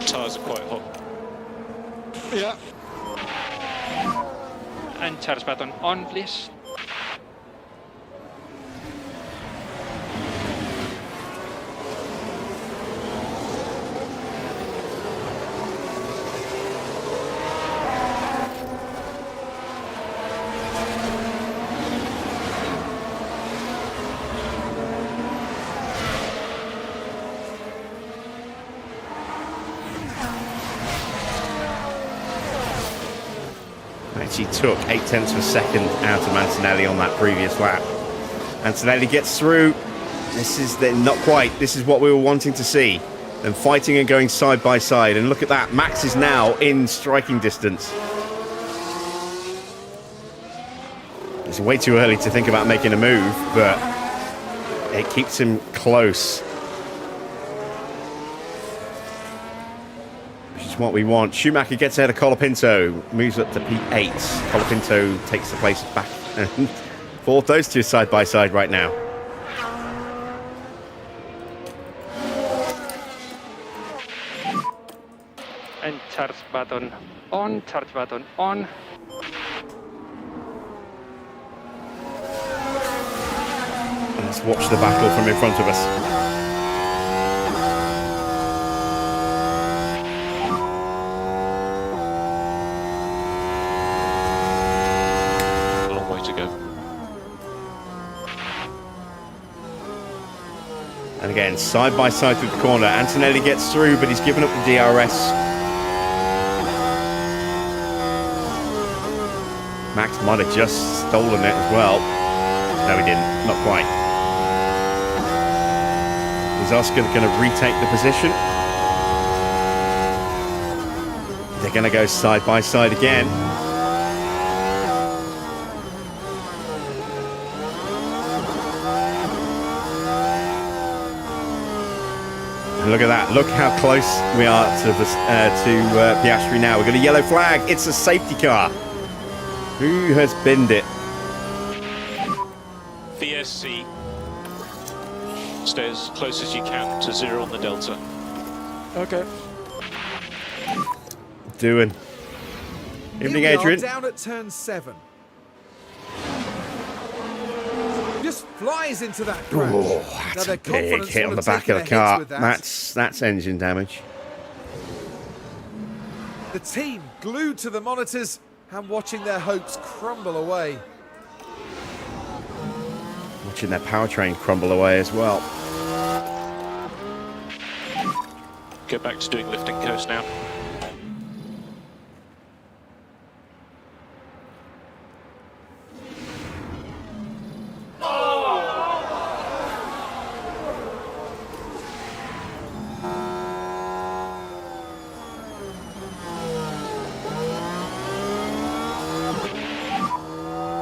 Tyres are quite hot. Yeah. And charge button on, please. Actually took 0.8 of a second out of Antonelli on that previous lap. Antonelli gets through. This is not quite. This is what we were wanting to see. Them fighting and going side by side. And look at that. Max is now in striking distance. It's way too early to think about making a move, but it keeps him close. Which is what we want. Schumacher gets ahead of Colapinto, moves up to P8. Colapinto takes the place back and fourth. Those two side by side right now. And charge button on, charge button on. Let's watch the battle from in front of us. Long way to go. And again, side by side through the corner. Antonelli gets through, but he's given up the DRS. Max might have just stolen it as well. No, he didn't. Not quite. Is Oscar going to retake the position? They're going to go side by side again. And look at that. Look how close we are to Piastri now. We've got a yellow flag. It's a safety car. Who has binned it? VSC. Stay as close as you can to 0 on the delta. Okay. Doing. Here Evening, we are Adrian. down at turn 7. Just flies into that crash. Oh, Now that's their a big confidence hit will on the have back taken of the a hit car. with that. That's engine damage. The team glued to the monitors and watching their hopes crumble away. Watching their powertrain crumble away as well. Go back to doing lift and coast now.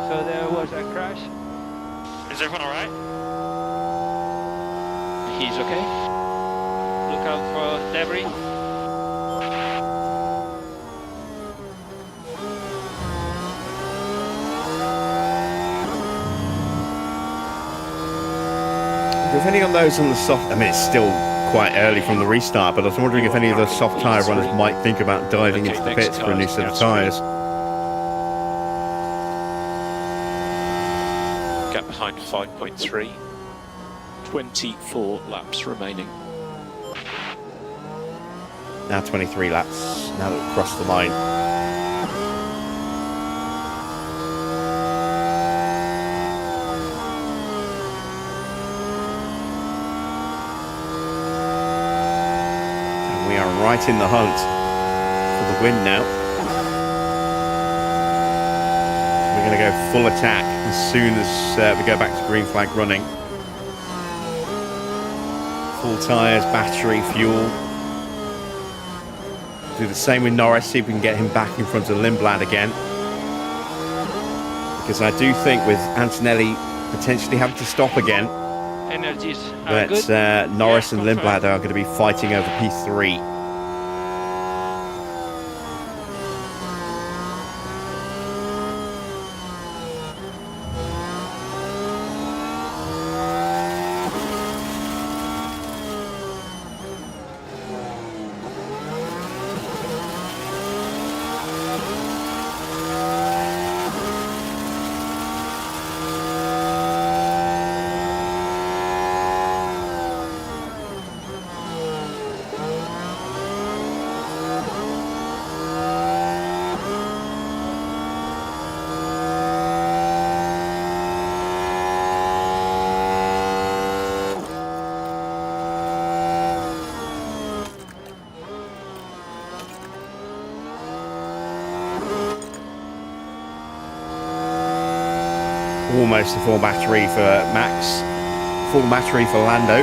So there was a crash. Is everyone alright? He's okay. Look out for debris. If any of those on the soft, I mean, it's still quite early from the restart, but I was wondering if any of the soft tyre runners might think about diving into the next pits for a new tyres, set of outside. tyres. Gap behind 5.3. 24 laps remaining. Now 23 laps, now that we've crossed the line. And we are right in the hunt for the win now. We're going to go full attack as soon as we go back to green flag running. full tyres, battery, fuel. Do the same with Norris, see if we can get him back in front of Lindblad again. Because I do think with Antonelli potentially having to stop again, Energies are good. that Norris Yeah, and Lindblad are going to be fighting over P3. Almost a full battery for Max, full battery for Lando.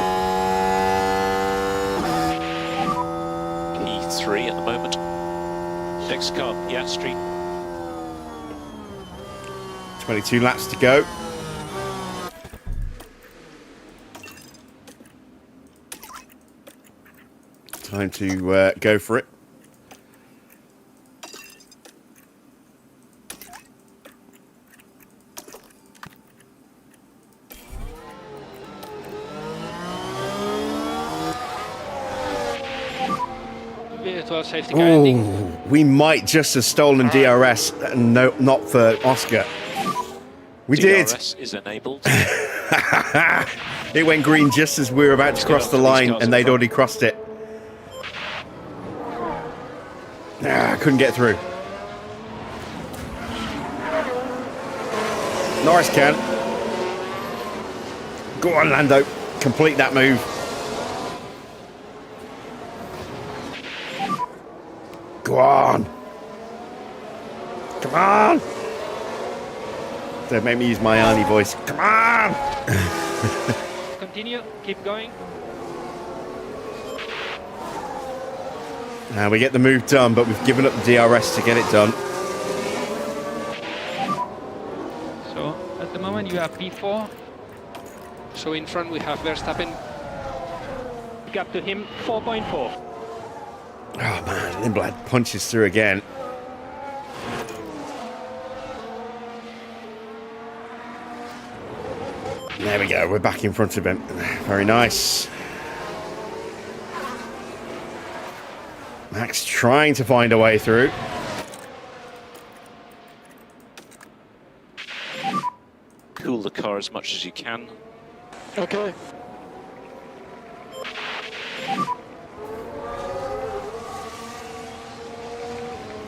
P3 at the moment. Next car, Piastri. 22 laps to go. Time to go for it. Virtual safety car ending. Ooh, we might just have stolen DRS, no, not for Oscar. We DRS is enabled. did. It went green just as we were about to cross the line, and they'd already crossed it. I couldn't get through. Norris can. Go on, Lando. Complete that move. Go on. Come on. Don't make me use my Arnie voice. Come on. Continue, keep going. Now we get the move done, but we've given up the DRS to get it done. So at the moment you have P4. So in front we have Verstappen. Gap to him, 4.4. Oh man, Lindblad punches through again. There we go, we're back in front of him. Very nice. Max trying to find a way through. Cool the car as much as you can. Okay.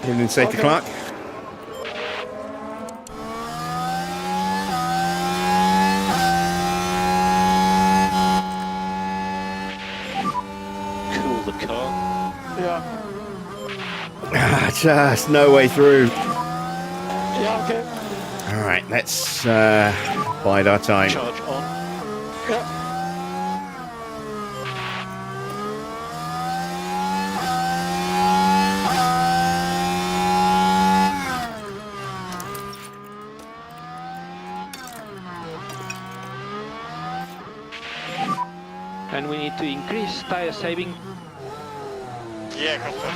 Hidden in safety Clark. Cool the car. Yeah. Just no way through. Yeah, okay. All right, let's bide our time. Charge on. Yeah. And we need to increase tire saving. Yeah, confirm.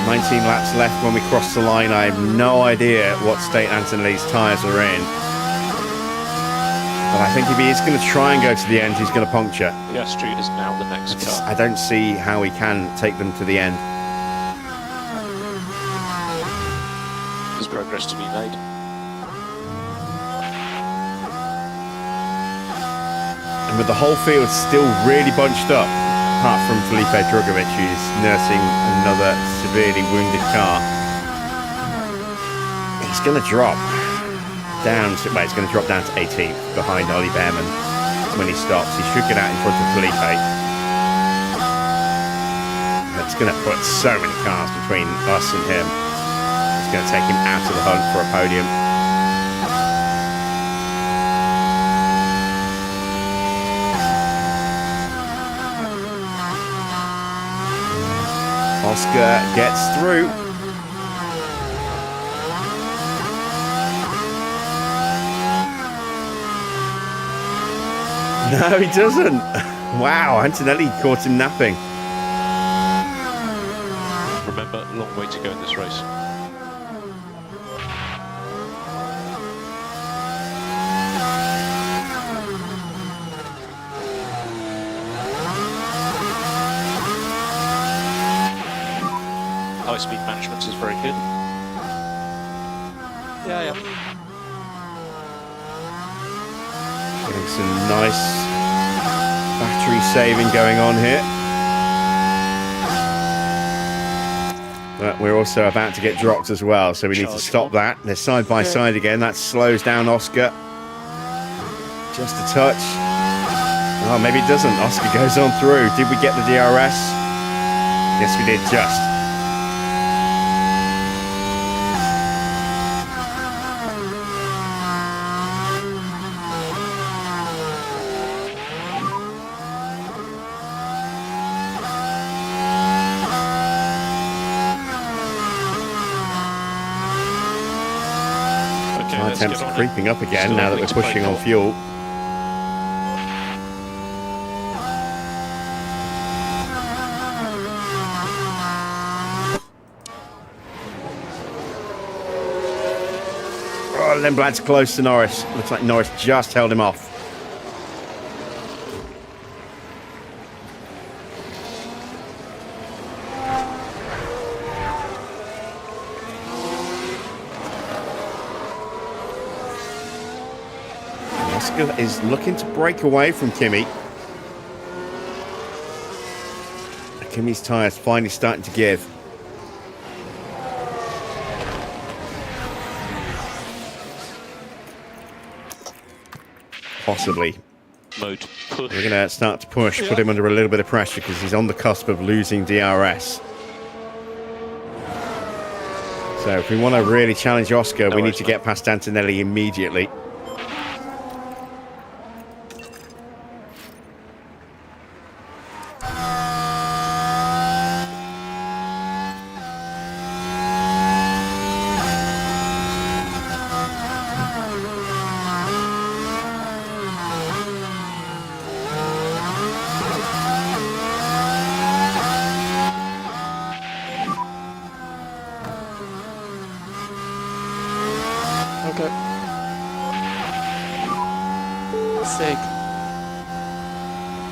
19 laps left when we cross the line. I have no idea what state Antonelli's tyres are in. But I think if he is going to try and go to the end, he's going to puncture. Piastri is now the next car. I don't see how he can take them to the end. There's progress to be made. And with the whole field still really bunched up, apart from Felipe Drugovich, who's nursing another severely wounded car, he's going to drop down to, well, he's going to drop down to 18th behind Ollie Bearman when he stops. He should get out in front of Felipe. That's going to put so many cars between us and him. It's going to take him out of the hunt for a podium. Oscar gets through. No, he doesn't. Wow, Antonelli caught him napping. Remember, long way to go in this race. High speed management is very good. Yeah. Getting some nice battery saving going on here. But we're also about to get dropped as well, so we need to stop that. They're side by side again. That slows down Oscar. Just a touch. Oh, maybe it doesn't. Oscar goes on through. Did we get the DRS? Yes, we did, just. Attempts are creeping up again now that we're pushing on fuel. Oh, Lindblad's close to Norris. Looks like Norris just held him off. Is looking to break away from Kimi. Kimi's tyres finally starting to give. Possibly. Mode push. We're going to start to push, put him under a little bit of pressure because he's on the cusp of losing DRS. So if we want to really challenge Oscar, we need to get past Antonelli immediately.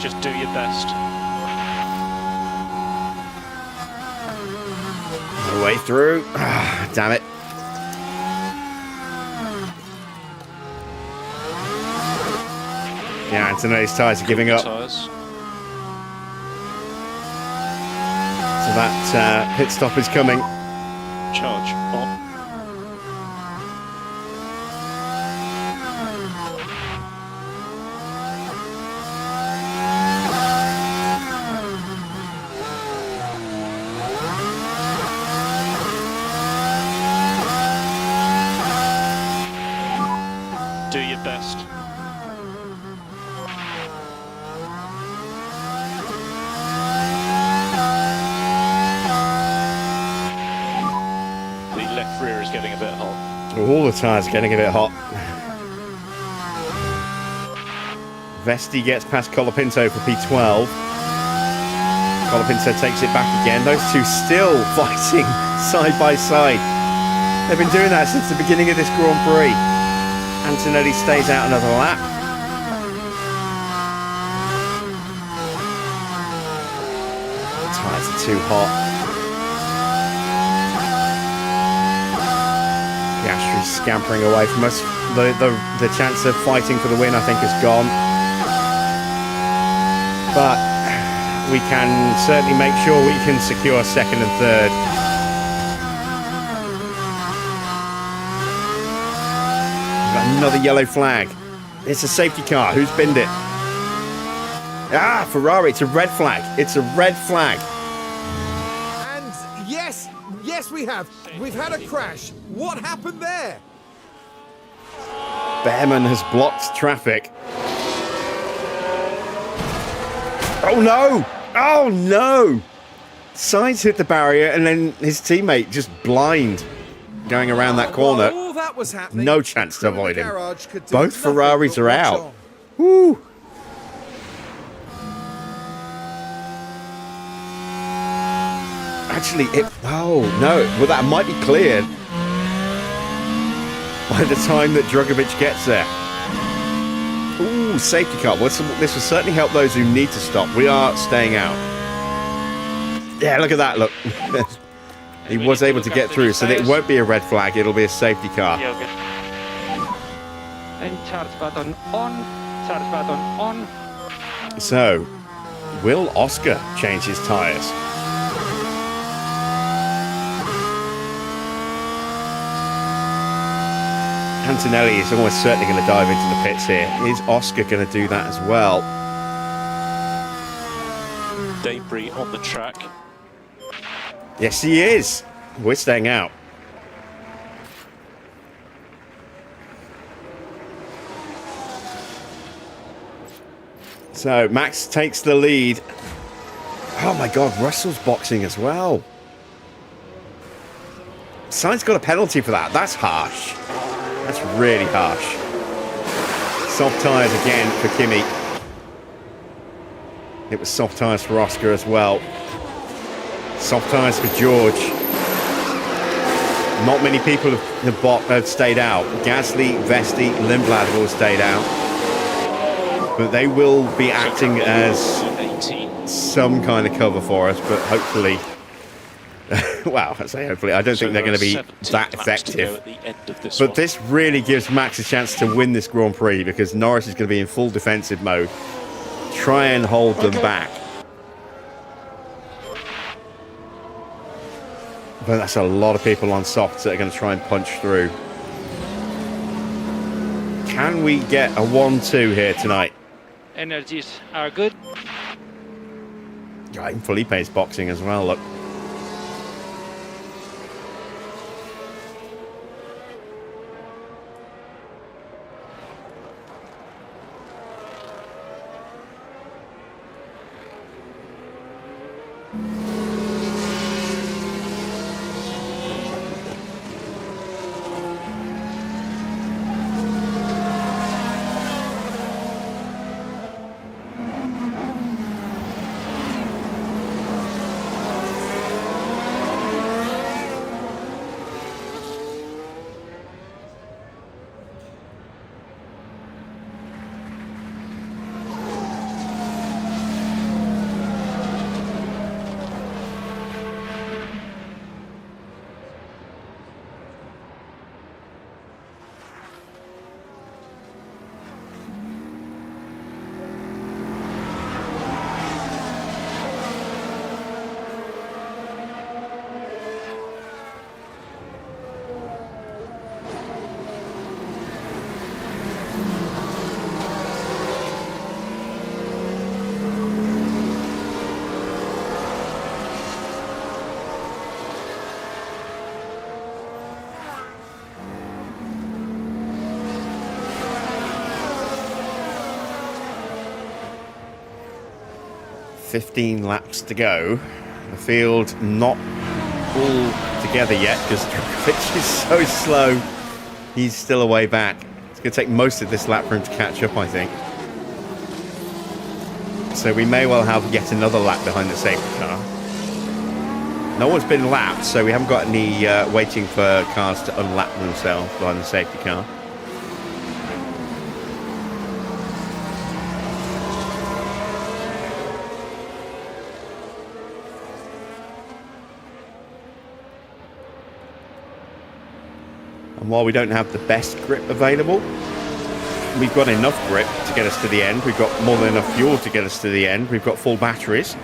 Just do your best. No way through. Ah, damn it. Yeah, Antonelli's tyres are giving up. Tires. So that pit stop is coming. Charge on. Do your best. The left rear is getting a bit hot. All the tyres are getting a bit hot. Vesti gets past Colapinto for P12. Colapinto takes it back again. Those two still fighting side by side. They've been doing that since the beginning of this Grand Prix. Antonelli stays out another lap. The tyres are too hot. Piastri's scampering away from us. The chance of fighting for the win, I think, is gone. But we can certainly make sure we can secure second and third. Another yellow flag. It's a safety car. Who's binned it? Ah, Ferrari. It's a red flag. It's a red flag. And yes, we have. We've had a crash. What happened there? Bearman has blocked traffic. Oh no! Oh no! Sainz hit the barrier, and then his teammate just blind going around that corner. While all that was happening, No chance to the crew in avoid the him. garage could do Both nothing Ferraris but are watch out. on. Woo! Actually, oh no, well that might be cleared by the time that Drugovich gets there. Ooh, safety car. Well, this will certainly help those who need to stop. We are staying out. Yeah, look at that, look. He was able to get through, so it won't be a red flag, it'll be a safety car. Yeah, okay. And charge button on, charge button on. So, will Oscar change his tyres? Antonelli is almost certainly going to dive into the pits here. Is Oscar going to do that as well? Debris on the track. Yes, he is. We're staying out. So Max takes the lead. Oh my God, Russell's boxing as well. Sainz got a penalty for that. That's harsh. That's really harsh. Soft tyres again for Kimi. It was soft tyres for Oscar as well. Soft tyres for George. Not many people have stayed out. Gasly, Vesti, Lindblad have all stayed out. But they will be acting as some kind of cover for us, but hopefully... well, I say hopefully. I don't think they're going to be that effective. But this really gives Max a chance to win this Grand Prix because Norris is going to be in full defensive mode. Try and hold them back. But that's a lot of people on softs that are going to try and punch through. Can we get a 1-2 here tonight? Energies are good. Yeah, Felipe's boxing as well, look. .15 laps to go. The field not all together yet because Drugovich is so slow. He's still a way back. It's going to take most of this lap for him to catch up, I think. So we may well have yet another lap behind the safety car. No one's been lapped, so we haven't got any waiting for cars to unlap themselves behind the safety car. And while we don't have the best grip available, we've got enough grip to get us to the end. We've got more than enough fuel to get us to the end. We've got full batteries.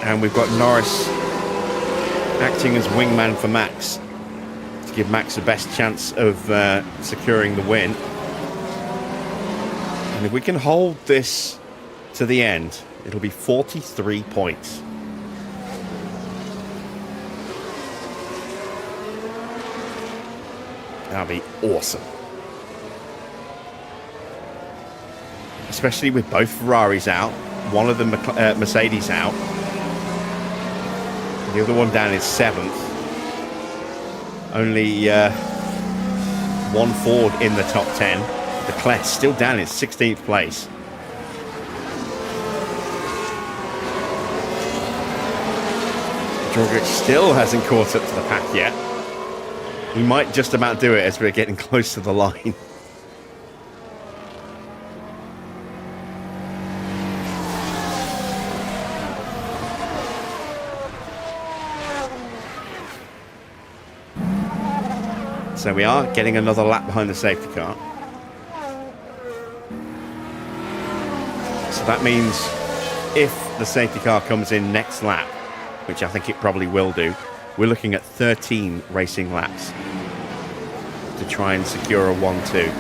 And we've got Norris acting as wingman for Max to give Max the best chance of securing the win. And if we can hold this to the end, it'll be 43 points. That'll be awesome. Especially with both Ferraris out, one of the Mercedes out. The other one down is 7th. Only one Ford in the top 10. Leclerc still down in 16th place. Drogovic still hasn't caught up to the pack yet. He might just about do it as we're getting close to the line. So we are getting another lap behind the safety car. So that means if the safety car comes in next lap, which I think it probably will do, we're looking at 13 racing laps to try and secure a 1-2.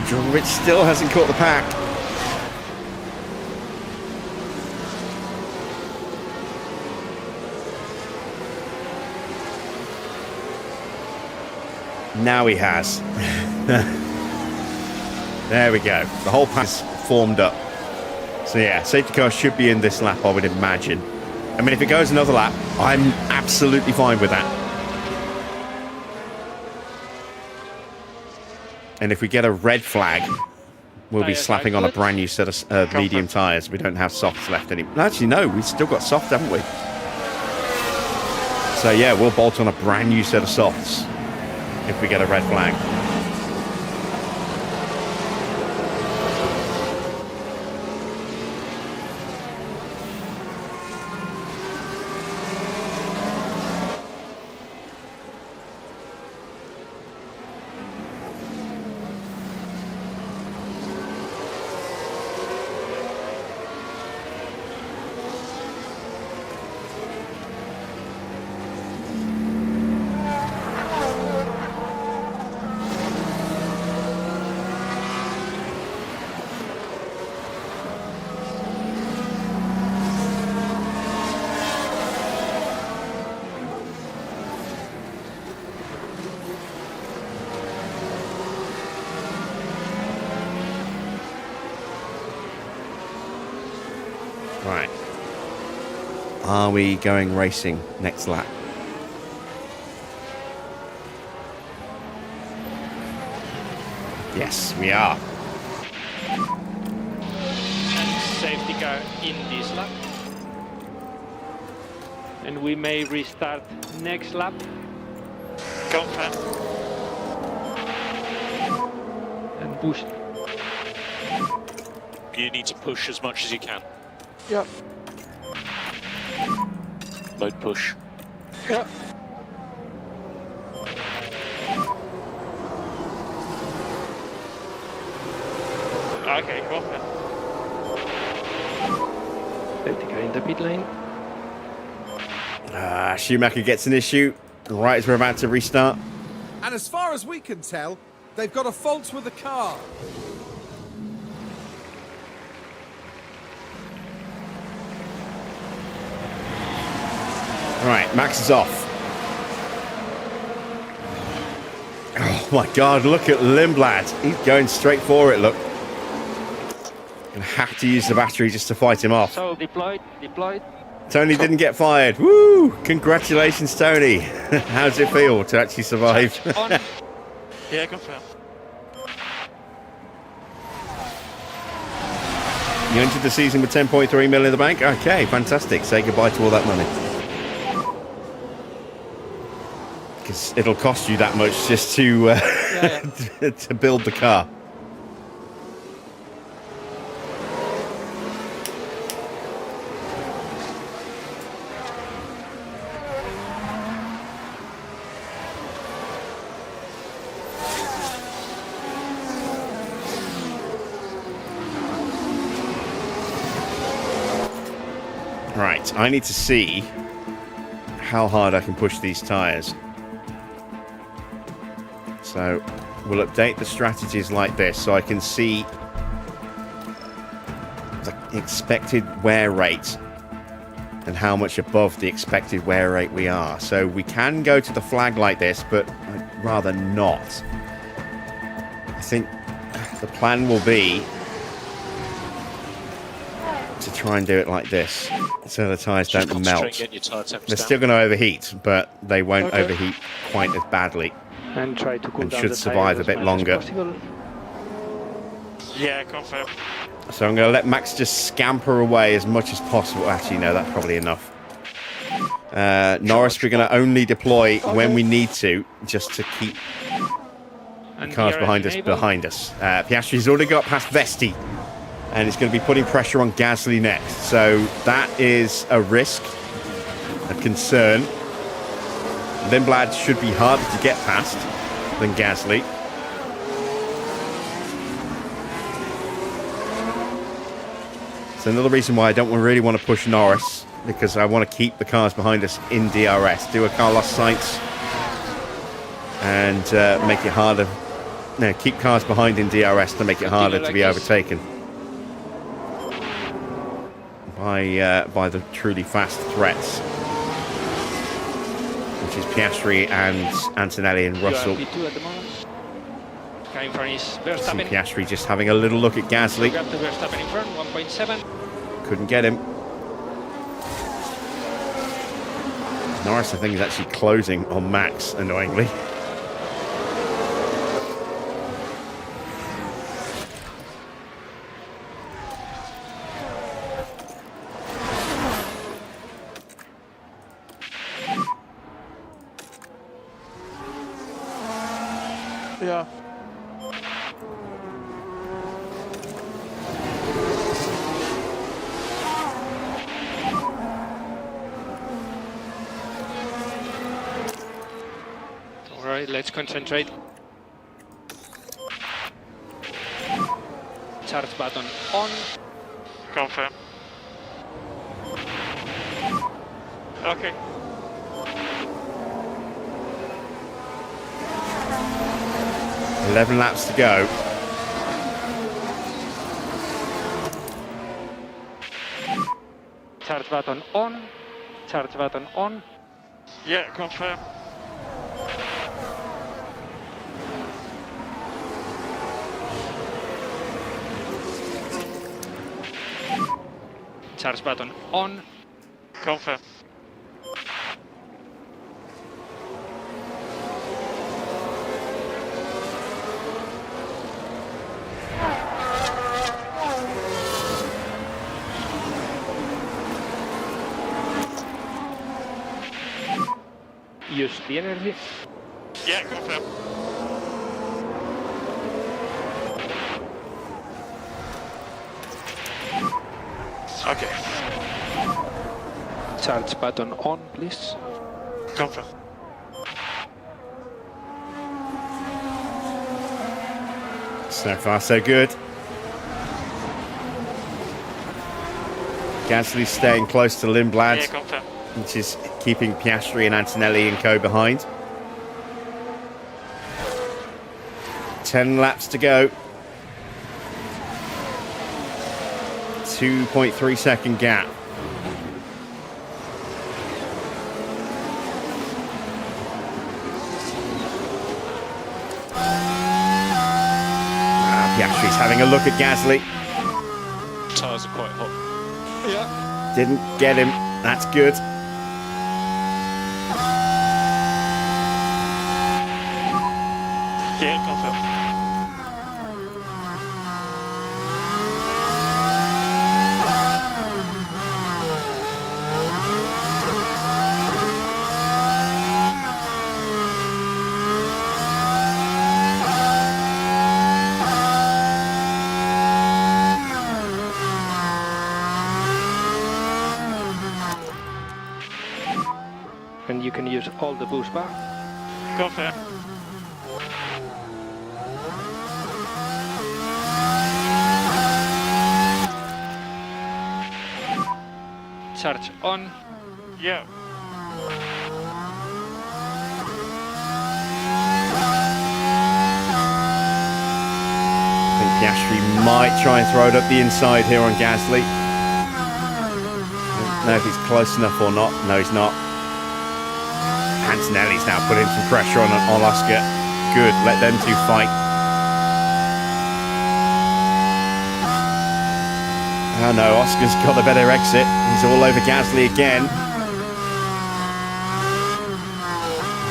Drogovic still hasn't caught the pack. Now he has. There we go. The whole pack's formed up. So yeah, safety car should be in this lap, I would imagine. I mean, if it goes another lap, I'm absolutely fine with that. And if we get a red flag, we'll be slapping on a brand new set of medium tyres. We don't have softs left anymore. Actually, no, we've still got soft, haven't we? So yeah, we'll bolt on a brand new set of softs if we get a red flag. Right. Are we going racing next lap? Yes, we are. Safety car in this lap. And we may restart next lap. Go on, Pat. And push. You need to push as much as you can. Yeah. Load push. Yeah. Okay, go on. Safety car in the pit lane. Schumacher gets an issue right as we're about to restart. And as far as we can tell, they've got a fault with the car. Right, Max is off. Oh my God, look at Lindblad. He's going straight for it, look. Gonna have to use the battery just to fight him off. So, deployed. Tony didn't get fired. Woo! Congratulations, Tony. How does it feel to actually survive? Yeah, confirm. You entered the season with 10.3 mil in the bank? Okay, fantastic. Say goodbye to all that money. Because it'll cost you that much just to to build the car. Right, I need to see how hard I can push these tyres. So we'll update the strategies like this so I can see the expected wear rate and how much above the expected wear rate we are. So we can go to the flag like this, but I'd rather not. I think the plan will be to try and do it like this so the tyres don't melt. They're still going to overheat, but they won't overheat quite as badly And try to cool and down should the survive tires a as bit much as longer. possible. Yeah, confirm. So I'm going to let Max just scamper away as much as possible. Actually, no, that's probably enough. Norris, we're going to only deploy when we need to, just to keep And cars DRS behind us. Piastri's already got past Vesti, and it's going to be putting pressure on Gasly next. So that is a risk, a concern. Lindblad should be harder to get past than Gasly. It's another reason why I don't really want to push Norris, because I want to keep the cars behind us in DRS. Do a Carlos Sainz and make it harder. No, keep cars behind in DRS to make it harder to be overtaken by the truly fast threats, which is Piastri and Antonelli and Russell. P2 at the moment. Coming from his And Verstappen. Piastri just having a little look at Gasly. Got the Verstappen in front, 1.7. Couldn't get him. Norris, I think, is actually closing on Max, annoyingly. Yeah. Alright, let's concentrate. Charge button on. Confirm. Okay. Eleven laps to go. Charge button on. Charge button on. Yeah, confirm. Charge button on. Confirm. Use the energy. Yeah, confirm. Okay. Charge button on, please. Confirm. So far, so good. Gasly's staying close to Lindblad, Yeah, confirm. which is keeping Piastri and Antonelli and co behind. 10 laps to go. 2.3 second gap. Piastri's having a look at Gasly. Tyres are quite hot. Didn't get him. That's good. Yeah, confirm. And you can use all the boost bar. Confirm. Charge on. Yeah. Piastri might try and throw it up the inside here on Gasly. Don't know if he's close enough or not. No, he's not. Antonelli's now putting some pressure on Oscar. Good, let them two fight. Oh no, Oscar's got the better exit. He's all over Gasly again.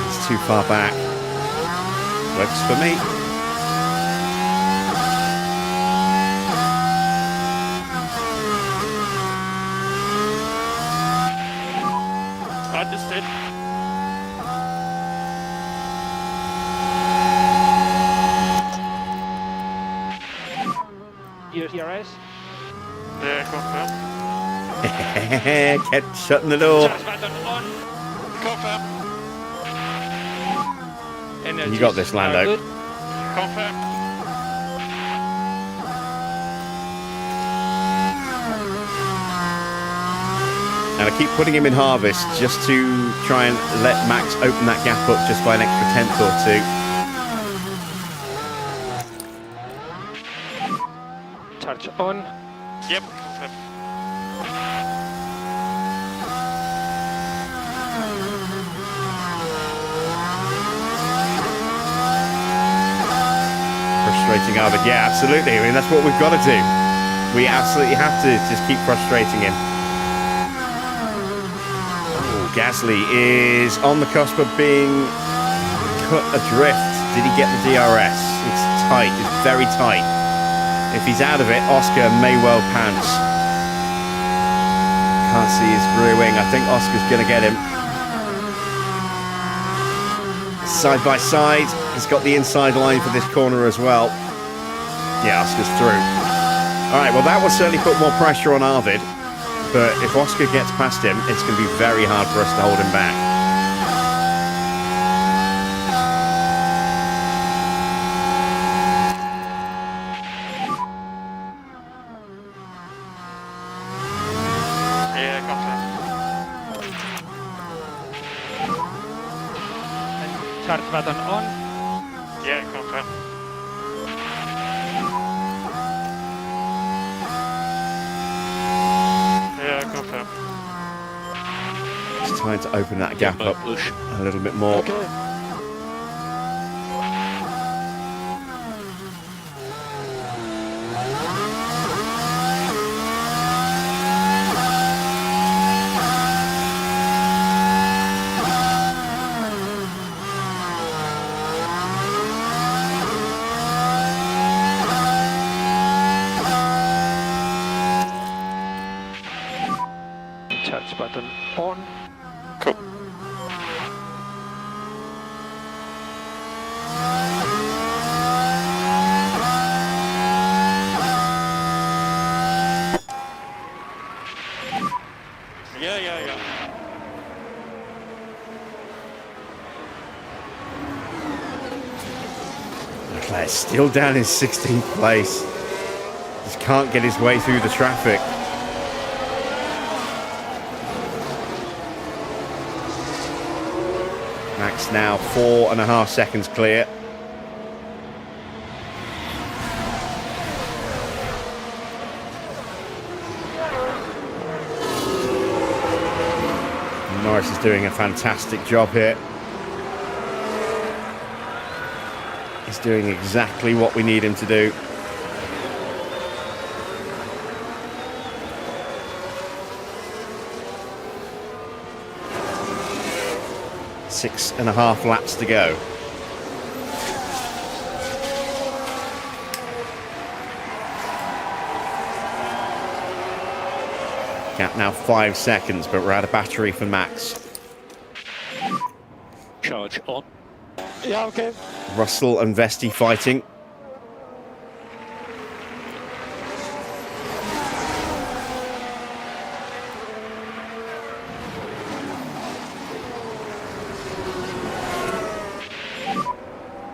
He's too far back. Works for me. Understood. DRS. Yeah, confirm. Kept shutting the door. Charge button on. Confirm. Energies You got this, Lando. are good. Confirm. And I keep putting him in harvest just to try and let Max open that gap up just by an extra tenth or two. Charge on. Yep, confirm. Frustrating Arvid. Yeah, absolutely. I mean, that's what we've got to do. We absolutely have to just keep frustrating him. Oh, Gasly is on the cusp of being cut adrift. Did he get the DRS? It's tight. It's very tight. If he's out of it, Oscar may well pants. Can't see his rear wing. I think Oscar's going to get him. Side by side. He's got the inside line for this corner as well. Yeah, Oscar's through. All right, well, that will certainly put more pressure on Arvid. But if Oscar gets past him, it's going to be very hard for us to hold him back. Yeah, confirm. And charge button on. Yeah, confirm. Yeah, confirm. It's time to open that gap up Push. a little bit more. Charge button on. Cool. Yeah. Leclerc still down in 16th place. Just can't get his way through the traffic. Max now 4.5 seconds clear. Norris is doing a fantastic job here. He's doing exactly what we need him to do. Six and a half laps to go. Gap now 5 seconds, but we're out of battery for Max. Charge on. Yeah, okay. Russell and Vesti fighting.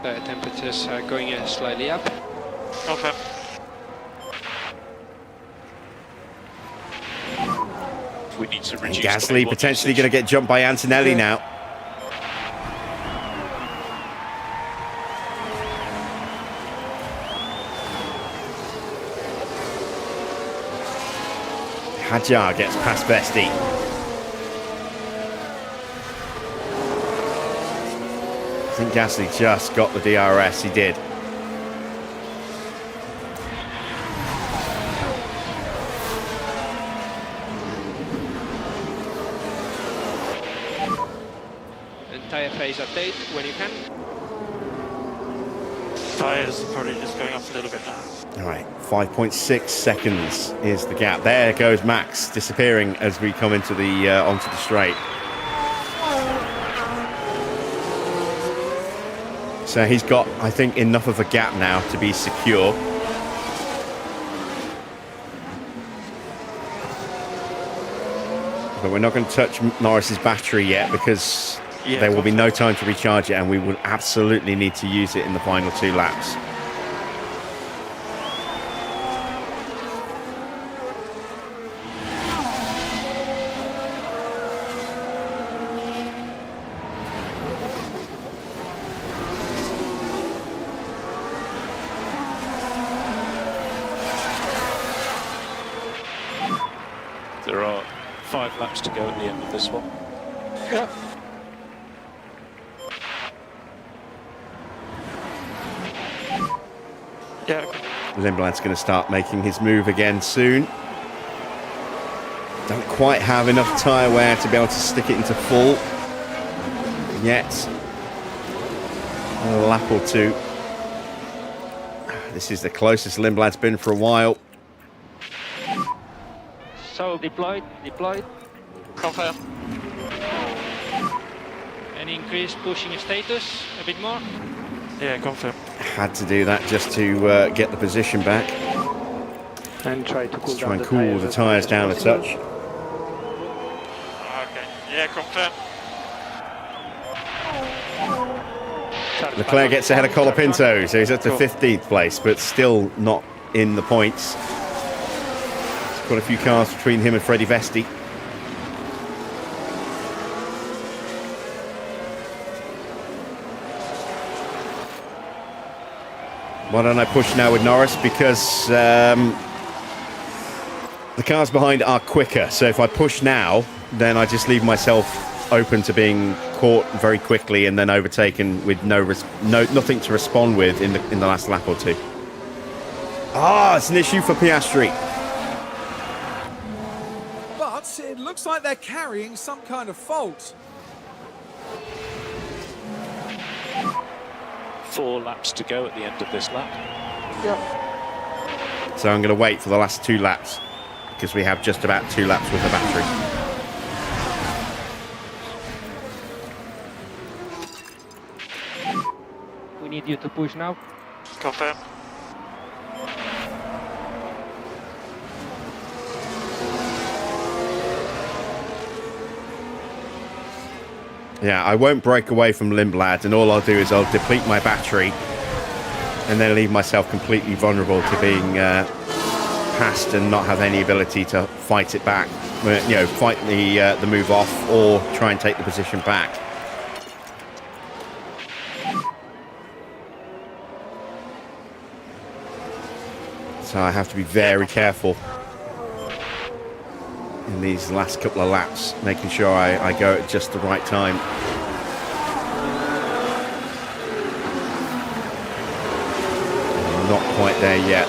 The temperatures are going slightly up. Confirm. We need to And reduce Gasly potentially going to get jumped by Antonelli now. Hadjar gets past Vesti. I think Gasly just got the DRS. He did. Entire phase update when you can. Tyres are probably just going off a little bit now. All right, 5.6 seconds is the gap. There goes Max disappearing as we come into the onto the straight. So he's got, I think, enough of a gap now to be secure. But we're not going to touch Norris's battery yet because there will be no time to recharge it, and we will absolutely need to use it in the final 2 laps. There are 5 laps to go at the end of this one. Yeah. Yeah. Lindblad's going to start making his move again soon. Don't quite have enough tyre wear to be able to stick it into full yet. A lap or 2. This is the closest Lindblad's been for a while. So deployed. Confirm. And increase pushing status a bit more. Yeah, confirm. Had to do that just to get the position back. And try to cool Let's down try and cool the tyres down a touch. Okay. Yeah, confirm. Leclerc gets ahead of Colapinto, so he's up to 15th place, but still not in the points. There's quite a few cars between him and Freddie Vesti. Why don't I push now with Norris? Because the cars behind are quicker. So if I push now, then I just leave myself open to being caught very quickly and then overtaken with nothing to respond with in the last lap or 2. Ah, it's an issue for Piastri. But it looks like they're carrying some kind of fault. 4 laps to go at the end of this lap. So I'm going to wait for the last 2 laps because we have just about 2 laps with the battery. We need you to push now. Confirm. Yeah, I won't break away from Lindblad, and all I'll do is I'll deplete my battery and then leave myself completely vulnerable to being passed and not have any ability to fight it back, you know, fight the move off or try and take the position back. So I have to be very careful in these last couple of laps, making sure I go at just the right time. Not quite there yet.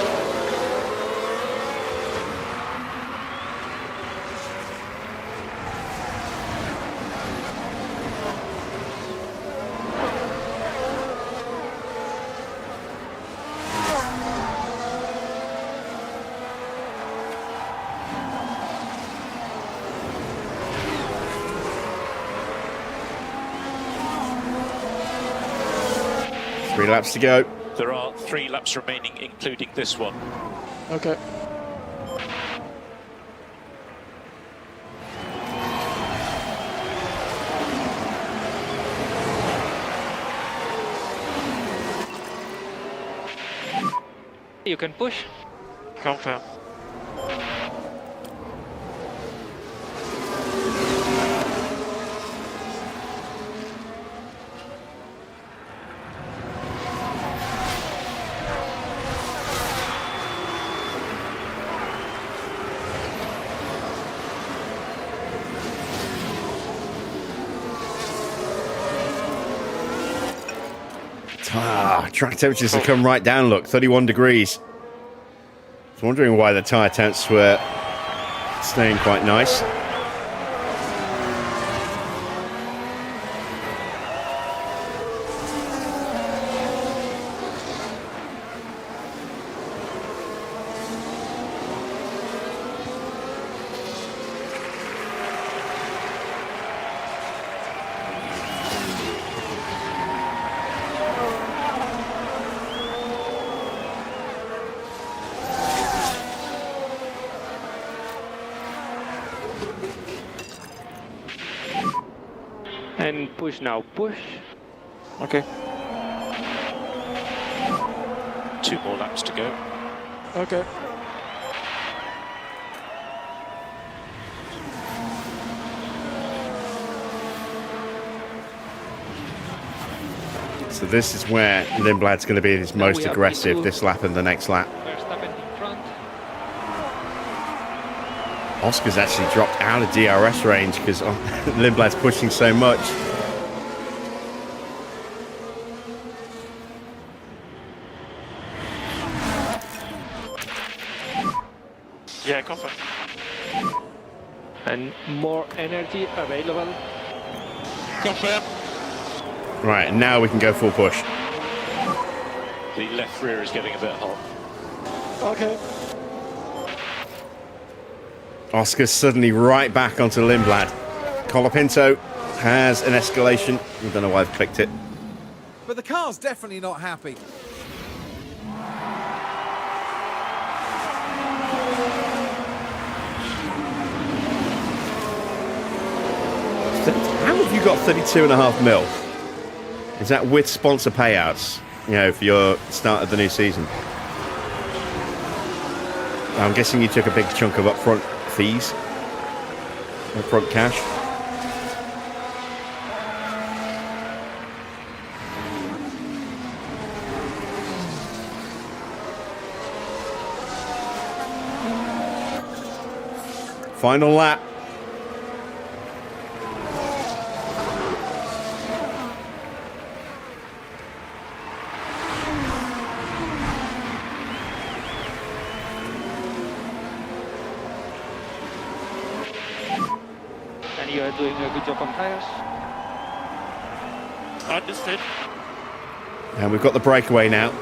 Three laps to go. There are 3 laps remaining, including this one. Okay. You can push. Confirm. Track temperatures have come right down, look, 31 degrees. I was wondering why the tyre temps were staying quite nice. And push now, push. Okay. 2 more laps to go. Okay. So this is where Lindblad's going to be his most aggressive, this lap and the next lap. Verstappen in front. Oscar's actually dropped out of DRS range because Lindblad's pushing so much. Yeah, confirm. And more energy available. Confirm. Right, and now we can go full push. The left rear is getting a bit hot. Okay. Oscar's suddenly right back onto Lindblad. Colapinto has an escalation. I don't know why I've clicked it. But the car's definitely not happy. How have you got 32.5 mil? Is that with sponsor payouts, you know, for your start of the new season? I'm guessing you took a big chunk of upfront fees, upfront cash. Final lap. And you are doing a good job on tires. Understood. And we've got the breakaway now.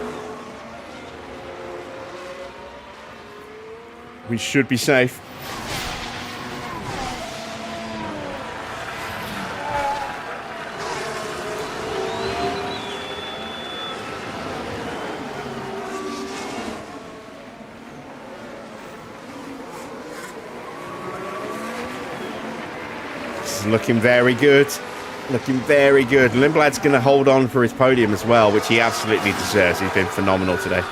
We should be safe. Looking very good. Looking very good. Lindblad's going to hold on for his podium as well, which he absolutely deserves. He's been phenomenal today.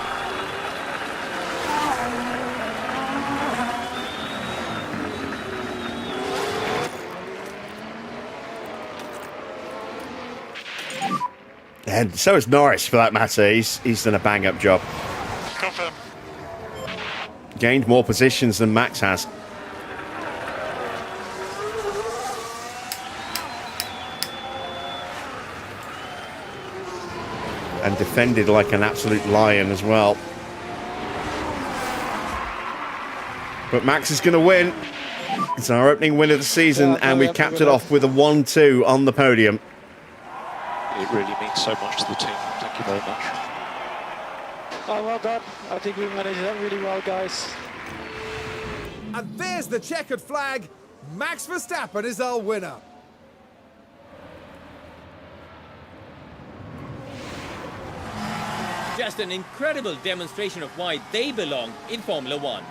And so is Norris, for that matter. He's done a bang-up job. Confirm. Gained more positions than Max has. And defended like an absolute lion as well. But Max is going to win. It's our opening win of the season, and we've capped it off with a 1-2 on the podium. It really means so much to the team. Thank you very much. Oh, well done. I think we managed that really well, guys. And there's the checkered flag. Max Verstappen is our winner. Just an incredible demonstration of why they belong in Formula One.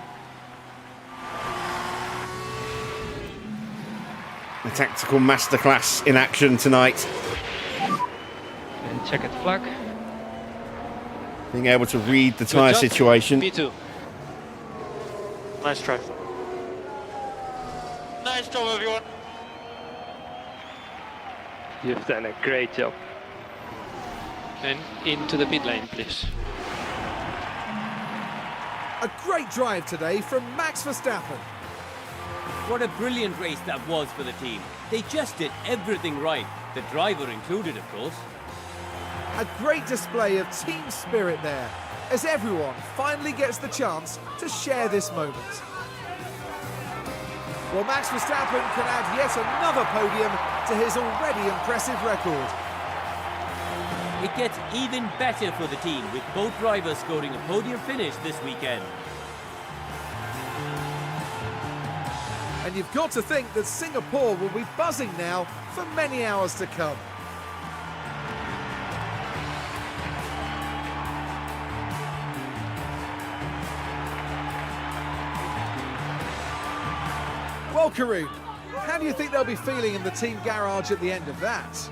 A tactical masterclass in action tonight. And checkered flag. Being able to read the tyre situation. P2. Nice try. Nice job, everyone. You've done a great job. And into the pit lane, please. A great drive today from Max Verstappen. What a brilliant race that was for the team. They just did everything right, the driver included, of course. A great display of team spirit there, as everyone finally gets the chance to share this moment. Well, Max Verstappen can add yet another podium to his already impressive record. It gets even better for the team, with both drivers scoring a podium finish this weekend. And you've got to think that Singapore will be buzzing now for many hours to come. Well, Karun, how do you think they'll be feeling in the team garage at the end of that?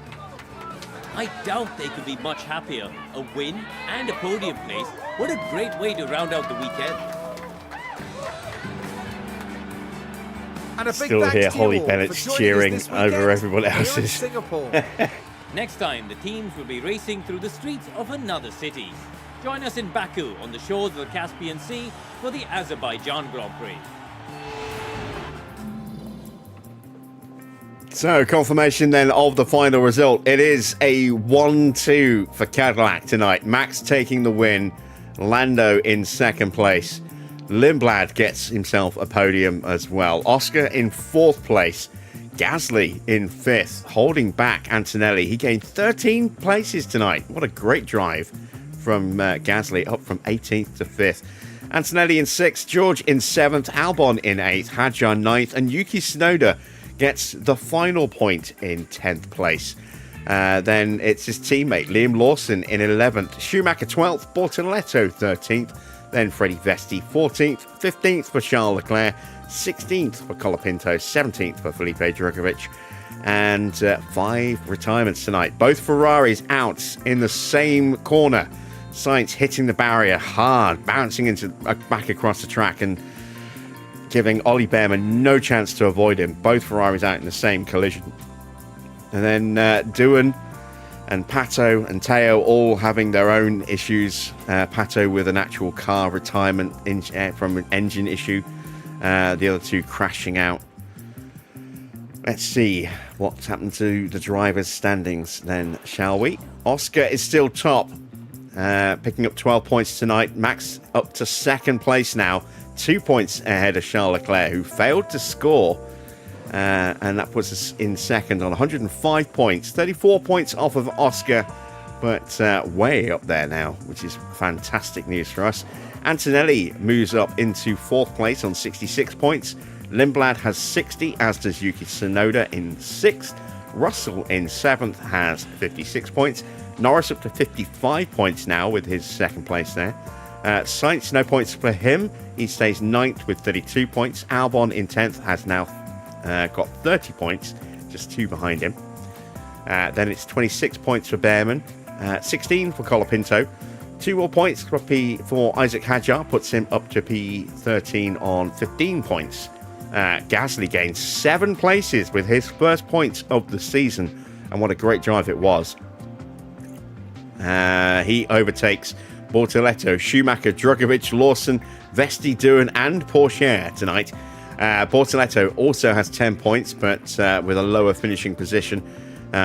I doubt they could be much happier. A win and a podium place. What a great way to round out the weekend. And a big Still thanks hear to you Holly all Bennett's for joining us cheering this over weekend everyone here in else's. Singapore. Next time, the teams will be racing through the streets of another city. Join us in Baku on the shores of the Caspian Sea for the Azerbaijan Grand Prix. So, confirmation then of the final result. It is a 1-2 for Cadillac tonight. Max taking the win. Lando in second place. Lindblad gets himself a podium as well. Oscar in fourth place. Gasly in fifth, holding back Antonelli. He gained 13 places tonight. What a great drive from Gasly, up from 18th to 5th. Antonelli in 6th, George in 7th, Albon in 8th, Hadjar 9th, and Yuki Tsunoda gets the final point in 10th place. Then it's his teammate Liam Lawson in 11th, Schumacher 12th, Bortoletto 13th, then Freddie Vesti 14th, 15th for Charles Leclerc, 16th for Colapinto, 17th for Felipe Drugovich, and 5 retirements tonight. Both Ferraris out in the same corner. Sainz hitting the barrier hard, bouncing into back across the track and giving Ollie Bearman no chance to avoid him. Both Ferraris out in the same collision. And then Doohan and Pato and Teo all having their own issues. Pato with an actual car retirement from an engine issue. The other two crashing out. Let's see what's happened to the drivers' standings then, shall we? Oscar is still top, picking up 12 points tonight. Max up to second place now, 2 points ahead of Charles Leclerc, who failed to score. And that puts us in second on 105 points, 34 points off of Oscar, but way up there now, which is fantastic news for us. Antonelli moves up into fourth place on 66 points. Lindblad has 60, as does Yuki Tsunoda in 6th. Russell in 7th has 56 points. Norris up to 55 points now with his second place there. Sainz, no points for him. He stays 9th with 32 points. Albon in 10th has now got 30 points, just 2 behind him. Then it's 26 points for Bearman, 16 for Colapinto. 2 more points for Isaac Hadjar, puts him up to P13 on 15 points. Gasly gains 7 places with his first points of the season, and what a great drive it was. He overtakes Bortoletto, Schumacher, Drugovich, Lawson, Vesti, Doohan, and Pourchaire tonight. Bortoletto also has 10 points, but with a lower finishing position,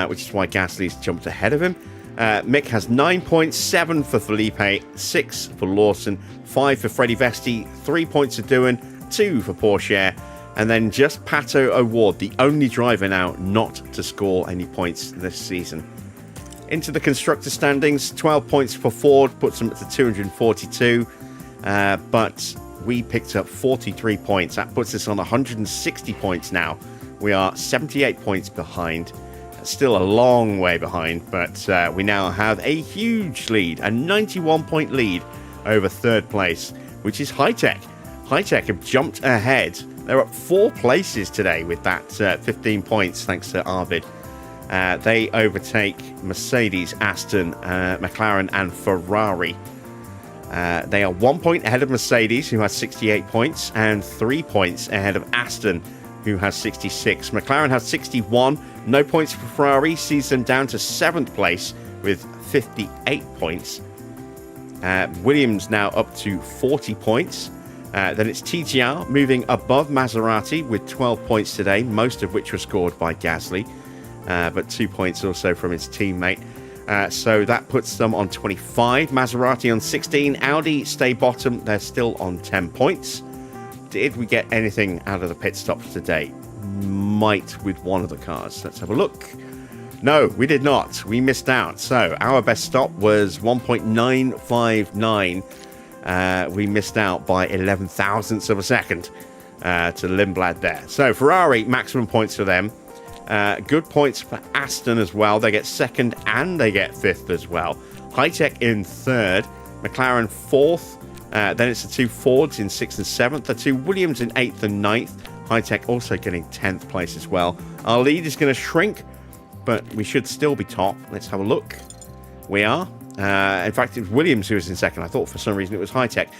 which is why Gasly's jumped ahead of him. Mick has 9 points, 7 for Felipe, 6 for Lawson, 5 for Freddie Vesti, 3 points for Doohan, 2 for Pourchaire, and then just Pato O'Ward, the only driver now not to score any points this season. Into the constructor standings, 12 points for Ford, puts them up to 242, but we picked up 43 points. That puts us on 160 points now. We are 78 points behind. Still a long way behind, but we now have a huge lead, a 91-point lead over third place, which is HiTech. HiTech have jumped ahead. They're up 4 places today with that 15 points, thanks to Arvid. They overtake Mercedes, Aston, McLaren, and Ferrari. They are 1 point ahead of Mercedes, who has 68 points, and 3 points ahead of Aston, who has 66. McLaren has 61. No points for Ferrari, sees them down to 7th place with 58 points. Williams now up to 40 points. Then it's TGR moving above Maserati with 12 points today, most of which were scored by Gasly, but 2 points also from his teammate. So that puts them on 25. Maserati on 16. Audi stay bottom. They're still on 10 points. Did we get anything out of the pit stops today? Might with one of the cars. Let's have a look. No, we did not. We missed out. So our best stop was 1.959. We missed out by 11 thousandths of a second to Lindblad there. So Ferrari, maximum points for them. Good points for Aston as well. They get second and they get fifth as well. HiTech in third. McLaren fourth. Then it's the two Fords in sixth and seventh. The two Williams in eighth and ninth. HiTech also getting 10th place as well. Our lead is going to shrink, but we should still be top. Let's have a look. We are. In fact, it was Williams who was in second. I thought for some reason it was HiTech.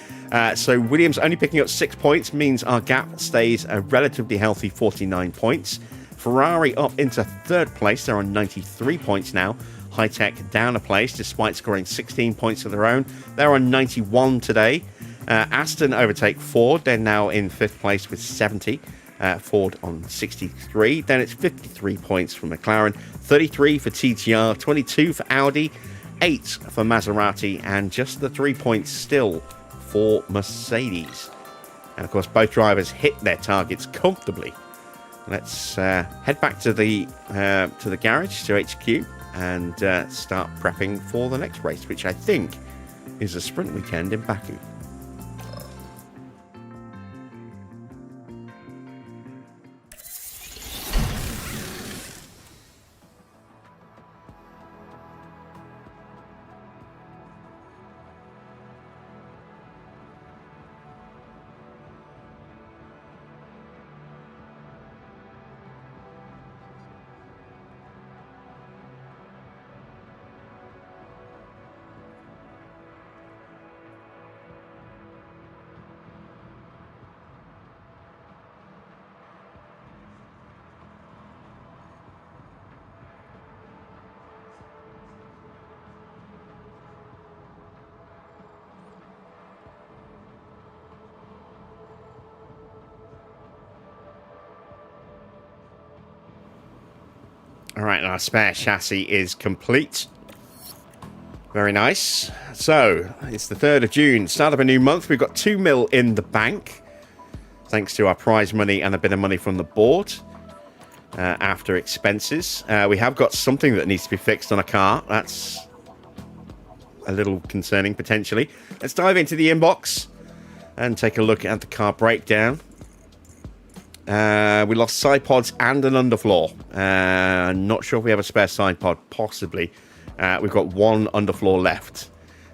So Williams only picking up 6 points means our gap stays a relatively healthy 49 points. Ferrari up into third place. They're on 93 points now. HiTech down a place despite scoring 16 points of their own. They're on 91 today. Aston overtake Ford. They're now in fifth place with 70. Ford on 63. Then it's 53 points for McLaren, 33 for TGR, 22 for Audi, 8 for Maserati, and just the 3 points still for Mercedes. And of course, both drivers hit their targets comfortably. Let's head back to the garage, to HQ, and start prepping for the next race, which I think is a sprint weekend in Baku. All right, our spare chassis is complete. Very nice. So, it's the 3rd of June, start of a new month. We've got 2 mil in the bank, thanks to our prize money and a bit of money from the board after expenses. We have got something that needs to be fixed on a car. That's a little concerning, potentially. Let's dive into the inbox and take a look at the car breakdown. We lost side pods and an underfloor. Not sure if we have a spare side pod. Possibly. We've got one underfloor left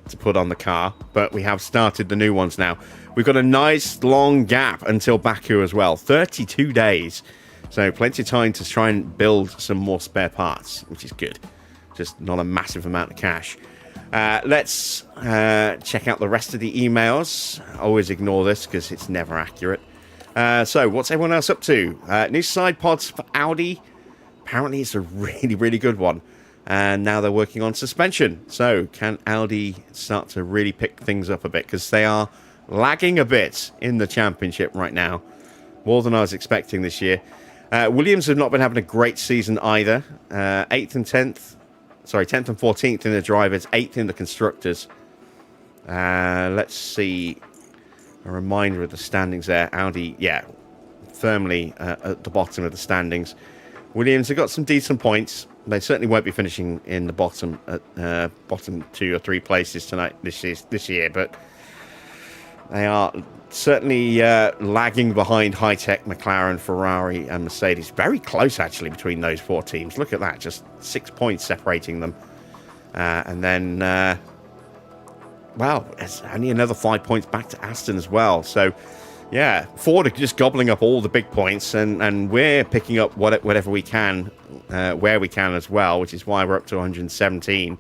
to put on the car, but we have started the new ones now. We've got a nice long gap until Baku as well. 32 days. So plenty of time to try and build some more spare parts, which is good. Just not a massive amount of cash. Let's check out the rest of the emails. I always ignore this because it's never accurate. So, what's everyone else up to? New side pods for Audi. Apparently, it's a really, really good one. And now they're working on suspension. So, can Audi start to really pick things up a bit? Because they are lagging a bit in the championship right now. More than I was expecting this year. Williams have not been having a great season either. 8th and 10th. Sorry, 10th and 14th in the drivers. 8th in the constructors. Let's see. A reminder of the standings there. Audi, yeah, firmly at the bottom of the standings. Williams have got some decent points. They certainly won't be finishing in the bottom 2 or 3 places tonight this year, but they are certainly lagging behind HiTech, McLaren, Ferrari, and Mercedes. Very close actually between those 4 teams. Look at that, just 6 points separating them, and then. Well, it's only another 5 points back to Aston as well. So, yeah, Ford are just gobbling up all the big points, and we're picking up whatever we can, where we can as well, which is why we're up to 117.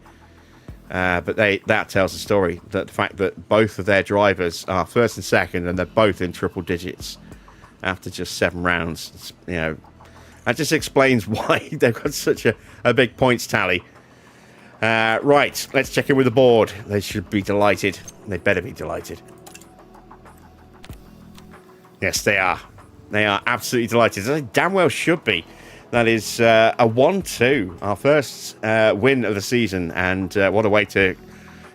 But that tells the story, that the fact that both of their drivers are first and second, and they're both in triple digits after just 7 rounds. It's, that just explains why they've got such a big points tally. Right, let's check in with the board. They should be delighted. They better be delighted. Yes, they are. They are absolutely delighted. They damn well should be. That is a 1-2, our first win of the season, and what a way to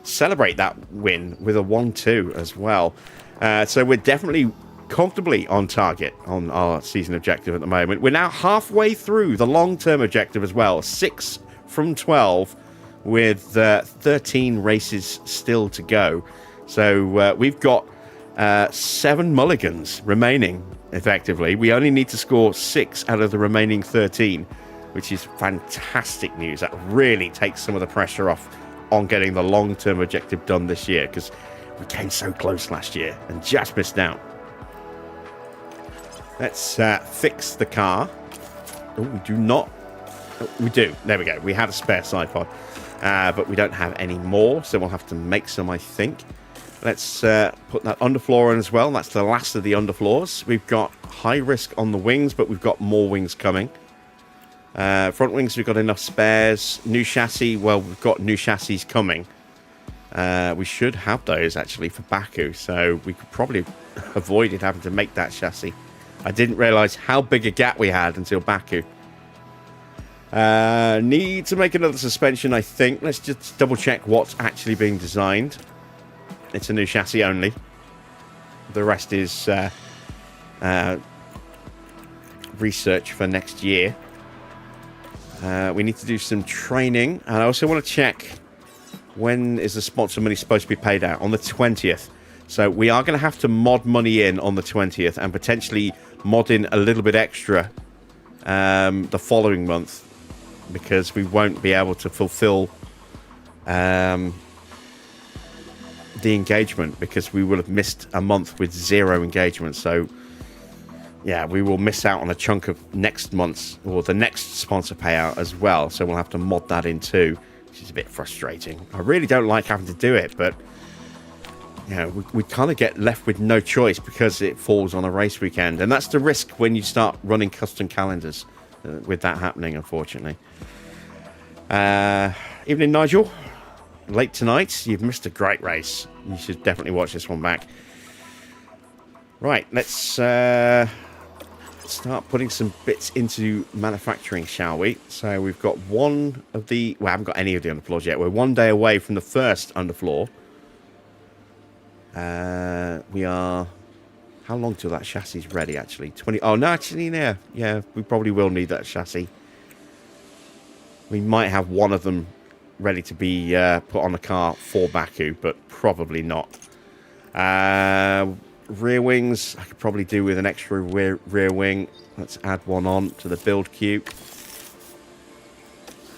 celebrate that win with a 1-2 as well. So we're definitely comfortably on target on our season objective at the moment. We're now halfway through the long-term objective as well, 6 from 12, with 13 races still to go. So we've got 7 mulligans remaining. Effectively, we only need to score 6 out of the remaining 13, which is fantastic news. That really takes some of the pressure off on getting the long-term objective done this year, because we came so close last year and just missed out. Let's fix the car. Oh, we do not. Oh, we do. There we go. We had a spare side pod, but we don't have any more, so we'll have to make some, I think. Let's put that underfloor in as well. That's the last of the underfloors. We've got high risk on the wings, but we've got more wings coming. Front wings, we've got enough spares. New chassis, well, we've got new chassis coming. We should have those, actually, for Baku, so we could probably avoid having to make that chassis. I didn't realise how big a gap we had until Baku. Need to make another suspension, I think. Let's just double-check what's actually being designed. It's a new chassis only. The rest is research for next year. We need to do some training. And I also want to check, when is the sponsor money supposed to be paid out? On the 20th. So we are going to have to mod money in on the 20th and potentially mod in a little bit extra the following month, because we won't be able to fulfill the engagement, because we will have missed a month with 0 engagement. So yeah, we will miss out on a chunk of next month's, or the next sponsor payout as well, so we'll have to mod that in too, which is a bit frustrating. I really don't like having to do it, but you know, we kind of get left with no choice because it falls on a race weekend, and that's the risk when you start running custom calendars with that happening, unfortunately. Evening, Nigel. Late tonight. You've missed a great race. You should definitely watch this one back. Right, let's start putting some bits into manufacturing, shall we? So we've got one of the... Well, I haven't got any of the underfloors yet. We're 1 day away from the first underfloor. We are... How long till that chassis is ready, actually? 20... Oh, no, actually, yeah, we probably will need that chassis. We might have one of them ready to be put on the car for Baku, but probably not. Rear wings, I could probably do with an extra rear wing. Let's add one on to the build queue.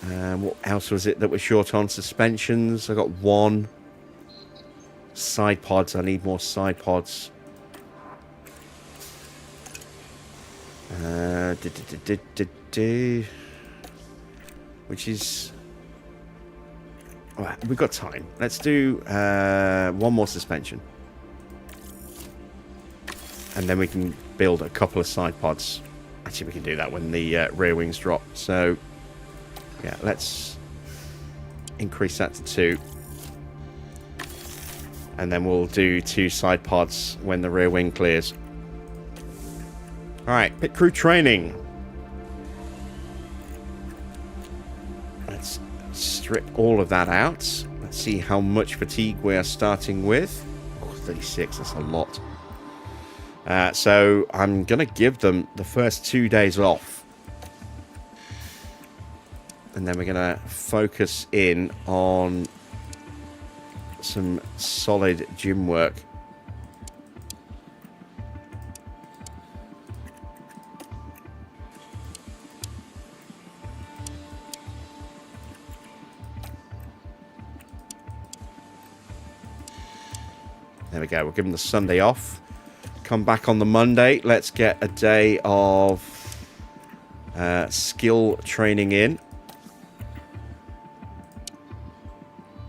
What else was it that we're short on? Suspensions, I got one. Side pods, I need more side pods. Which is... Alright, we've got time. Let's do one more suspension. And then we can build a couple of side pods. Actually, we can do that when the rear wings drop. So, yeah, let's increase that to 2. And then we'll do 2 side pods when the rear wing clears. Alright, pit crew training. Let's strip all of that out. Let's see how much fatigue we are starting with. Oh, 36, that's a lot. So I'm going to give them the first 2 days off. And then we're going to focus in on some solid gym work. There we go. We'll give them the Sunday off. Come back on the Monday. Let's get a day of skill training in.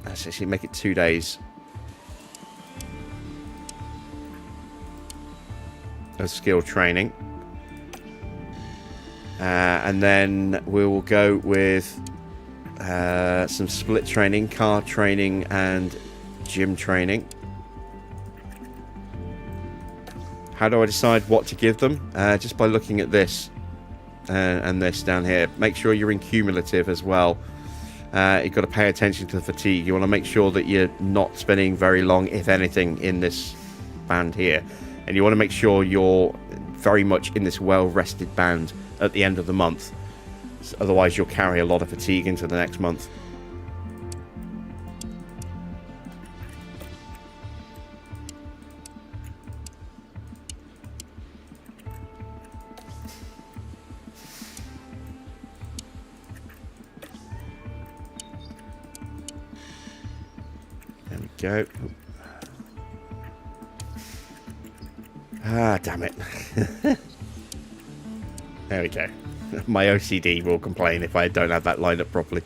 Let's actually make it 2 days of skill training. And then we will go with some split training, car training, and gym training. How do I decide what to give them? Just by looking at this. and this down here. Make sure you're in cumulative as well. You've got to pay attention to the fatigue. You want to make sure that you're not spending very long, if anything, in this band here. And you want to make sure you're very much in this well-rested band at the end of the month. Otherwise, you'll carry a lot of fatigue into the next month. There we go. Ah, damn it. There we go. My OCD will complain if I don't have that lined up properly.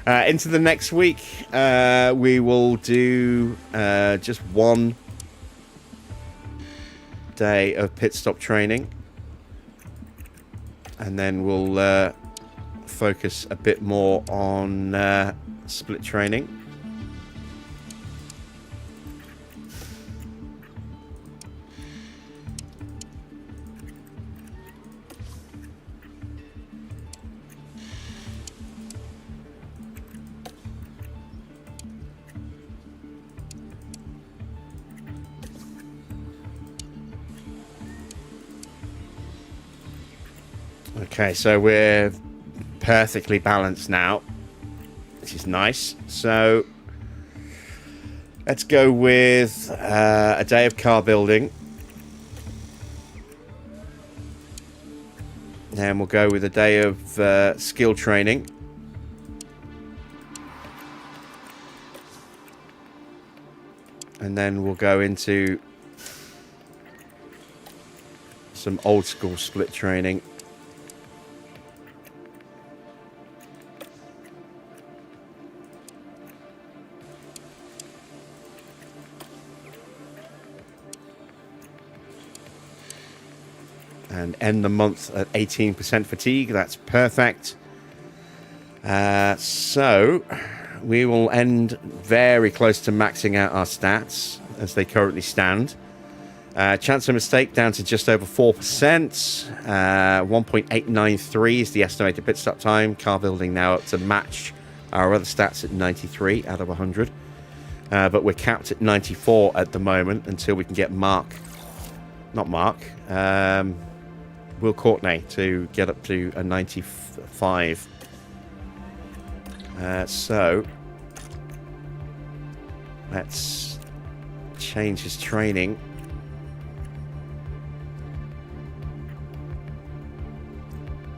Into the next week, we will do just one day of pit stop training. And then we'll focus a bit more on split training. Okay, so we're perfectly balanced now, which is nice. So let's go with a day of car building. Then we'll go with a day of skill training. And then we'll go into some old school split training. And end the month at 18% fatigue. That's perfect. So we will end very close to maxing out our stats as they currently stand. Chance of mistake down to just over 4%. 1.893 is the estimated pit stop time. Car building now up to match our other stats at 93 out of 100. But we're capped at 94 at the moment until we can get Will Courtney to get up to a 95. So let's change his training.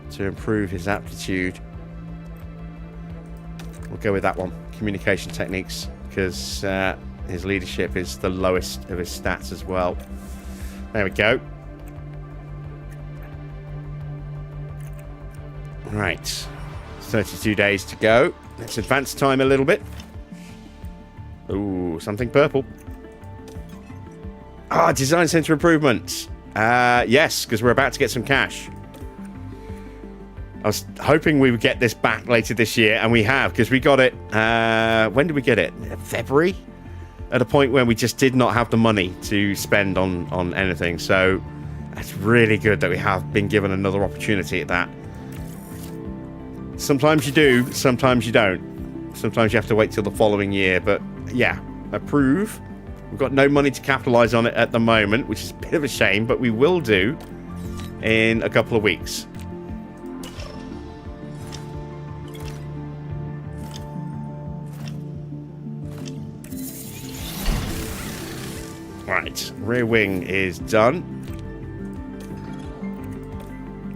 To improve his aptitude. We'll go with that one. Communication techniques, because his leadership is the lowest of his stats as well. There we go. Right, 32 days to go. Let's advance time a little bit. Ooh, something purple. Ah, design center improvements. Yes, because we're about to get some cash. I was hoping we would get this back later this year, and we have, because we got it. When did we get it? February? At a point where we just did not have the money to spend on anything. So that's really good that we have been given another opportunity at that. Sometimes you do, sometimes you don't. Sometimes you have to wait till the following year. But yeah, approve. We've got no money to capitalize on it at the moment, which is a bit of a shame, but we will do in a couple of weeks. Right, rear wing is done.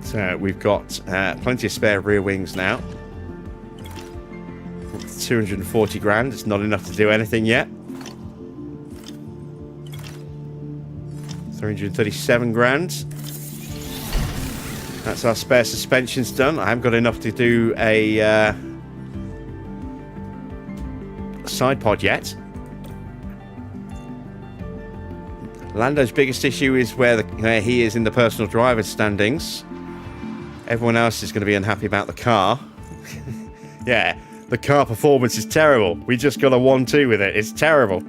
So we've got plenty of spare rear wings now. 240 grand. It's not enough to do anything yet. 337 grand. That's our spare suspensions done. I haven't got enough to do a side pod yet. Lando's biggest issue is where he is in the personal driver's standings. Everyone else is going to be unhappy about the car. Yeah, the car performance is terrible. We just got a 1-2 with it. It's terrible.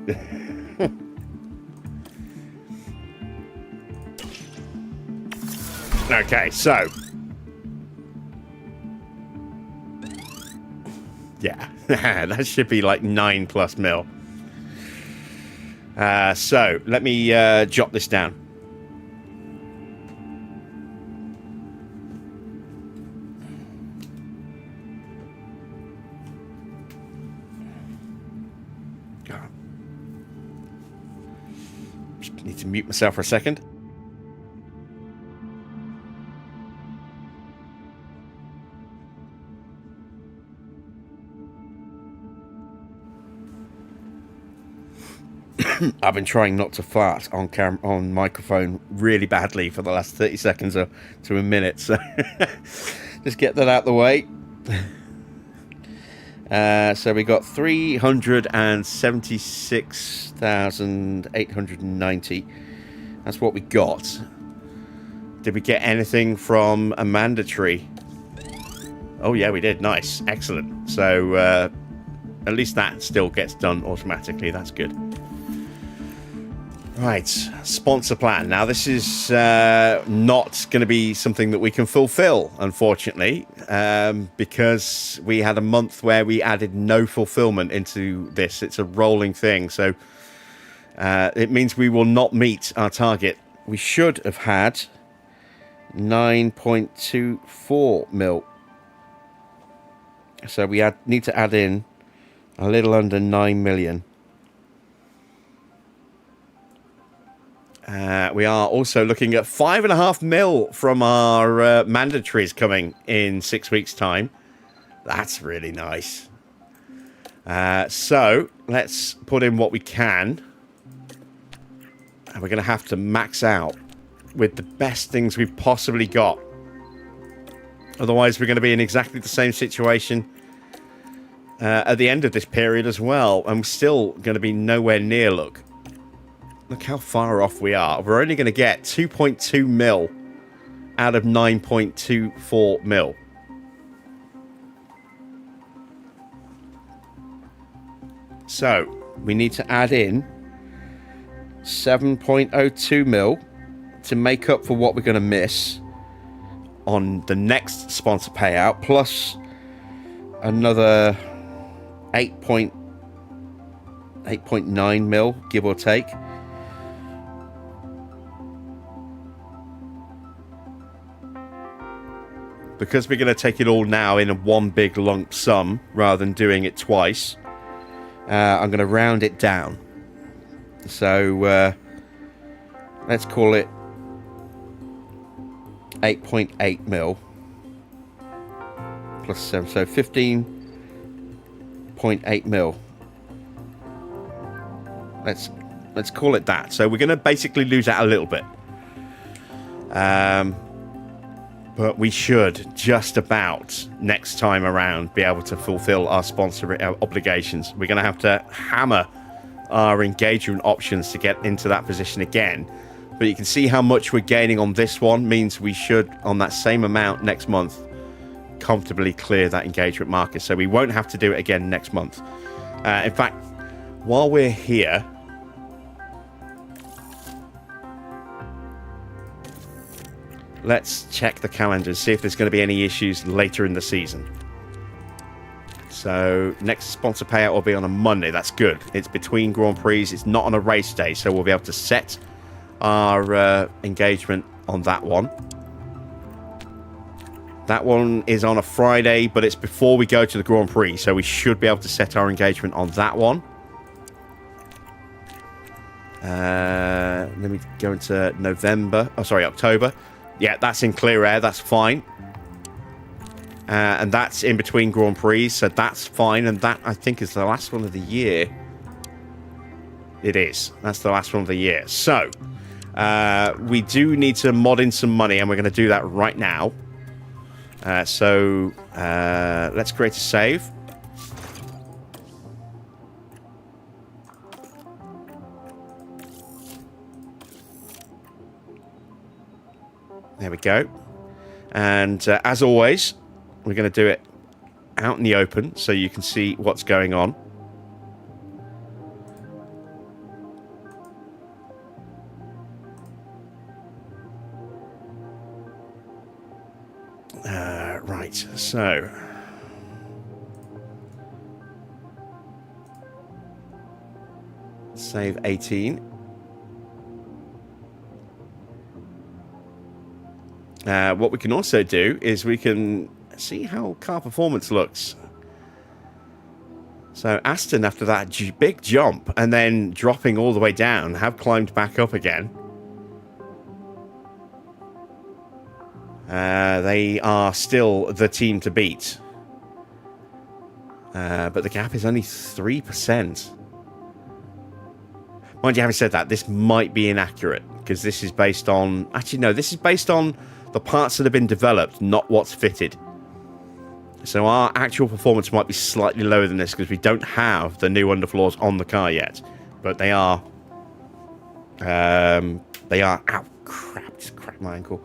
Okay, so Yeah, that should be like 9+ mil. So let me jot this down. Just need to mute myself for a second. I've been trying not to fart on microphone really badly for the last 30 seconds or to a minute, so just get that out the way. So we got 376,890. That's what we got. Did we get anything from a mandatory? Oh yeah, we did. Nice, excellent. So at least that still gets done automatically. That's good. Right, sponsor plan. Now, this is not going to be something that we can fulfill, unfortunately, because we had a month where we added no fulfillment into this. It's a rolling thing, so it means we will not meet our target. We should have had 9.24 mil. So we need to add in a little under 9 million. We are also looking at 5.5 mil from our mandatories coming in 6 weeks' time. That's really nice. So let's put in what we can. And we're going to have to max out with the best things we've possibly got. Otherwise, we're going to be in exactly the same situation at the end of this period as well. And we're still going to be nowhere near, look how far off we are. We're only going to get 2.2 mil out of 9.24 mil. So we need to add in 7.02 mil to make up for what we're going to miss on the next sponsor payout, plus another 8.9 mil, give or take. Because we're going to take it all now in a one big lump sum rather than doing it twice, I'm going to round it down. So let's call it 8.8 mil plus 7, so 15.8 mil. Let's call it that. So we're going to basically lose out a little bit. But we should just about next time around be able to fulfill our sponsor obligations. We're going to have to hammer our engagement options to get into that position again. But you can see how much we're gaining on this one means we should, on that same amount next month, comfortably clear that engagement marker. So we won't have to do it again next month. In fact, while we're here, let's check the calendar and see if there's going to be any issues later in the season. So next sponsor payout will be on a Monday. That's good. It's between Grand Prix. It's not on a race day, so we'll be able to set our engagement on that one. That one is on a Friday, but it's before we go to the Grand Prix, so we should be able to set our engagement on that one. Let me go into October. Yeah, that's in clear air. That's fine. And that's in between Grand Prix, so that's fine. And that, I think, is the last one of the year. It is. That's the last one of the year. So, we do need to mod in some money, and we're going to do that right now. So, let's create a save. There we go. And as always, we're going to do it out in the open so you can see what's going on. Right, so Save 18. What we can also do is we can see how car performance looks. So Aston, after that big jump and then dropping all the way down, have climbed back up again. They are still the team to beat. But the gap is only 3%. Mind you, having said that, this might be inaccurate because this is based on... Actually, no, this is based on the parts that have been developed, not what's fitted. So our actual performance might be slightly lower than this because we don't have the new underfloors on the car yet. But they are... Ow, crap, just cracked my ankle.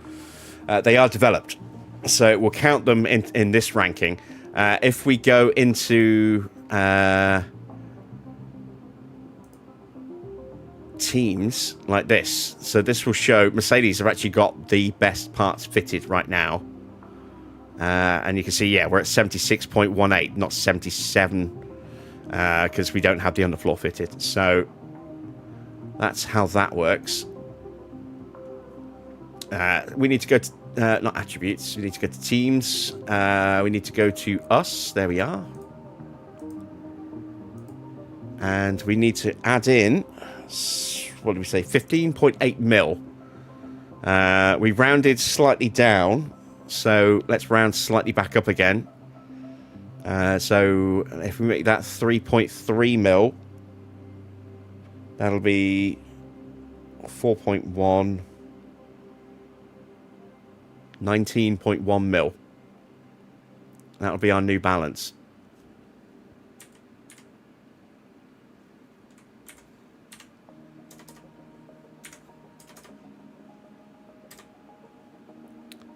They are developed. So we'll count them in this ranking. If we go into... teams like this, so this will show Mercedes have actually got the best parts fitted right now, and you can see, yeah, we're at 76.18, not 77, because we don't have the underfloor fitted. So that's how that works. We need to go to not attributes, we need to go to teams, we need to go to us, there we are, and we need to add in, what did we say, 15.8 mil. We rounded slightly down, so let's round slightly back up again. So if we make that 3.3 mil, that'll be 4.1, 19.1 mil. That'll be our new balance.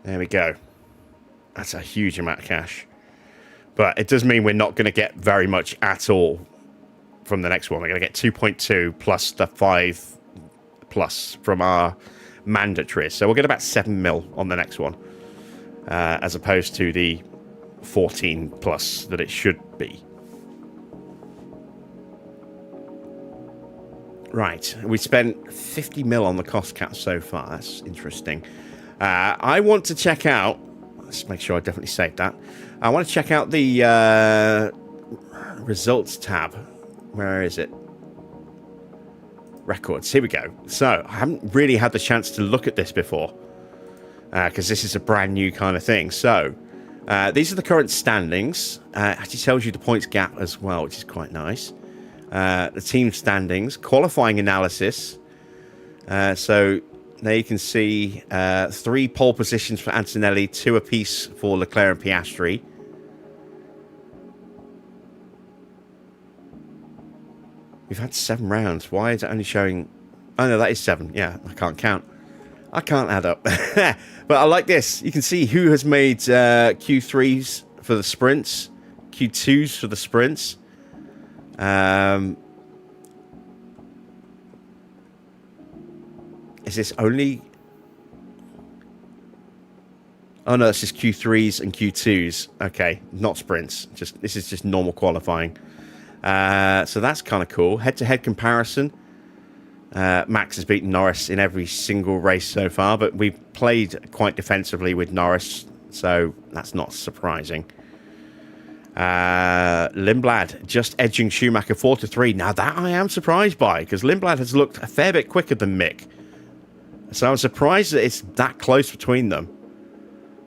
There we go. That's a huge amount of cash. But it does mean we're not going to get very much at all from the next one. We're going to get 2.2 plus the 5 plus from our mandatories. So we'll get about 7 mil on the next one. As opposed to the 14 plus that it should be. Right. We spent 50 mil on the cost cap so far. That's interesting. I want to check out... Let's make sure I definitely saved that. I want to check out the results tab. Where is it? Records. Here we go. So, I haven't really had the chance to look at this before. Because this is a brand new kind of thing. So, these are the current standings. Actually tells you the points gap as well, which is quite nice. The team standings. Qualifying analysis. So... There you can see 3 pole positions for Antonelli, 2 apiece for Leclerc and Piastri. We've had 7 rounds. Why is it only showing... Oh, no, that is 7. Yeah, I can't count. I can't add up. But I like this. You can see who has made Q3s for the sprints, Q2s for the sprints. Is this only... Oh, no, this is Q3s and Q2s. Okay, not sprints. This is just normal qualifying. So that's kind of cool. Head-to-head comparison. Max has beaten Norris in every single race so far, but we've played quite defensively with Norris, so that's not surprising. Lindblad just edging Schumacher 4-3. Now, that I am surprised by, because Lindblad has looked a fair bit quicker than Mick. So I'm surprised that it's that close between them.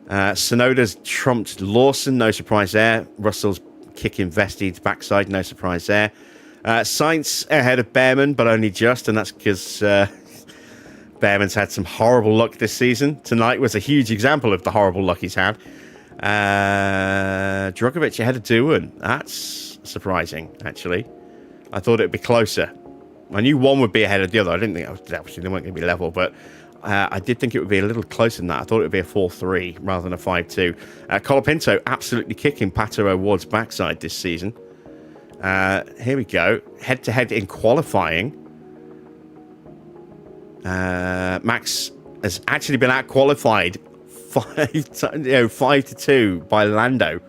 Sonoda's trumped Lawson, no surprise there. Russell's kicking Vesti's backside, no surprise there. Sainz ahead of Bearman, but only just, and that's because Bearman's had some horrible luck this season. Tonight was a huge example of the horrible luck he's had. Drugovich ahead of Doohan. That's surprising, actually. I thought it would be closer. I knew one would be ahead of the other. I didn't think obviously they weren't going to be level, but I did think it would be a little closer than that. I thought it would be a 4-3 rather than a 5-2. Colapinto absolutely kicking Pato O'Ward's backside this season. Here we go. Head-to-head in qualifying. Max has actually been out-qualified 5-2 by Lando.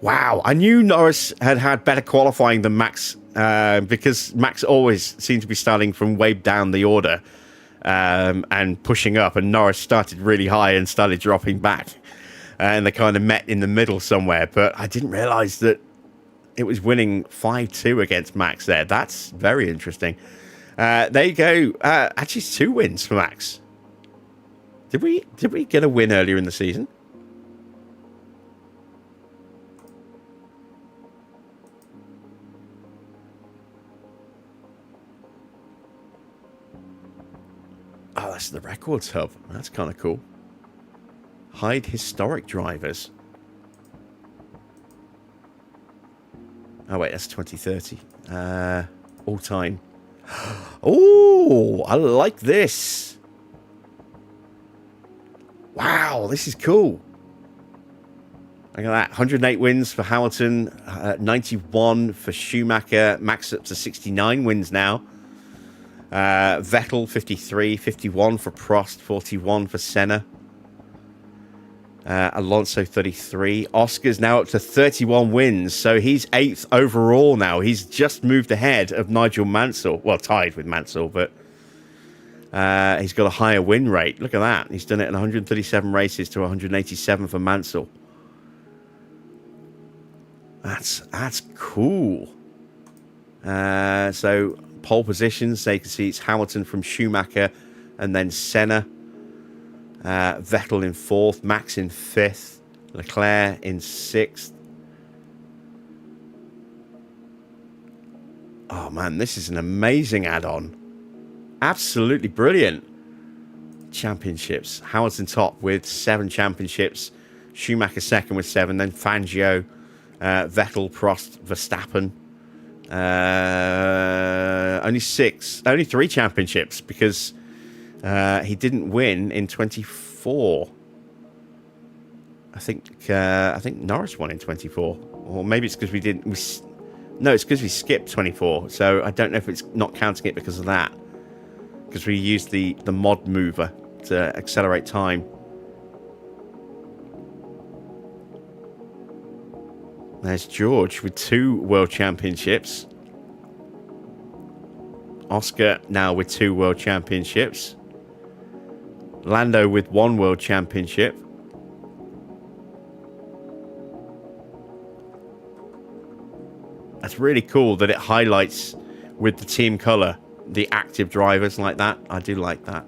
Wow. I knew Norris had better qualifying than Max because Max always seemed to be starting from way down the order and pushing up, and Norris started really high and started dropping back, and they kind of met in the middle somewhere. But I didn't realise that it was winning 5-2 against Max there. That's very interesting. There you go. Actually, it's 2 wins for Max. Did we get a win earlier in the season? Oh, that's the records hub. That's kind of cool. Hide historic drivers. Oh, wait, that's 2030. All time. Oh, I like this. Wow, this is cool. Look at that. 108 wins for Hamilton. 91 for Schumacher. Max up to 69 wins now. Vettel 53, 51 for Prost, 41 for Senna. Alonso 33. Oscar's now up to 31 wins, so he's 8th overall now. He's just moved ahead of Nigel Mansell. Well, tied with Mansell, but he's got a higher win rate. Look at that. He's done it in 137 races to 187 for Mansell. That's cool. So pole positions, so you can see it's Hamilton from Schumacher and then Senna. Vettel in 4th, Max in 5th, Leclerc in 6th. Oh man, this is an amazing add-on. Absolutely brilliant. Championships. Hamilton top with 7 championships. Schumacher second with 7. Then Fangio, Vettel, Prost, Verstappen. Only 3 championships because he didn't win in 24. I think Norris won in 24, or maybe it's because we didn't. No, it's because we skipped 24. So I don't know if it's not counting it because of that, because we used the mod mover to accelerate time. There's George with 2 world championships. Oscar now with 2 world championships. Lando with 1 world championship. That's really cool that it highlights with the team colour the active drivers like that. I do like that.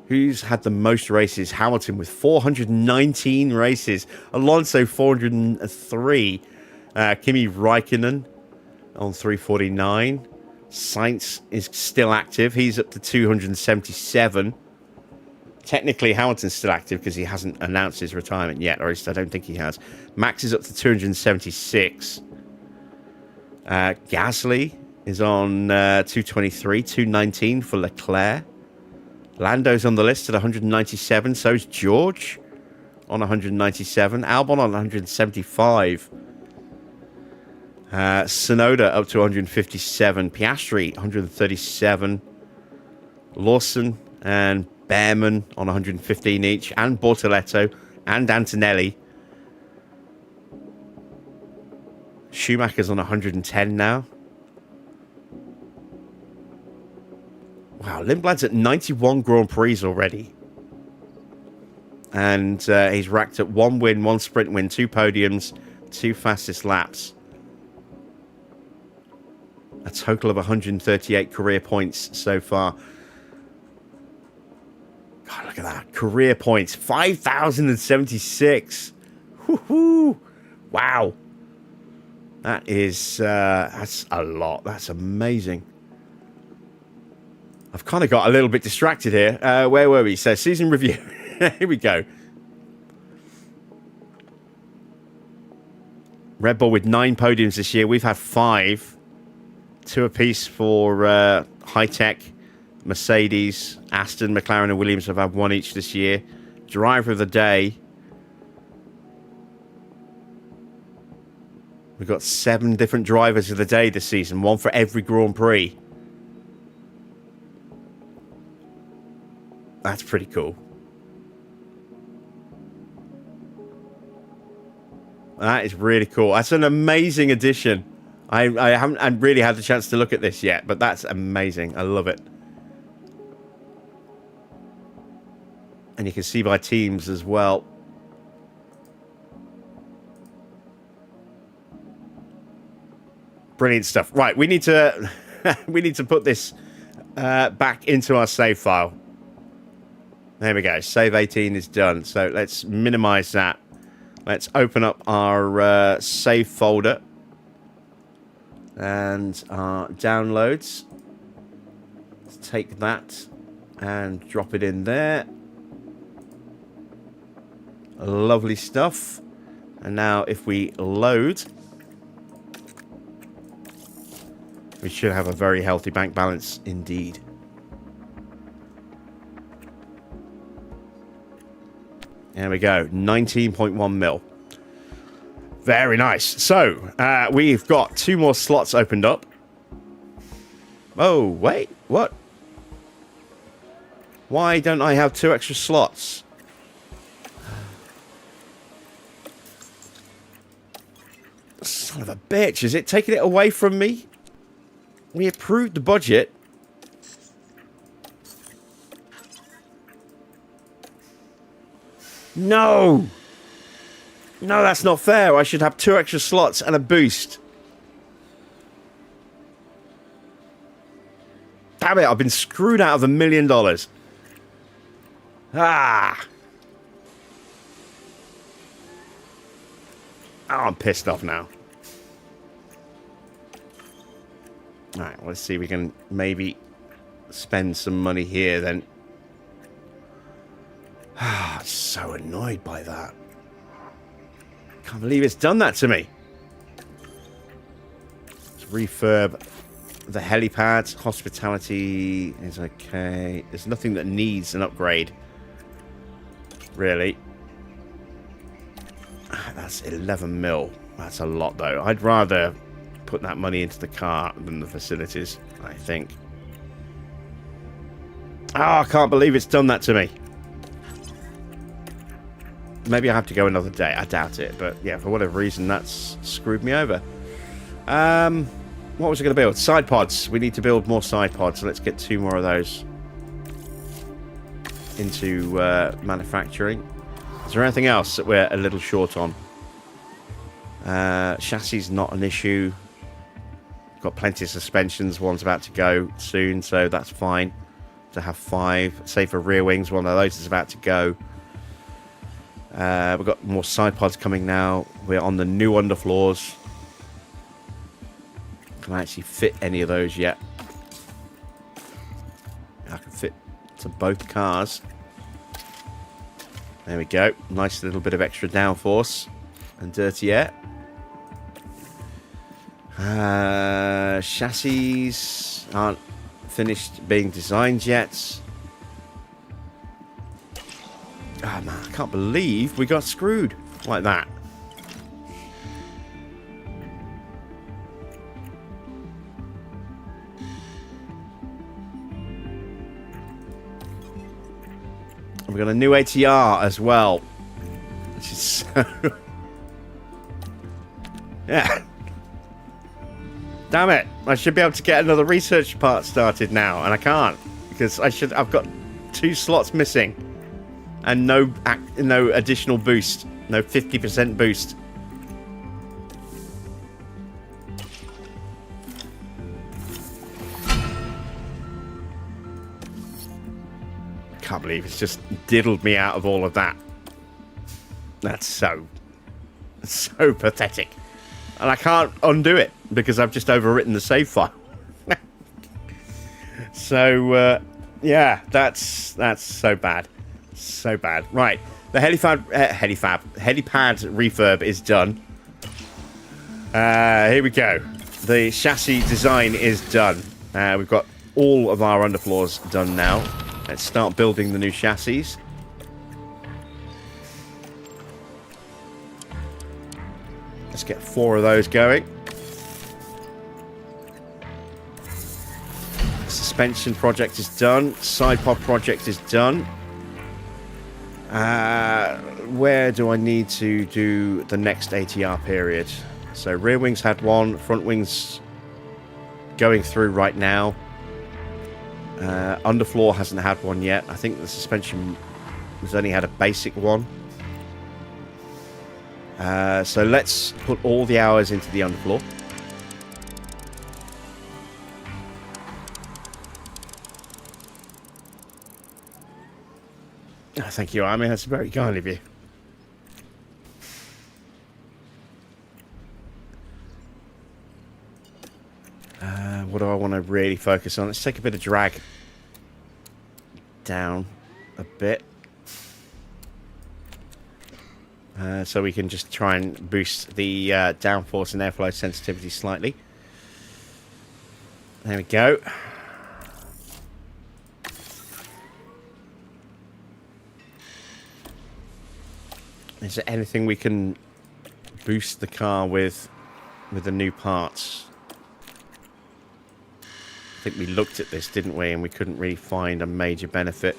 Who's had the most races? Hamilton with 419 races. Alonso 403. Kimi Räikkönen on 349. Sainz is still active. He's up to 277. Technically, Hamilton's still active because he hasn't announced his retirement yet, or at least I don't think he has. Max is up to 276. Gasly is on 223, 219 for Leclerc. Lando's on the list at 197. So's George on 197. Albon on 175. Tsunoda up to 157. Piastri 137. Lawson and Bearman on 115 each. And Bortoletto and Antonelli. Schumacher's on 110 now. Wow, Lindblad's at 91 Grand Prix already. And he's racked up 1 win, 1 sprint win, 2 podiums, 2 fastest laps. A total of 138 career points so far. God, look at that. Career points. 5,076. Woohoo! Wow. That is, that's a lot. That's amazing. I've kind of got a little bit distracted here. Where were we? So, season review. Here we go. Red Bull with 9 podiums this year. We've had 5. 2 apiece for HiTech, Mercedes, Aston, McLaren and Williams have had 1 each this year. Driver of the day. We've got 7 different drivers of the day this season. 1 for every Grand Prix. That's pretty cool. That is really cool. That's an amazing addition. I haven't really had the chance to look at this yet, but that's amazing. I love it. And you can see by teams as well. Brilliant stuff. Right, we need to we need to put this back into our save file. There we go. Save 18 is done. So let's minimize that. Let's open up our save folder and our downloads. Let's take that and drop it in there. Lovely stuff. And now if we load, we should have a very healthy bank balance indeed. There we go, 19.1 mil. Very nice. So, we've got 2 more slots opened up. Oh, wait, what? Why don't I have 2 extra slots? Son of a bitch, is it taking it away from me? We approved the budget. No! No, that's not fair. I should have 2 extra slots and a boost. Damn it, I've been screwed out of $1 million. Ah! Oh, I'm pissed off now. Alright, let's see if we can maybe spend some money here then. Ah, so annoyed by that. Can't believe it's done that to me. Let's refurb the helipad. Hospitality is okay. There's nothing that needs an upgrade, really. That's 11 mil. That's a lot, though. I'd rather put that money into the car than the facilities, I think. Oh, I can't believe it's done that to me. Maybe I have to go another day. I doubt it. But yeah, for whatever reason, that's screwed me over. What was I going to build? Side pods. We need to build more side pods. So let's get 2 more of those into manufacturing. Is there anything else that we're a little short on? Chassis not an issue. Got plenty of suspensions. One's about to go soon, so that's fine to have 5. Save for rear wings. One of those is about to go. We've got more side pods coming now. We're on the new underfloors. Can I actually fit any of those yet? I can fit to both cars. There we go. Nice little bit of extra downforce and dirty air. Chassis aren't finished being designed yet. Oh man, I can't believe we got screwed like that. And we got a new ATR as well, which is so... yeah. Damn it! I should be able to get another research part started now, and I can't because I've got 2 slots missing. And no additional boost. No 50% boost. Can't believe it's just diddled me out of all of that. That's so pathetic. And I can't undo it because I've just overwritten the save file. So, yeah, that's so bad. So bad. Right. The helipad refurb is done. Here we go. The chassis design is done. We've got all of our underfloors done now. Let's start building the new chassis. Let's get 4 of those going. Suspension project is done. Side pod project is done. where do I need to do the next ATR period? So rear wings had one, front wings going through right now. Underfloor hasn't had one yet. I think the suspension has only had a basic one. So let's put all the hours into the underfloor. Oh, thank you, Army. That's very kind of you. What do I want to really focus on? Let's take a bit of drag down a bit. So we can just try and boost the downforce and airflow sensitivity slightly. There we go. Is there anything we can boost the car with the new parts? I think we looked at this, didn't we? And we couldn't really find a major benefit.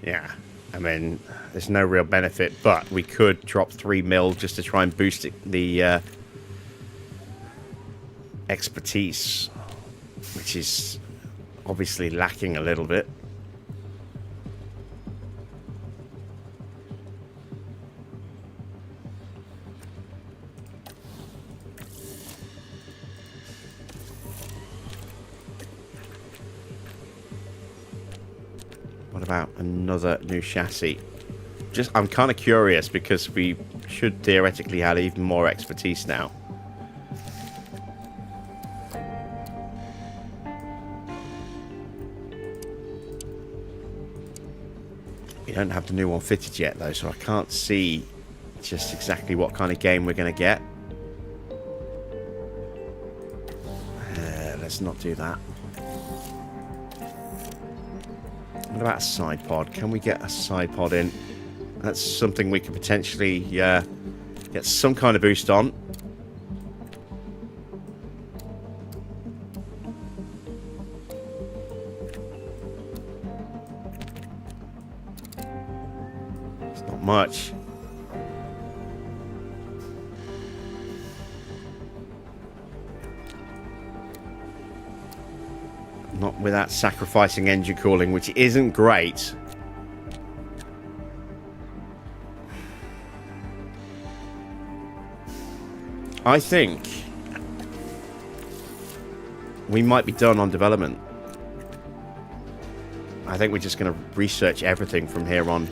Yeah, I mean, there's no real benefit, but we could drop 3 mil just to try and boost the expertise, which is obviously lacking a little bit. What about another new chassis? I'm kind of curious because we should theoretically have even more expertise now. We don't have the new one fitted yet though, so I can't see just exactly what kind of game we're going to get. Let's not do that. What about a side pod? Can we get a side pod in? That's something we could potentially get some kind of boost on. It's not much. Not without sacrificing engine cooling, which isn't great. I think we might be done on development. I think we're just going to research everything from here on.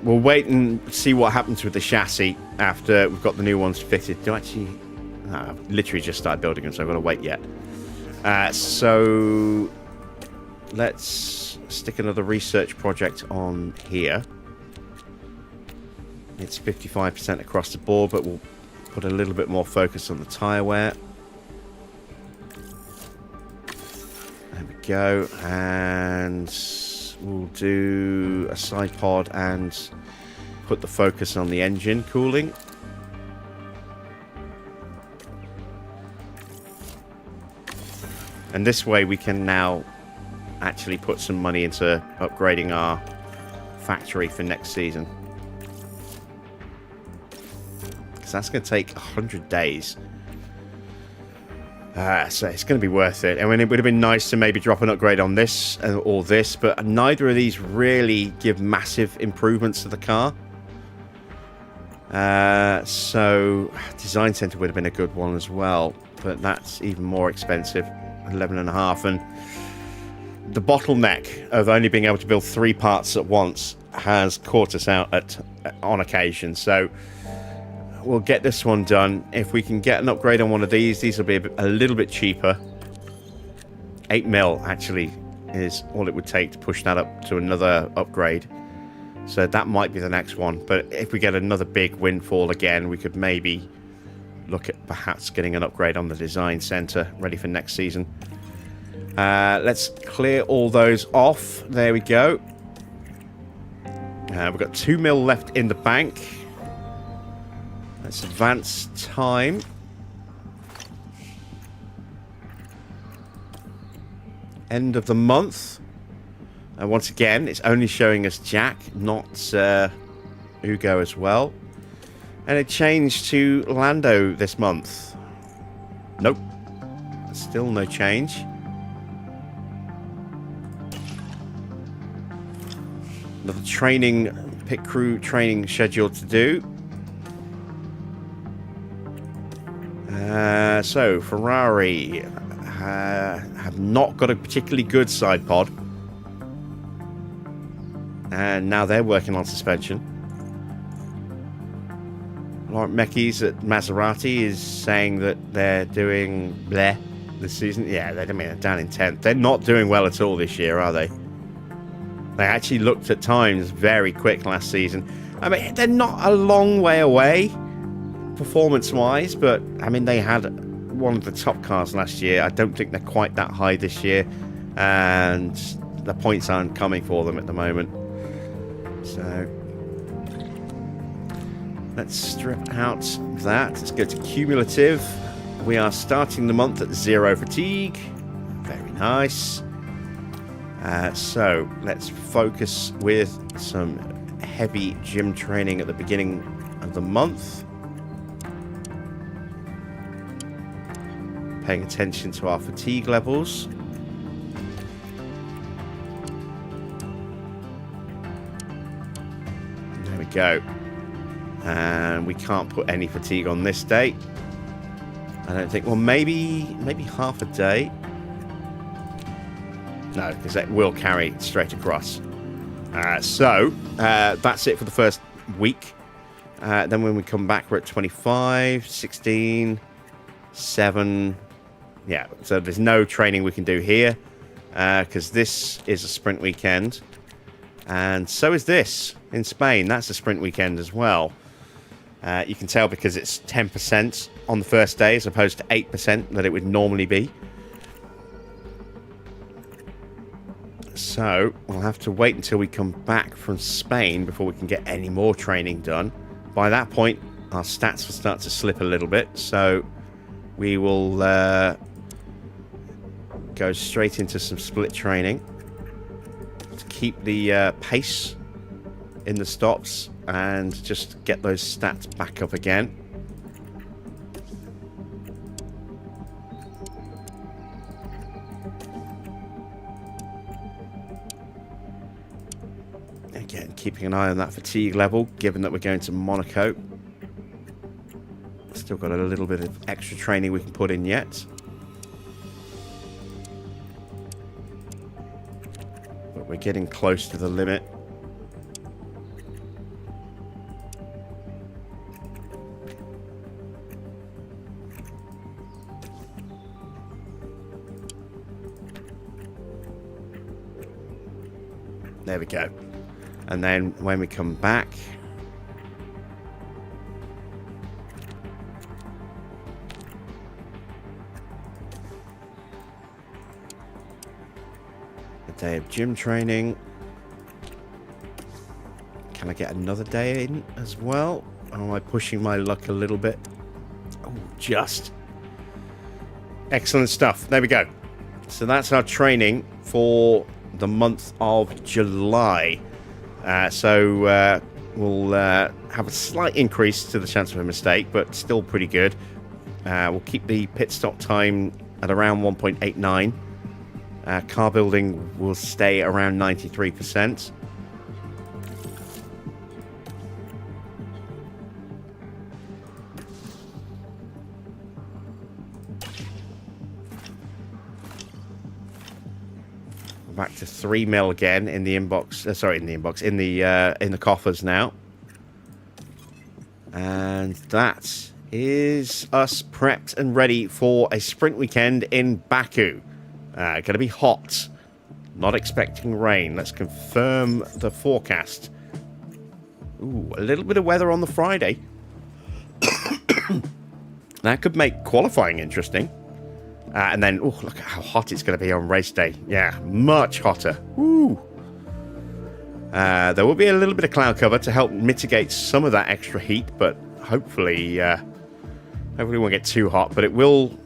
We'll wait and see what happens with the chassis after we've got the new ones fitted. I've literally just started building them, so I've got to wait yet. So let's stick another research project on here. It's 55% across the board, but we'll put a little bit more focus on the tyre wear. There we go. And we'll do a side pod and put the focus on the engine cooling. And this way we can now actually put some money into upgrading our factory for next season. Because that's going to take 100 days. So it's going to be worth it. I mean, it would have been nice to maybe drop an upgrade on this or this, but neither of these really give massive improvements to the car. So Design Center would have been a good one as well, but that's even more expensive. 11.5, and the bottleneck of only being able to build 3 parts at once has caught us out on occasion. So we'll get this one done. If we can get an upgrade on one of these will be a little bit cheaper. 8 mil actually is all it would take to push that up to another upgrade. So that might be the next one. But if we get another big windfall again, we could maybe look at perhaps getting an upgrade on the design center ready for next season. Let's clear all those off. There we go. We've got 2 mil left in the bank. Let's advance time. End of the month. And once again, it's only showing us Jack, not Ugo as well. And it changed to Lando this month. Nope. Still no change. Another pit crew training schedule to do. So, Ferrari have not got a particularly good side pod. And now they're working on suspension. Laurent Mekies at Maserati is saying that they're doing bleh this season. Yeah, they're down in 10th. They're not doing well at all this year, are they? They actually looked at times very quick last season. I mean, they're not a long way away, performance-wise, but, I mean, they had one of the top cars last year. I don't think they're quite that high this year, and the points aren't coming for them at the moment. So, let's strip out that. Let's go to cumulative. We are starting the month at 0 fatigue. Very nice. So, let's focus with some heavy gym training at the beginning of the month. Paying attention to our fatigue levels. There we go. And we can't put any fatigue on this day. I don't think. Well, maybe half a day. No, because that will carry straight across. So that's it for the first week. Then when we come back, we're at 25, 16, 7. Yeah, so there's no training we can do here because this is a sprint weekend. And so is this in Spain. That's a sprint weekend as well. You can tell because it's 10% on the first day as opposed to 8% that it would normally be. So we'll have to wait until we come back from Spain before we can get any more training done. By that point, our stats will start to slip a little bit. So we will go straight into some split training to keep the pace in the stops and just get those stats back up again. Again, keeping an eye on that fatigue level, given that we're going to Monaco. Still got a little bit of extra training we can put in yet. But we're getting close to the limit. There we go. And then when we come back, a day of gym training. Can I get another day in as well? Or am I pushing my luck a little bit? Oh, just. Excellent stuff. There we go. So that's our training for the month of July. We'll have a slight increase to the chance of a mistake, but still pretty good. We'll keep the pit stop time at around 1.89. Car building will stay around 93%. Back to 3 mil again in the inbox. In the coffers now. And that is us prepped and ready for a sprint weekend in Baku. Going to be hot. Not expecting rain. Let's confirm the forecast. Ooh, a little bit of weather on the Friday. That could make qualifying interesting. And then, oh, look at how hot it's going to be on race day. Yeah, much hotter. Woo. There will be a little bit of cloud cover to help mitigate some of that extra heat, but hopefully hopefully won't get too hot, but it will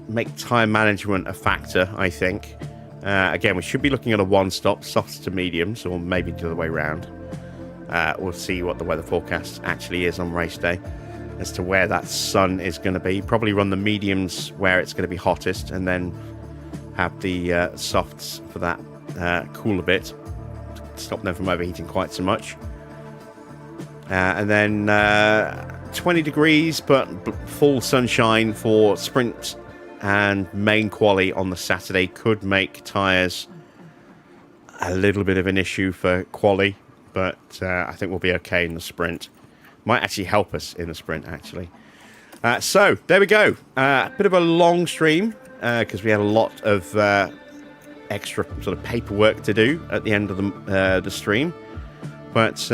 make time management a factor, I think. Again, we should be looking at a one-stop, softs to mediums, or maybe the other way around. We'll see what the weather forecast actually is on race day as to where that sun is going to be. Probably run the mediums where it's going to be hottest, and then have the softs for that cooler bit to stop them from overheating quite so much. And then 20 degrees, but full sunshine for sprint and main quali on the Saturday could make tyres a little bit of an issue for quali, but I think we'll be okay in the sprint. Might actually help us in the sprint, actually. So, there we go. A bit of a long stream, because we had a lot of extra sort of paperwork to do at the end of the stream. But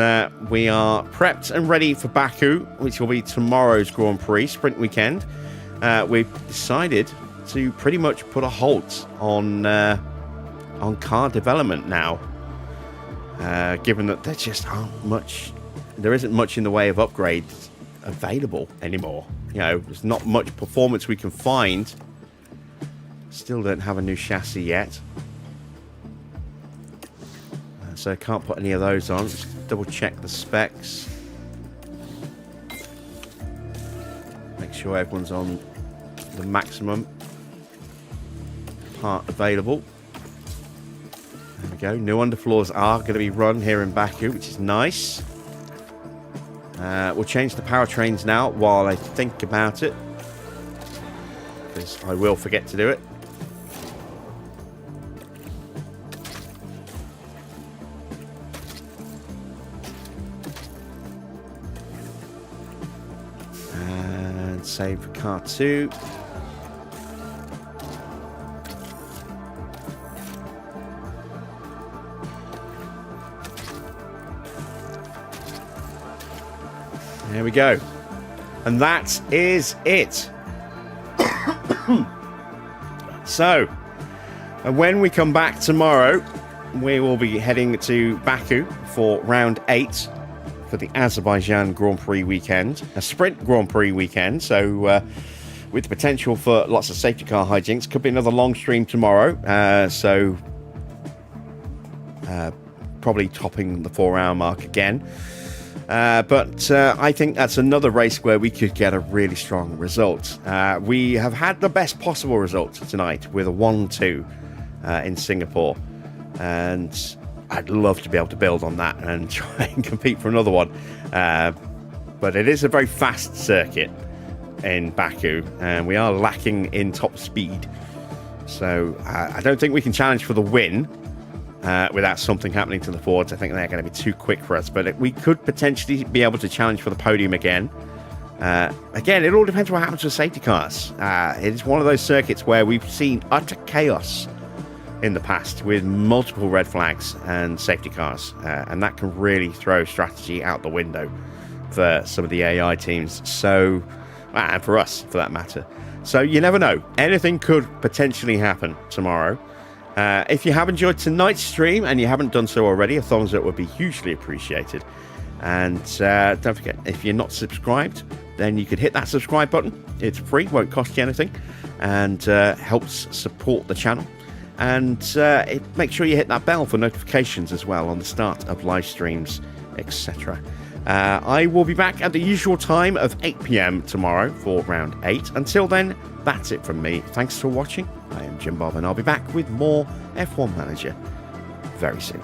we are prepped and ready for Baku, which will be tomorrow's Grand Prix sprint weekend. We've decided to pretty much put a halt on car development now, given that there just there isn't much in the way of upgrades available anymore. You know, there's not much performance we can find. Still don't have a new chassis yet, so I can't put any of those on. Just double check the specs, make sure everyone's on the maximum part available. There we go. New underfloors are going to be run here in Baku, which is nice. We'll change the powertrains now while I think about it, because I will forget to do it. And save for car 2. There we go. And that is it. So, when we come back tomorrow, we will be heading to Baku for round 8 for the Azerbaijan Grand Prix weekend, a sprint Grand Prix weekend. So, with the potential for lots of safety car hijinks, could be another long stream tomorrow. Probably topping the 4-hour mark again. But I think that's another race where we could get a really strong result. We have had the best possible result tonight with a 1-2 in Singapore, and I'd love to be able to build on that and try and compete for another one. But it is a very fast circuit in Baku, and we are lacking in top speed. So I don't think we can challenge for the win. Without something happening to the Fords. I think they're going to be too quick for us, but we could potentially be able to challenge for the podium again. Again, it all depends what happens with safety cars. It is one of those circuits where we've seen utter chaos in the past with multiple red flags and safety cars, and that can really throw strategy out the window for some of the AI teams. So, and for us, for that matter. So you never know. Anything could potentially happen tomorrow. If you have enjoyed tonight's stream and you haven't done so already, a thumbs up would be hugely appreciated. And don't forget, if you're not subscribed, then you could hit that subscribe button. It's free, won't cost you anything, and helps support the channel. And make sure you hit that bell for notifications as well on the start of live streams, etc. I will be back at the usual time of 8 PM tomorrow for round 8. Until then, that's it from me. Thanks for watching. I am Jim Bob, and I'll be back with more F1 Manager very soon.